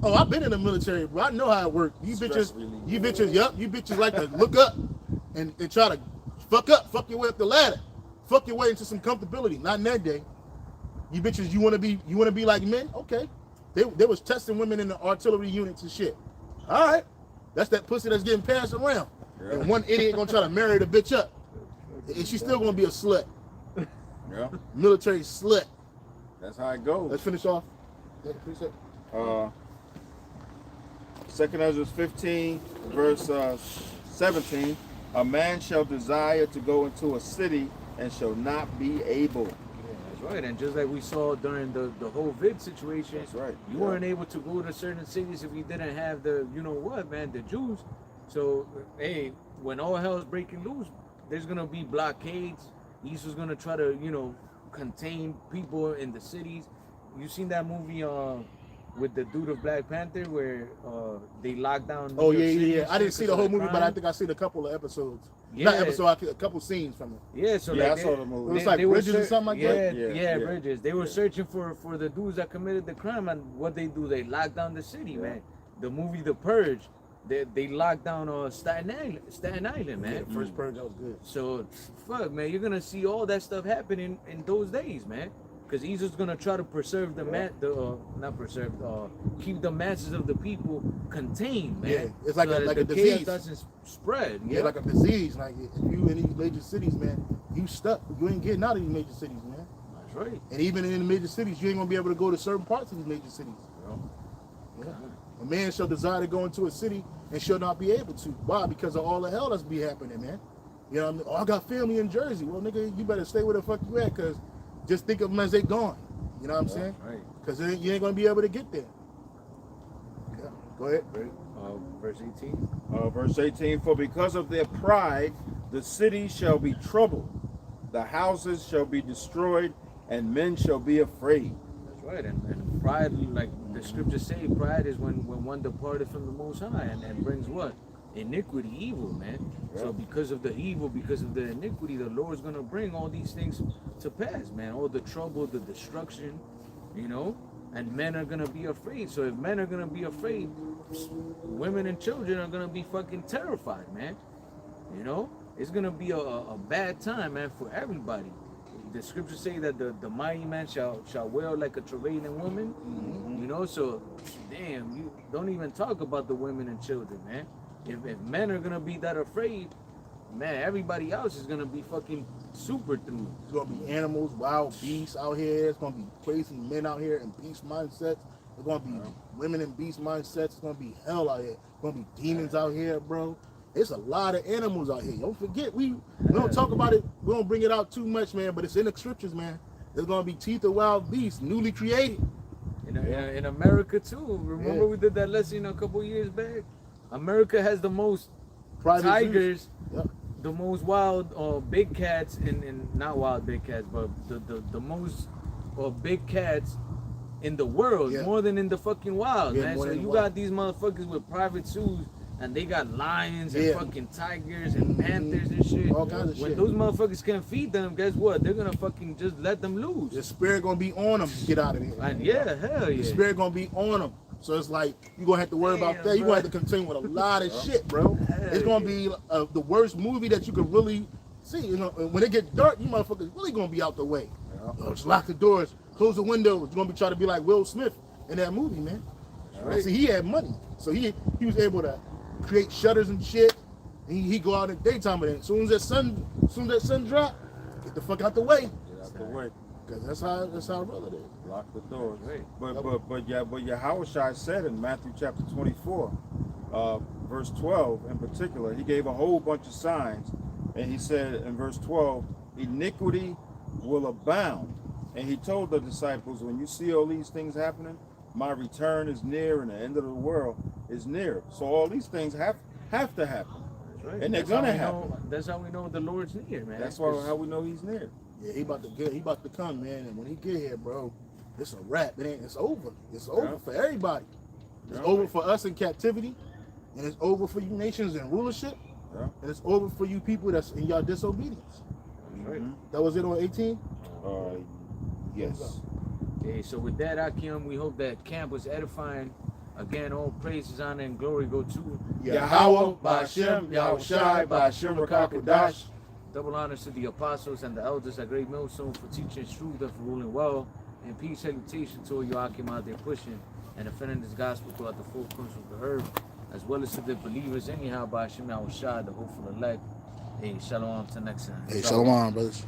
Speaker 2: Oh, I've been in the military, bro. I know how it works. You bitches like to look up and try to fuck your way up the ladder. Fuck your way into some comfortability. Not in that day. You bitches, you wanna be like men? Okay. They was testing women in the artillery units and shit. All right. That's that pussy that's getting passed around. Yeah. And one idiot gonna try to marry the bitch up. And she's still gonna be a slut.
Speaker 1: Yeah.
Speaker 2: Military slut.
Speaker 1: That's how it goes.
Speaker 2: Let's finish off.
Speaker 1: 2 Ezra 15, verse 17. A man shall desire to go into a city and shall not be able.
Speaker 3: That's right, and just like we saw during the whole vid situation,
Speaker 1: that's right.
Speaker 3: You weren't able to go to certain cities if you didn't have the, you know what, man, the Jews. So, hey, when all hell is breaking loose, there's gonna be blockades. Esau's gonna try to, you know, contain people in the cities. You seen that movie with the dude of Black Panther where they locked down?
Speaker 2: Oh yeah. I didn't see the whole movie, but I think I seen a couple of episodes.
Speaker 3: Yeah.
Speaker 2: Not episode, a couple scenes from it.
Speaker 3: Yeah, so
Speaker 1: yeah,
Speaker 3: like
Speaker 1: I saw the movie.
Speaker 2: It was like Bridges or something like that.
Speaker 3: Yeah, Bridges. They were searching for the dudes that committed the crime, and what they do, they locked down the city, man. The movie The Purge, they locked down Staten Island, man.
Speaker 2: Yeah, the first Purge, that was good.
Speaker 3: So, fuck, man, you're gonna see all that stuff happening in those days, man. Because Esau's gonna try to preserve keep the masses of the people contained, man.
Speaker 2: Yeah, it's like
Speaker 3: so
Speaker 2: like
Speaker 3: the
Speaker 2: a disease.
Speaker 3: chaos doesn't spread.
Speaker 2: Yeah, like a disease. Like if you in these major cities, man, you stuck. You ain't getting out of these major cities, man.
Speaker 3: That's right.
Speaker 2: And even in the major cities, you ain't gonna be able to go to certain parts of these major cities. Yeah. A man shall desire to go into a city and shall not be able to. Why? Because of all the hell that's be happening, man. You know what I mean? Oh, I got family in Jersey. Well, nigga, you better stay where the fuck you at, because just think of them as they gone. You know what I'm saying?
Speaker 3: Right.
Speaker 2: Because you ain't gonna be able to get there. Yeah. Go ahead.
Speaker 3: Verse 18.
Speaker 1: Verse 18. For because of their pride, the city shall be troubled, the houses shall be destroyed, and men shall be afraid.
Speaker 3: That's right. And pride, like the scriptures say, pride is when one departed from the Most High and brings what? Iniquity, evil, man. Yeah. So because of the evil, because of the iniquity, the Lord's gonna bring all these things to pass, man. All the trouble, the destruction, you know, and men are gonna be afraid. So if men are gonna be afraid, women and children are gonna be fucking terrified, man. You know, it's gonna be a bad time, man, for everybody. the scriptures say that the mighty man shall wail like a travailing woman. You know, so damn, you don't even talk about the women and children, man. If men are gonna be that afraid, man, everybody else is gonna be fucking super through.
Speaker 2: There's gonna be animals, wild beasts out here. There's gonna be crazy men out here in beast mindsets. There's gonna be women in beast mindsets. It's gonna be hell out here. There's gonna be demons out here, bro. It's a lot of animals out here. Don't forget, we don't talk about it. We don't bring it out too much, man. But it's in the scriptures, man. There's gonna be teeth of wild beasts, newly created.
Speaker 3: In America too. Remember we did that lesson a couple years back. America has the most
Speaker 2: Private
Speaker 3: tigers,
Speaker 2: Yep.
Speaker 3: the most wild big cats, and not wild big cats, but the most big cats in the world,
Speaker 2: Yeah.
Speaker 3: more than in the fucking wild,
Speaker 2: Yeah,
Speaker 3: man.
Speaker 2: more
Speaker 3: So
Speaker 2: than
Speaker 3: you
Speaker 2: the
Speaker 3: got
Speaker 2: wild.
Speaker 3: these motherfuckers with private zoos, and they got lions and
Speaker 2: Yeah.
Speaker 3: fucking tigers and panthers and shit.
Speaker 2: All kinds of
Speaker 3: when
Speaker 2: shit.
Speaker 3: those motherfuckers can't feed them, guess what? They're gonna fucking just let them loose.
Speaker 2: The spirit gonna be on them. Get out of here.
Speaker 3: And yeah, hell
Speaker 2: The
Speaker 3: yeah.
Speaker 2: spirit gonna be on them. So it's like you gonna have to worry about
Speaker 3: Damn,
Speaker 2: that. You
Speaker 3: bro.
Speaker 2: gonna have to contend with a lot of shit, bro. It's gonna be the worst movie that you could really see. You know, when it gets dark, you motherfuckers really gonna be out the way. Just lock the doors, close the windows. You're gonna be trying to be like Will Smith in that movie, man.
Speaker 1: Right.
Speaker 2: See, he had money, so he was able to create shutters and shit. He go out in the daytime, but then as soon as that sun drop, get the fuck out the way.
Speaker 1: Get out the way.
Speaker 2: Cause that's how real it is.
Speaker 1: Lock the doors.
Speaker 3: Right.
Speaker 1: But Yahushua said in Matthew chapter 24, verse 12 in particular, he gave a whole bunch of signs, and he said in verse 12, iniquity will abound. And he told the disciples, when you see all these things happening, my return is near and the end of the world is near. So all these things have to happen.
Speaker 3: Right.
Speaker 1: And they're
Speaker 3: That's how
Speaker 1: gonna
Speaker 3: we
Speaker 1: happen.
Speaker 3: know- That's how we know the Lord's near, man.
Speaker 1: That's why how we know he's near.
Speaker 2: Yeah, he about to come, man. And when he get here, bro, it's a wrap. It's over. It's over
Speaker 1: Yeah.
Speaker 2: for everybody. It's over for us in captivity, and it's over for you nations in rulership,
Speaker 1: Yeah.
Speaker 2: and it's over for you people that's in your disobedience.
Speaker 3: Right.
Speaker 2: That was it on 18.
Speaker 1: Yes.
Speaker 3: Okay, so with that, Akim, we hope that camp was edifying. Again, all praises, honor, and glory go to
Speaker 2: Yahweh, Ba'ashem, Yahushai, Ba'ashem, Rakakadash.
Speaker 3: double honors to the apostles and the elders at Great Millstone for teaching truth and for ruling well. And peace salutation to all you Akim out there pushing and defending this gospel throughout the four corners of the earth, as well as to the believers anyhow by Hashem Yahushai, the hopeful elect. Hey, shalom to next time.
Speaker 2: Hey, shalom, brothers.